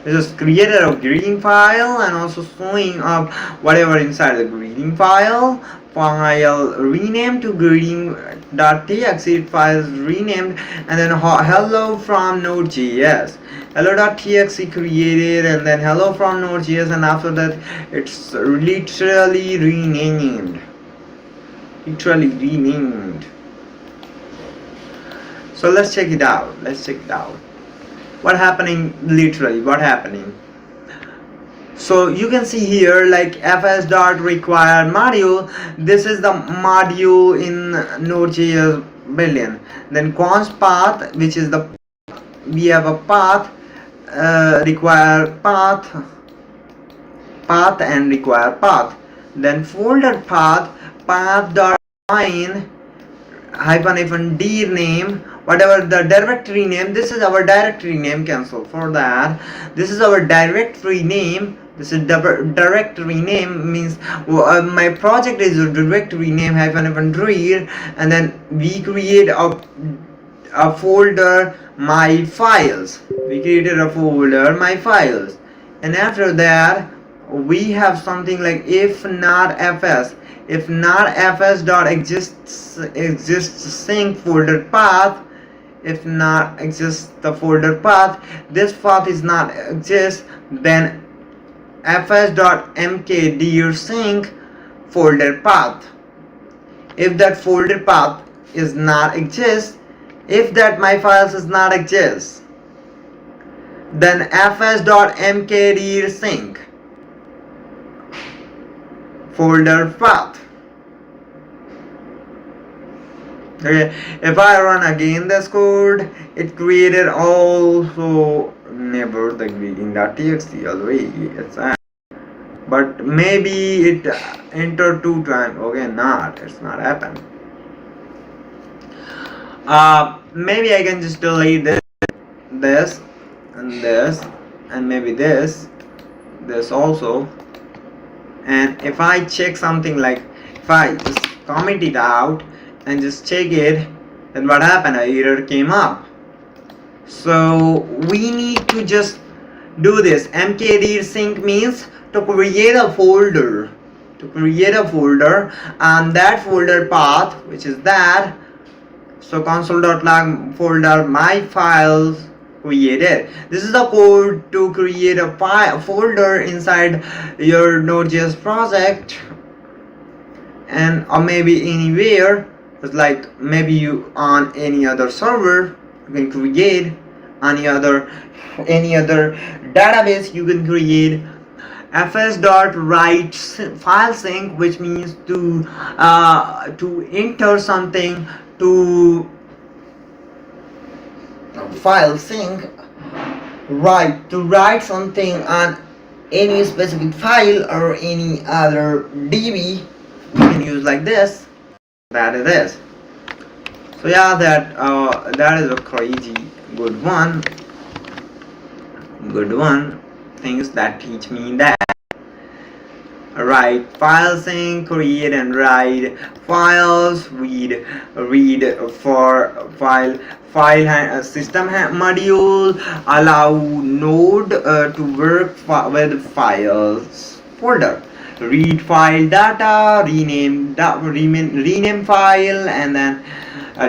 It just created a greeting file and also showing up whatever inside the greeting file renamed to greeting.txt, files renamed, and then hello from Node.js. Hello.txt created, and then hello from Node.js, and after that it's literally renamed. So let's check it out. What happening? So you can see here like fs.required module. This is the module in Node.js billion. Then const path, which is the we have a path, require path and require path. Then folder path path.find hyphen d name, whatever the directory name. This is our directory name. Cancel for that. This is our directory name. This is directory name means my project is a directory name hyphen read, and then we create a folder my files. We created a folder my files, and after that we have something like if not fs dot exists sync folder path. If not exists the folder path, this path is not exist, then fs.mkdir-sync folder path. If that folder path is not exist, if that my files is not exist, then fs.mkdir-sync folder path. Okay, if I run again this code, it created also never the greeting.txt already. It's but maybe it entered 2 times. Okay, it's not happened. Maybe I can just delete this and maybe this also. And if I check something like, if I just comment it out and just check it, then what happened? An error came up. So we need to just do this. mkdir-sync means to create a folder, and that folder path, which is that. So console.log folder my files created. This is the code to create a folder inside your Node.js project, and or maybe anywhere. It's like maybe you on any other server you can create, any other database you can create. fs.write file sync, which means to enter something to file sync, to write something on any specific file or any other DB. We can use like this. That it is. So yeah, that is a crazy good one. Things that teach me that. Write file sync, create and write files, read for file system module, allow Node to work with files folder. Read file data, rename file, and then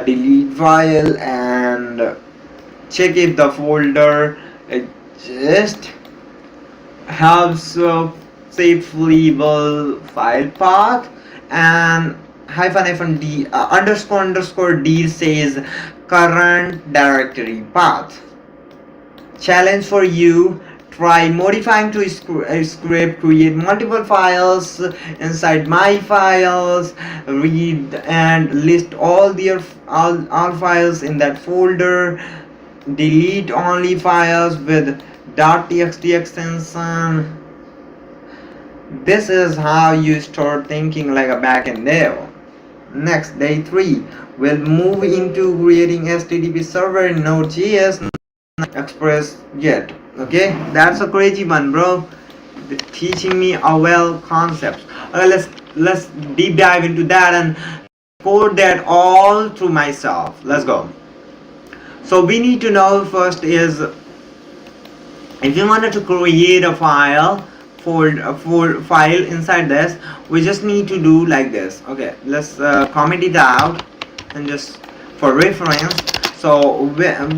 delete file, and check if the folder just helps safely file path, and hyphen d underscore d says current directory path. Challenge for you: try modifying to a script, create multiple files inside my files, read and list all files in that folder, delete only files with .txt extension, This is how you start thinking like a backend dev. Next, day 3, we'll move into creating HTTP server in Node.js, ExpressJet. Okay, that's a crazy one, bro. Teaching me a well concepts. Okay, let's deep dive into that and code that all through myself. Let's go. So we need to know first is, if you wanted to create a file for file inside this, we just need to do like this. Okay, let's comment it out and just for reference. So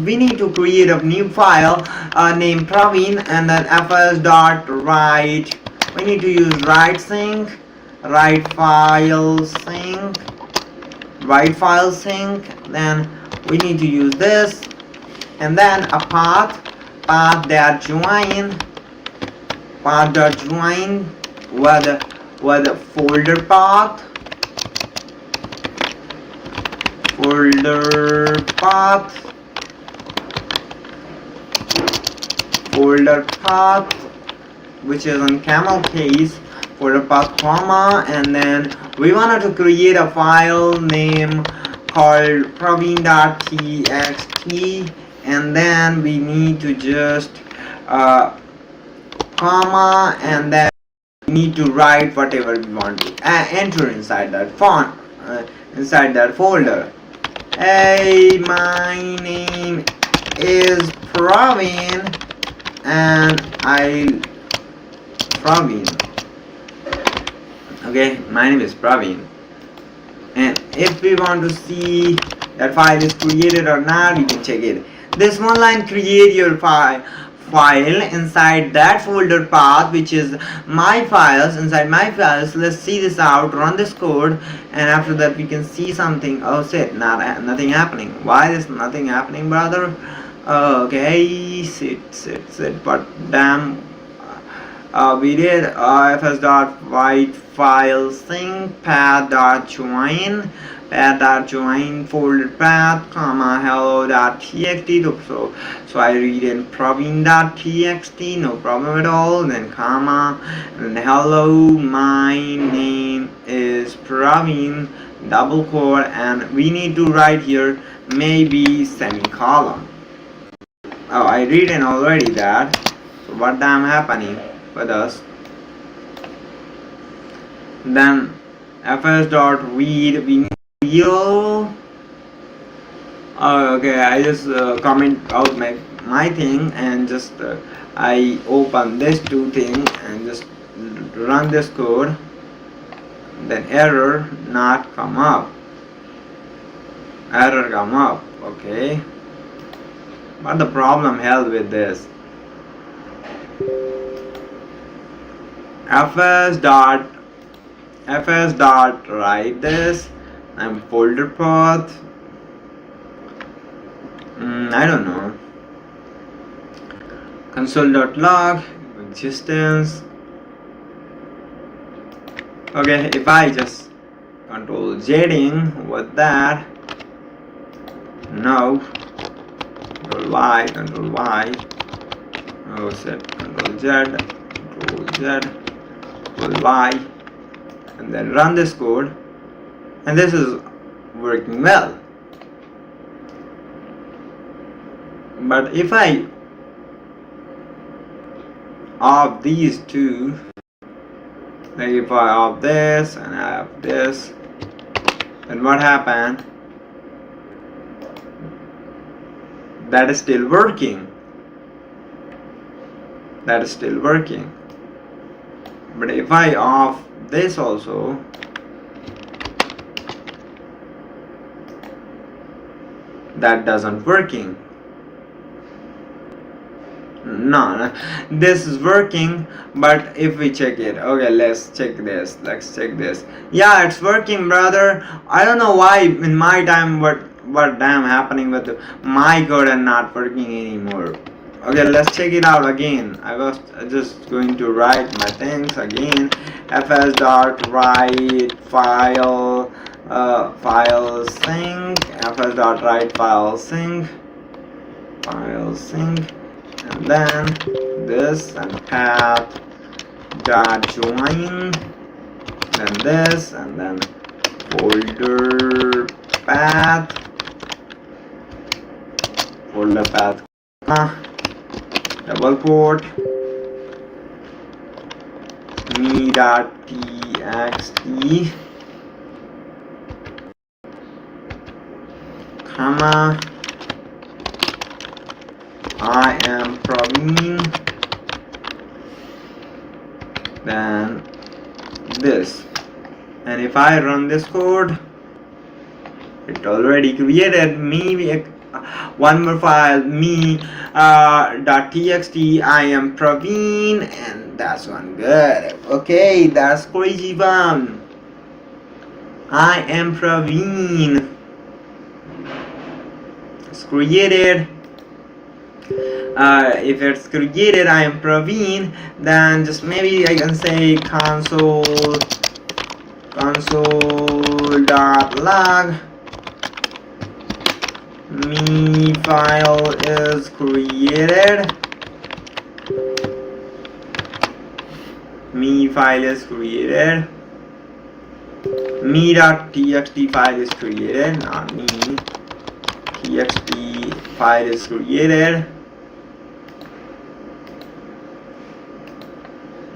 we need to create a new file named Praveen, and then fs.write. We need to use write sync, write file sync, write file sync. Then we need to use this, and then a path that join with the folder path which is on camel case, folder path comma, and then we wanted to create a file name called Codeveen.txt, and then we need to just comma, and then we need to write whatever we want to enter inside that font, inside that folder. Hey, my name is Praveen, and Praveen. Okay, my name is Praveen. And if we want to see that file is created or not, you can check it. This one line, create your file inside that folder path, which is my files. Inside my files, let's see this out, run this code, and after that we can see something. Oh shit, nothing happening. Why is nothing happening, brother? Okay, sit, but damn, we did fs.write file sync path.join folder path comma hello.txt. So I read in Praveen.txt, no problem at all, then comma, and hello, my name is Praveen, double quote, and we need to write here maybe semicolon. Oh, I read in already that. So what damn happening with us? Then fs.read, we need zero. Okay, I just comment out my thing, and just I open this two thing and just run this code. Then error not come up. Error come up. Okay. What the problem held with this? fs.write this and folder path. I don't know. Console.log existence. Okay, if I just control Zing with that, no, control Y, oh shit, control Z, control Y, and then run this code, and this is working well. But if I off these two, like if I off this and I have this, then what happened? That is still working. That is still working. But if I off this also, that doesn't working. No, this is working, but if we check it, okay, let's check this. Yeah, it's working, brother. I don't know why in my time what damn happening with my code and not working anymore. Okay, let's check it out again. I was just going to write my things again. fs.write file sync, fs.write file sync, and then this and path dot join, then this, and then folder path, double quote, me.txt, comma, I am Praveen, then this. And if I run this code, it already created me one more file, me .txt, I am Praveen, and that's one good. Okay, that's crazy one. I am Praveen. It's created. If it's created, I am Praveen, then just maybe I can say console.log me file is created. Me.txt file is created, not me. txt file is created.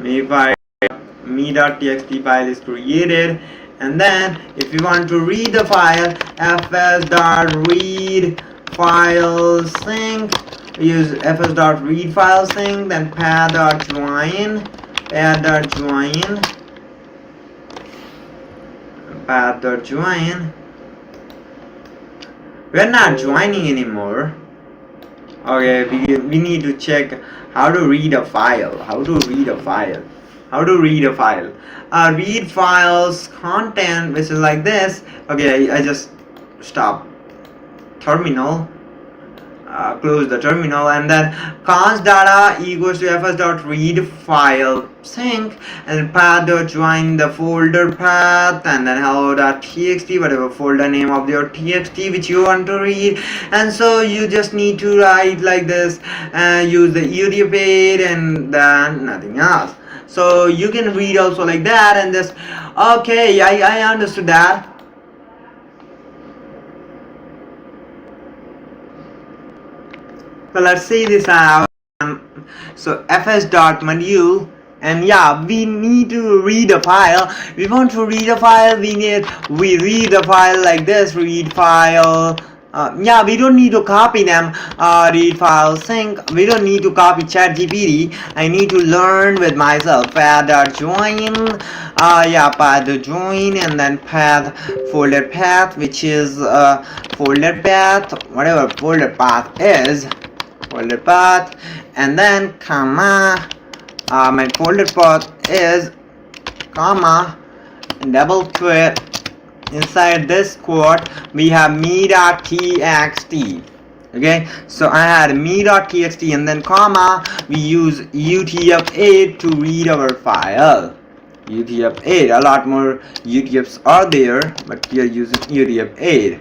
me.txt file is created, and then if you want to read the file, fs.read file sync, use fs.read file sync, then path.join, we're not joining anymore. Okay, we need to check how to read a file. Read files content, which is like this. Okay, I just stop terminal, close the terminal, and then const data equals to fs.read file sync, and path.join the folder path, and then hello.txt, whatever folder name of your txt which you want to read. And so you just need to write like this, use the UDP and then nothing else. So you can read also like that, and just okay, I understood that. So let's see this out. So fs.module, and yeah, we need to read a file. We want to read a file. We read the file like this. Read file. Yeah, we don't need to copy them. Read file sync. We don't need to copy ChatGPT. I need to learn with myself. Path.join. Path.join, and then path folder path, which is folder path, whatever folder path is. Folder path, and then comma, my folder path is comma, double quote, inside this quote we have me.txt. Okay, so I had me.txt, and then comma, we use UTF-8 to read our file. UTF-8, a lot more UTFs are there, but we are using UTF-8.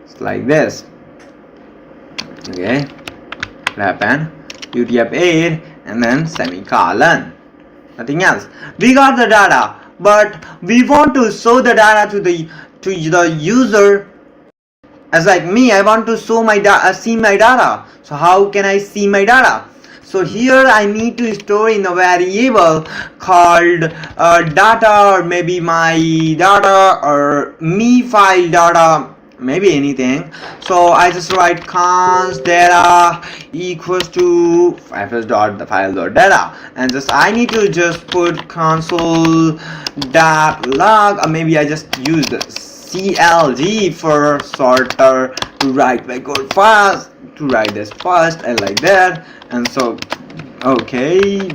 It's like this. Okay, happen UTF-8 and then semicolon, nothing else. We got the data, but we want to show the data to the user. As like me, I want to show my see my data. So how can I see my data? So here I need to store in a variable called data, or maybe my data, or me file data, maybe anything. So I just write const data equals to fs.file.data, and just I need to just put console.log, or maybe I just use the CLG for sorter to write my code fast, to write this fast, and like that. And so okay,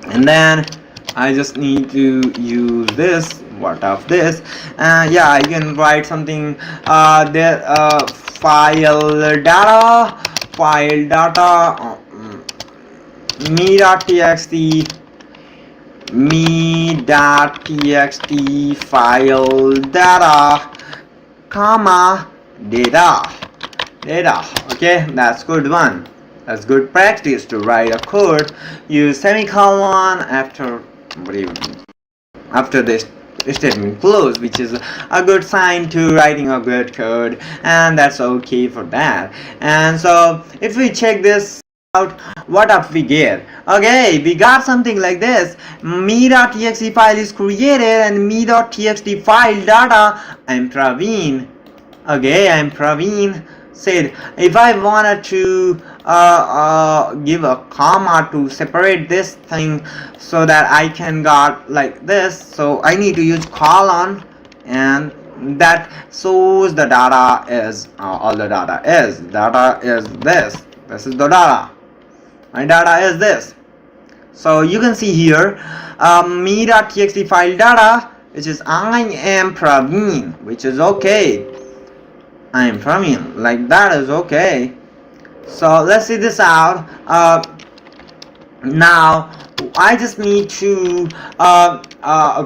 and then I just need to use this. What of this? Yeah, I can write something there. File data me.txt file data comma data. Okay, that's good one. That's good practice to write a code. Use semicolon after this statement close, which is a good sign to writing a good code, and that's okay for that. And so if we check this out, what up we get? Okay, we got something like this. me.txt file is created and me.txt file data. I'm Praveen. Okay, I'm Praveen. Said if I wanted to give a comma to separate this thing so that I can got like this, so I need to use colon, and that shows the data is all the data is this. This is the data. My data is this. So you can see here me.txt file data, which is I am Praveen, which is okay. I am Praveen, like that is okay. So let's see this out. Now I just need to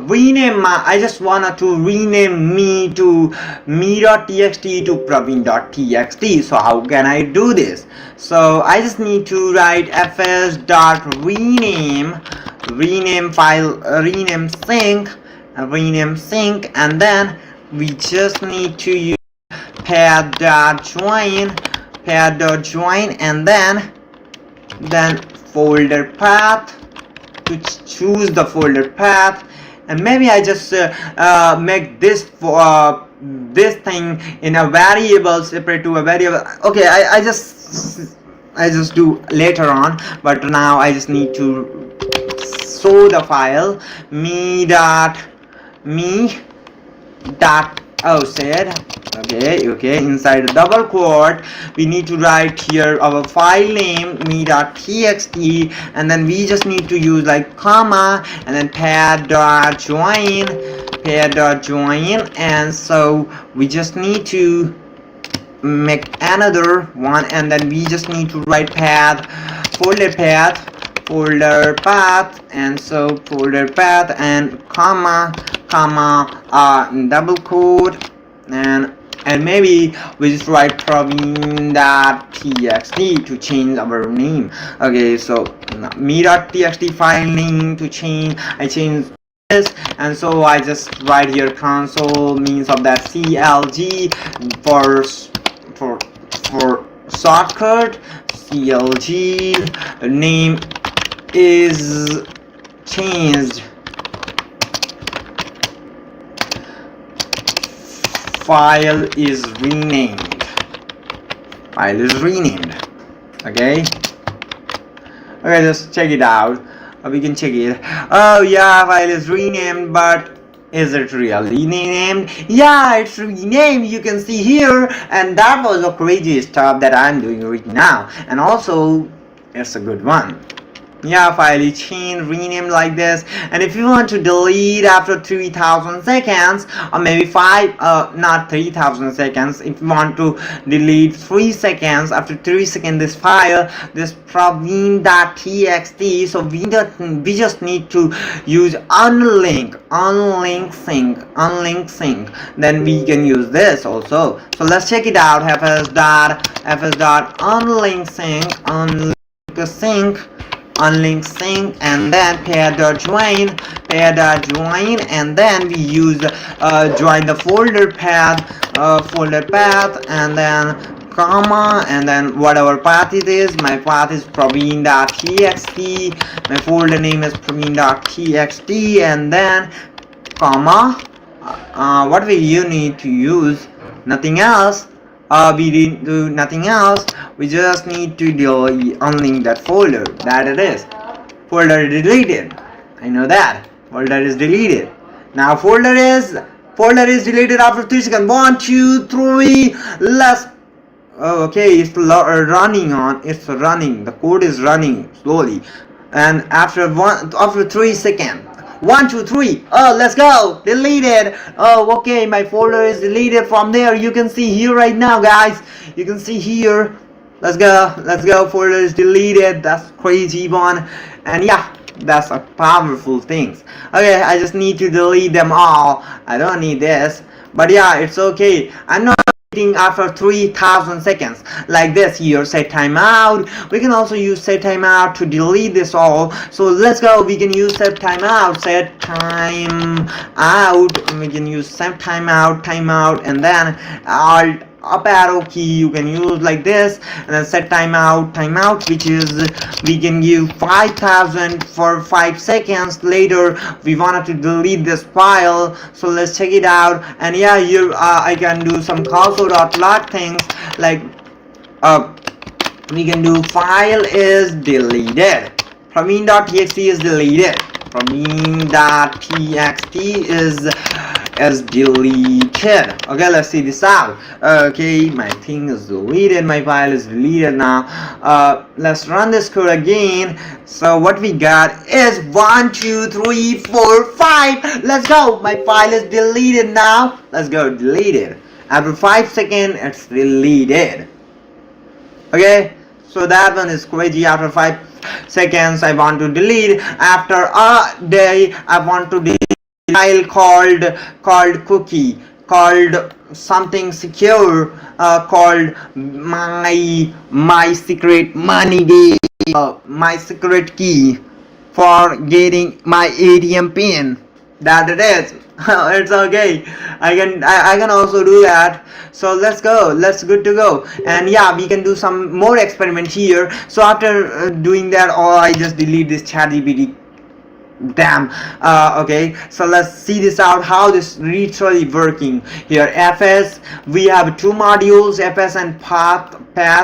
rename I just wanted to rename me to me.txt to Praveen.txt. So how can I do this? So I just need to write fs.rename file rename sync, and then we just need to use path.join, and then folder path, to choose the folder path. And maybe I just make this this thing in a variable, separate to a variable. Okay, I just do later on, but now I just need to show the file me dot okay, inside the double quote we need to write here our file name me.txt, and then we just need to use like comma and then path.join, and so we just need to make another one, and then we just need to write folder path, and so folder path and comma double quote, and maybe we just write Praveen.txt to change our name. Okay, so me.txt file name to change, I change this, and so I just write here console means of that CLG for shortcut. CLG name is changed, file is renamed. Okay, just check it out. We can check it. Oh yeah, file is renamed, but is it really renamed? Yeah, it's renamed. You can see here, and that was the crazy stuff that I'm doing right now, and also it's a good one. Yeah, file is changed, renamed like this. And if you want to delete after 3000 seconds, or maybe not 3000 seconds, if you want to delete 3 seconds, after 3 seconds this file, this Praveen.txt, so we just need to use unlink sync, then we can use this also. So let's check it out. Unlink sync, and then pair.join, and then we use join the folder path, and then comma, and then whatever path it is. My path is Praveen.txt, my folder name is Praveen.txt, and then comma. What will you need to use? Nothing else. We didn't do nothing else. We just need to unlink that folder. That it is. Folder is deleted. I know that. Folder is deleted. Now folder is deleted after 3 seconds. 1, 2, 3. Let's. Oh, okay, it's running on. It's running. The code is running slowly. And after 3 seconds. 1, 2, 3. Oh, let's go. Deleted. Oh, okay. My folder is deleted from there. You can see here right now, guys. You can see here. Let's go. Folder is deleted. That's crazy one. And yeah, that's a powerful thing. Okay, I just need to delete them all. I don't need this. But yeah, it's okay. I'm not deleting after 3000 seconds, like this. Here set timeout. We can also use set timeout to delete this all. So let's go. We can use set timeout, we can use set timeout, and then alt up arrow key you can use like this, and then set timeout, which is we can give 5000 for 5 seconds. Later we wanted to delete this file, so let's check it out. And yeah, here I can do some console.log things, like we can do file is deleted, Praveen.txt is deleted, Praveen.txt is deleted. Okay, let's see this out. Okay, my thing is deleted, my file is deleted now. Let's run this code again. So what we got is 1 2 3 4 5. Let's go. My file is deleted now. Let's go, deleted. After 5 seconds it's deleted. Okay, so that one is crazy. After 5 seconds I want to delete. After a day I want to delete file called cookie, called something secure, called my secret money game, my secret key for getting my ATM pin. That it is. It's okay. I can also do that. So let's go. Let's good to go. And yeah, we can do some more experiment here. So after doing that, I just delete this ChatGPT. Damn. Okay, so let's see this out, how this literally working. Here fs, we have two modules, fs and path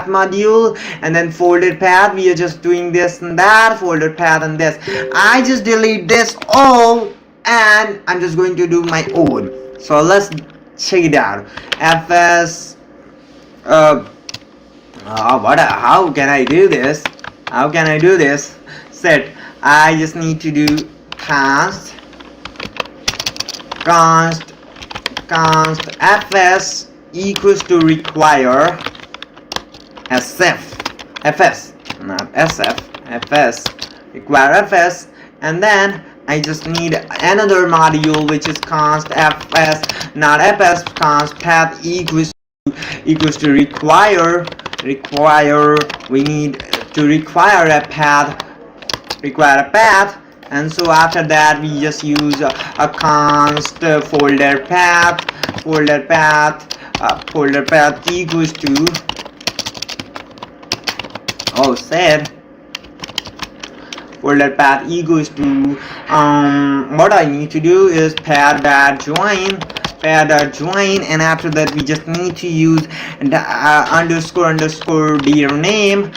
module, and then folded path. We are just doing this and that, folded path and this. I just delete this all and I'm just going to do my own. So let's check it out. Fs how can I do this? Set, I just need to do const fs equals to require fs, not sf, fs, require fs, and then I just need another module which is const fs, not fs, const path equals to require, we need to require a path, and so after that we just use a const folder path equals to set folder path equals to what I need to do is pair.join, and after that we just need to use underscore their name,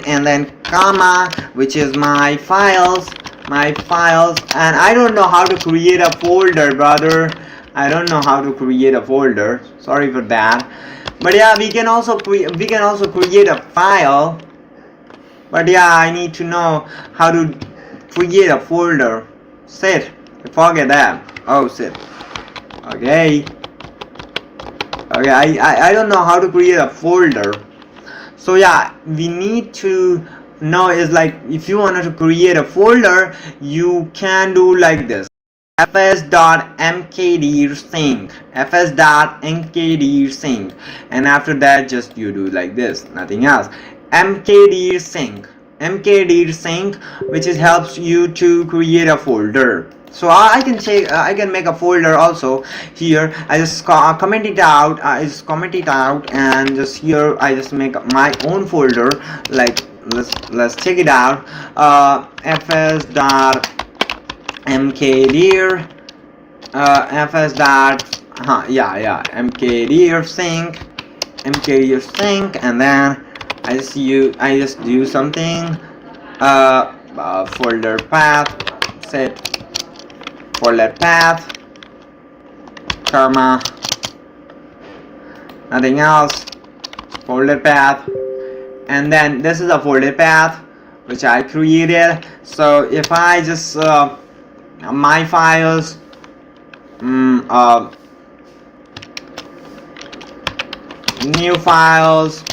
and then comma, which is my files, and I don't know how to create a folder, brother. I don't know how to create a folder, sorry for that. But yeah, we can also create a file, but yeah, I need to know how to create a folder. Forget that. Okay, I don't know how to create a folder. So yeah, we need to know is like, if you wanted to create a folder, you can do like this: fs.mkdir sync, and after that just you do like this, nothing else. mkdir sync, which is helps you to create a folder. So I can make a folder also. Here I just comment it out, and just here I just make my own folder. Like let's check it out. fs.mkdir mkdir sync, and then I just do something, folder path, set folder path, comma, nothing else, folder path, and then this is a folder path which I created. So if I just my files, new files,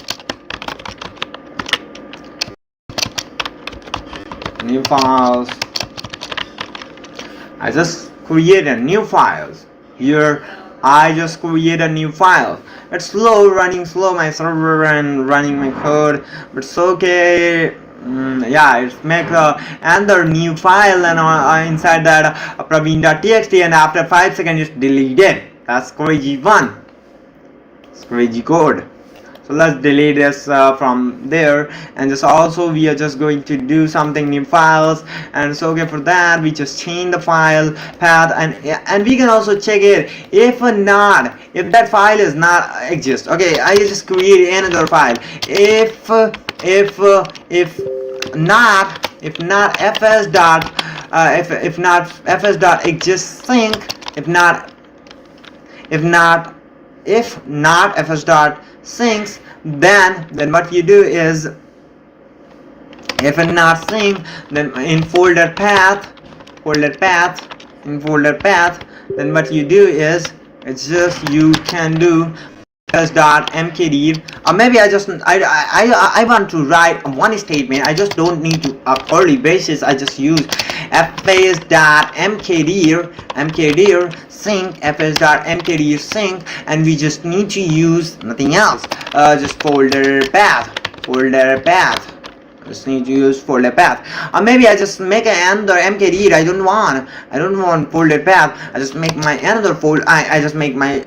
I just create a new files. Here I just create a new file. It's slow, running slow my server and running my code, but it's okay. Yeah, it's make another new file, and inside that Praveen.txt, and after 5 seconds just delete it. That's crazy fun. It's crazy code. So let's delete this from there, and just also we are just going to do something new files, and so okay, for that we just change the file path, and we can also check it if that file is not exist. Okay, I just create another file. If not fs dot if not fs dot exist sync, if not fs dot syncs, then what you do is, if it not sync, then in folder path, then what you do is, it's just you can do fs.mkdir, or maybe I want to write one statement. I just don't need to curly braces. I just use fs.mkdir sync, fs.mkdir sync, and we just need to use nothing else, just folder path. Just need to use folder path, or maybe I just make another mkdir. I don't want folder path. I just make my another folder. I just make my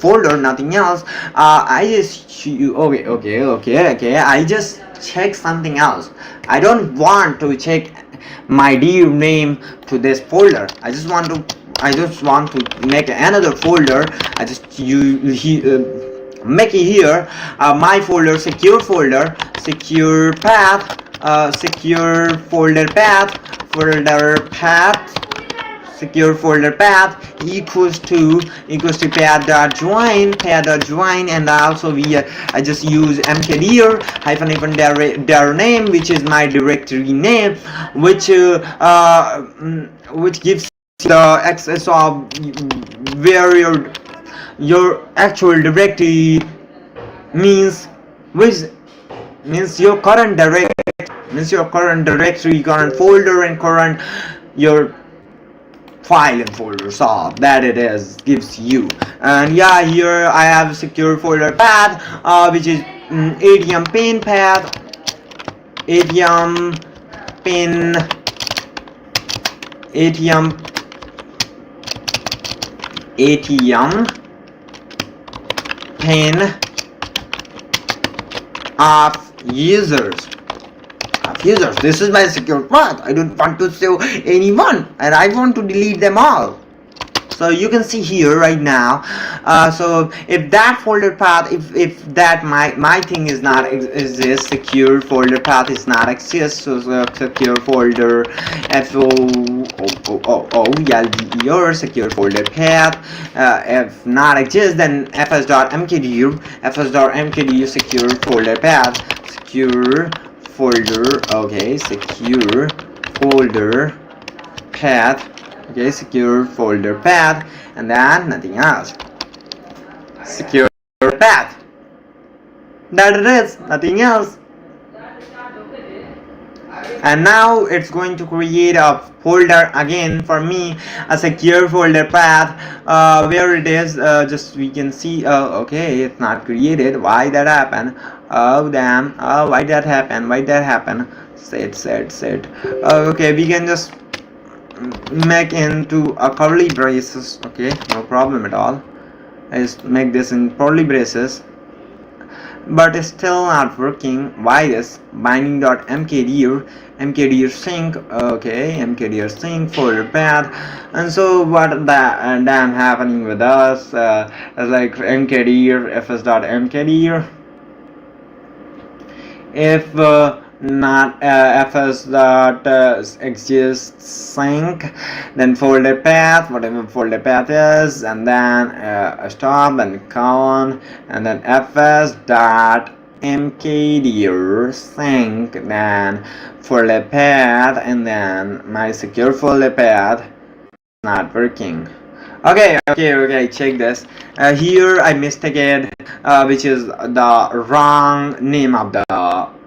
folder, nothing else. I just okay. I just check something else. I don't want to check my dir name to this folder. I just want to make another folder. I just make it here my folder, secure folder, secure path, secure folder path, secure folder path equals to path.join, and also I just use mkdir -, dir name, which is my directory name, which gives the access of where your actual directory means, which means your current directory, current folder, and current your file and folder. So that it is gives you. And yeah, here I have a secure folder path, which is ATM pin path, ATM pin of users. This is my secure path. I don't want to save anyone, and I want to delete them all. So you can see here right now. So if that folder path, if that my thing is not exist, secure folder path is not exist. So secure folder your secure folder path if not exist, then fs.mkdir secure folder path, secure folder, okay, secure folder path, okay, secure folder path, and then nothing else, secure path, that it is, nothing else. And now it's going to create a folder again for me, a secure folder path, where it is, just we can see, okay, it's not created. Why that happened? Oh damn, why that happened? Set. Okay, we can just make into a curly braces. Okay, no problem at all. I just make this in curly braces, but it's still not working. Why this? Binding.mkdir sync, okay, mkdir sync folder path. And so what damn happening with us is like mkdir fs.mkdir, if not fs.exist sync, then folder path, whatever folder path is, and then stop and colon, and then fs.mkdir sync, then folder path, and then my secure folder path not working. Okay, check this. Here I mistaken which is the wrong name of the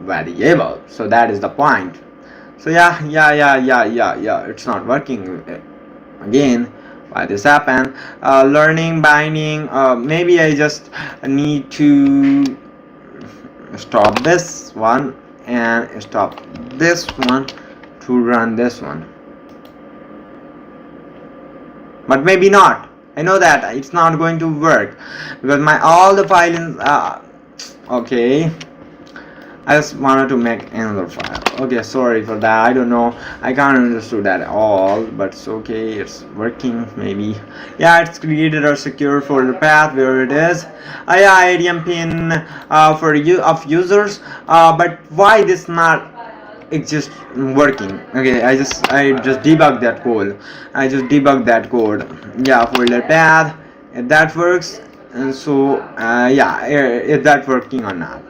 variable, so that is the point. So yeah, it's not working again. why this happened. Learning binding, maybe I just need to stop this one and stop this one to run this one, but maybe not. I know that it's not going to work because my all the files okay, I just wanted to make another file. Okay, sorry for that. I don't know, I can't understand that at all, but it's okay, it's working maybe. Yeah, it's created a secure folder path where it is. Yeah, IDM pin for you of users, but why this not exist working? Okay, I just debug that code. Yeah, folder path, if that works. And so yeah, is that working or not?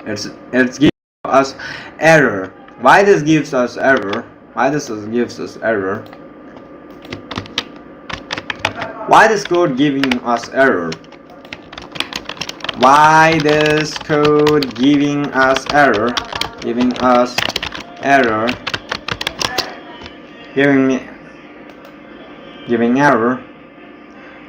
It's giving us error. Why this gives us error? Why this code giving us error? Why this code giving us error? Giving error.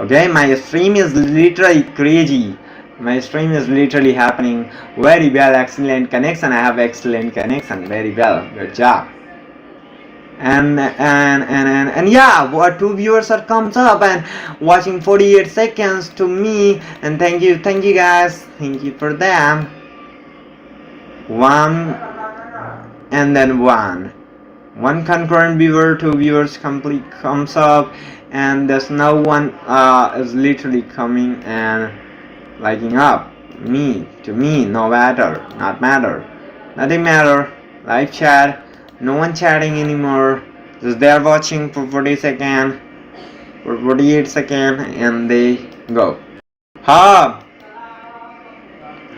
Okay, my stream is literally crazy. My stream is literally happening very well. Excellent connection. I have excellent connection. Very well. Good job. And yeah, what 2 viewers are comes up and watching 48 seconds to me, and thank you guys, thank you for them. 1 and then 1 concurrent viewer, 2 viewers complete comes up, and there's no one is literally coming and liking up to me. No matter, nothing matter. Live chat, no one chatting anymore, just they're watching for 40 seconds, for 48 seconds, and they go. How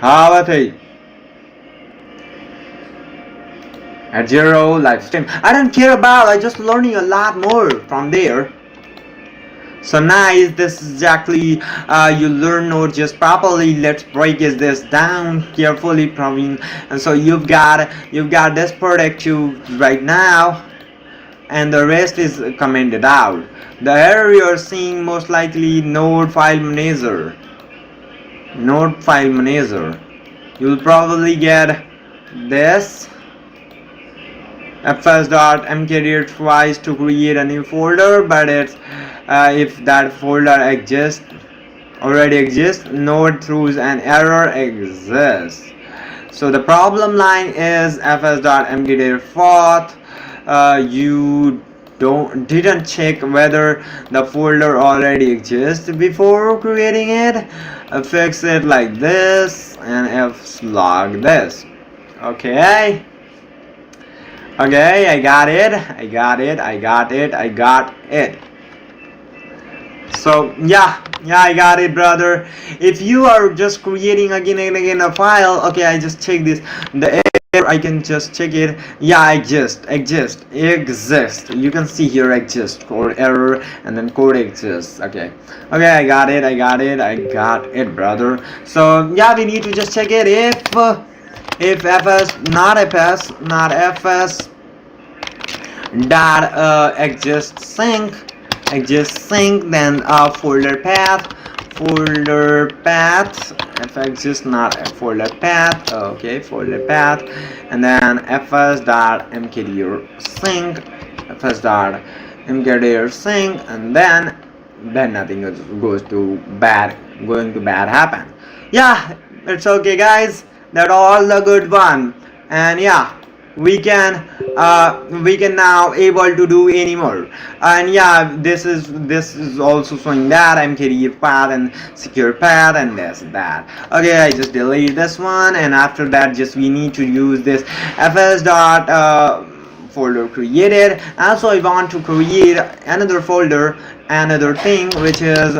about it? At 0 live stream, I don't care about, I just learning a lot more from there. So nice, this is exactly you learn Node.js properly. Let's break this down carefully, Praveen. And so you've got this product right now, and the rest is commented out. The error you're seeing most likely Node file manager. You'll probably get this fs.mkdir twice to create a new folder, but it's if that folder already exists, Node throws an error exists. So the problem line is fs.mkdir fault. You didn't check whether the folder already exists before creating it. Fix it like this and fslog this. Okay, I got it. So yeah, I got it, brother. If you are just creating again and again a file, okay, I just check this, the error, I can just check it. Yeah, exist. You can see here exist, code error, and then code exists. Okay, I got it, brother. So yeah, we need to just check it. If fs not fs dot exist sync, then folder path, if exist not folder path, okay, folder path, and then fs.mkdir sync, and then nothing going to bad happen. Yeah, it's okay, guys. That's all the good one, and yeah, we can now able to do anymore. And yeah, this is also showing that mkdir path and secure path and that. Okay, I just delete this one, and after that just we need to use this fs dot folder created. Also I want to create another folder, another thing, which is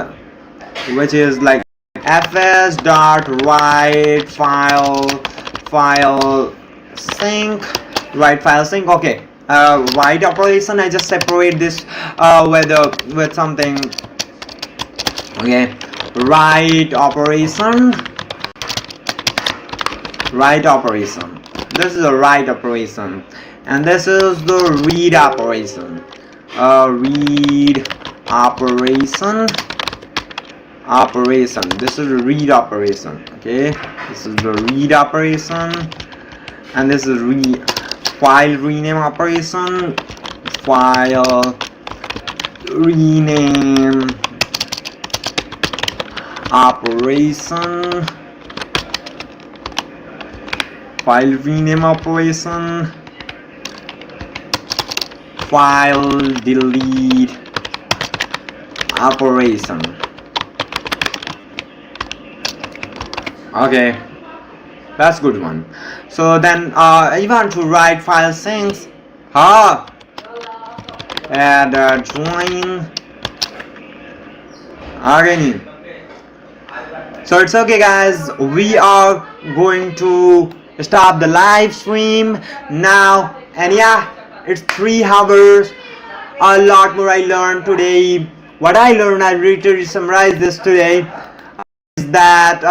like fs dot write file sync. Okay, write operation, I just separate this with something. Okay, write operation. This is a write operation, and this is the read operation. read operation. This is the read operation. Okay, this is the read operation, and this is file rename operation. File rename operation. File rename operation. File delete operation. Okay, that's good one. So then you want to write file syncs. Add join again. So it's okay guys, we are going to stop the live stream now, and yeah, it's 3 hours. A lot more I learned today. What I learned, I literally summarized this today, is that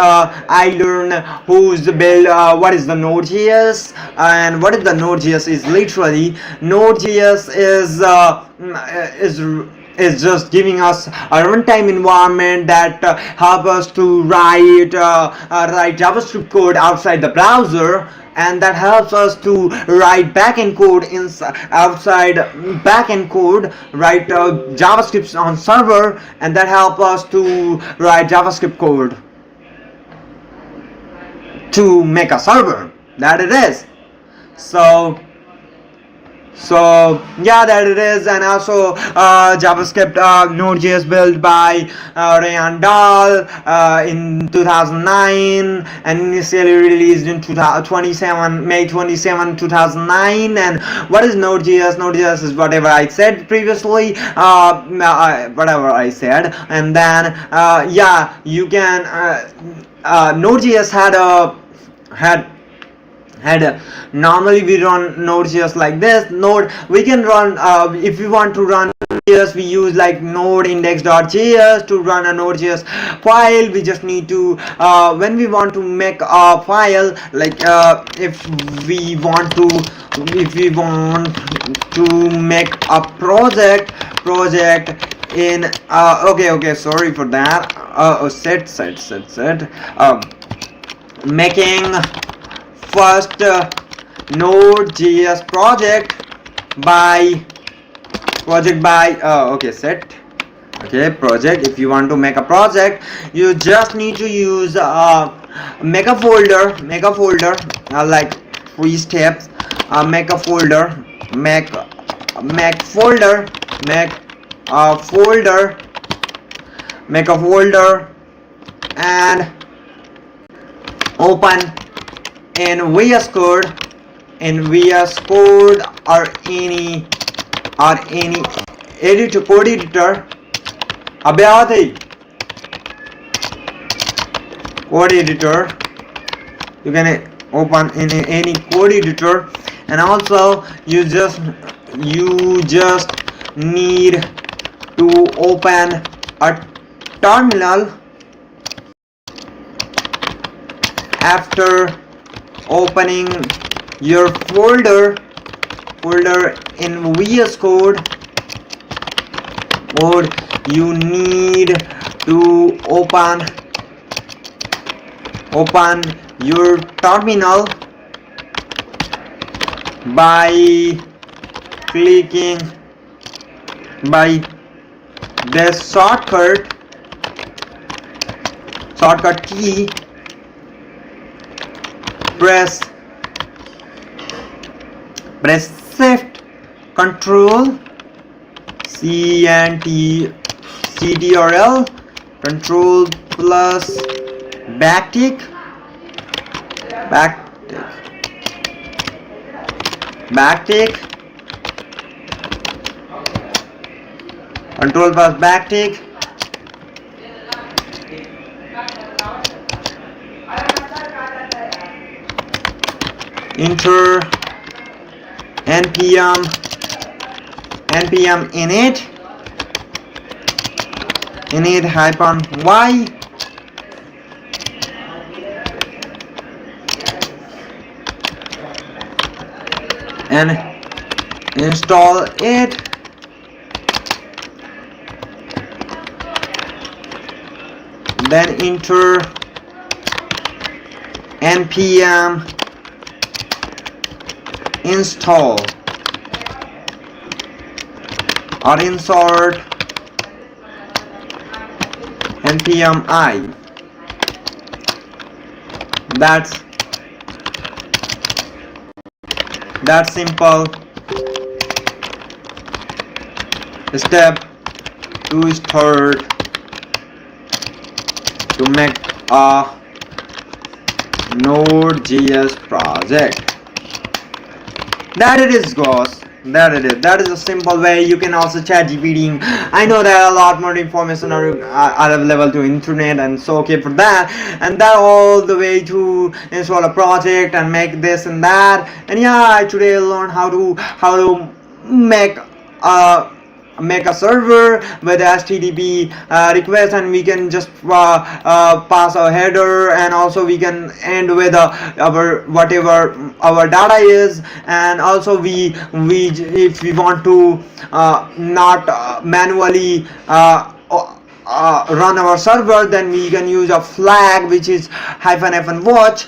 I learned who's the build, what is the Node.js, and what is the Node.js is literally, Node.js is just giving us a runtime environment that help us to write JavaScript code outside the browser, and that helps us to write backend code outside backend code, write JavaScript on server, and that help us to write JavaScript code to make a server. That it is. So yeah, that it is. And also JavaScript Node.js built by Rayan Dahl in 2009, and initially released in May 27, 2009. And what is Node.js? Node.js is whatever I said previously, whatever I said. And then yeah, you can Node.js had normally we run Node.js like this. We can run if we want to run Node.js, we use like node index.js to run a Node.js file. We just need to when we want to make a file, like if we want to make a project in okay, sorry for that. Making first Node.js project by project. If you want to make a project, you just need to use make a folder, like 3 steps. Make a folder, make a folder, and open in VS Code, or any editor, code editor. Code editor, you can open in any code editor. And also you just need to open a terminal. After opening your folder in VS Code, you need to open your terminal by clicking by this shortcut key. Press Shift Control Ctrl Control plus backtick Control plus backtick. Enter npm init -y and install it. then enter npm install or insert npm I. That's simple. Step to start to make a Node.js project. That it is, guys. That is a simple way. You can also chat GPT. I know there are a lot more information are available to internet, and so okay for that. And that all the way to install a project and make this and that. And yeah, I today learned how to make a server with HTTP request, and we can just pass our header, and also we can end with our whatever our data is. And also we if we want to not manually run our server, then we can use a flag which is ---- watch.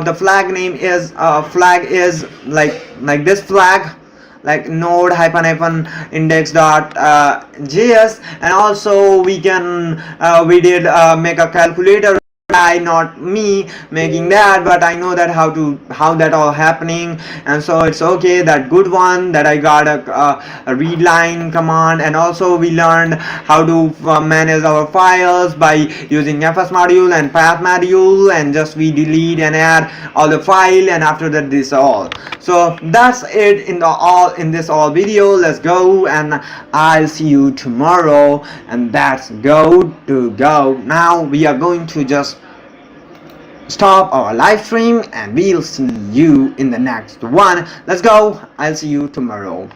The flag name is flag is like this flag, like node ---- index.js. And also we did make a calculator. Not me making that, but I know that how that all happening, and so it's okay. That good one that I got a read line command. And also we learned how to manage our files by using fs module and path module, and just we delete and add all the file, and after that this all. So that's it in this video. Let's go, and I'll see you tomorrow. And that's go. Now we are going to just stop our live stream, and we'll see you in the next one. Let's go. I'll see you tomorrow.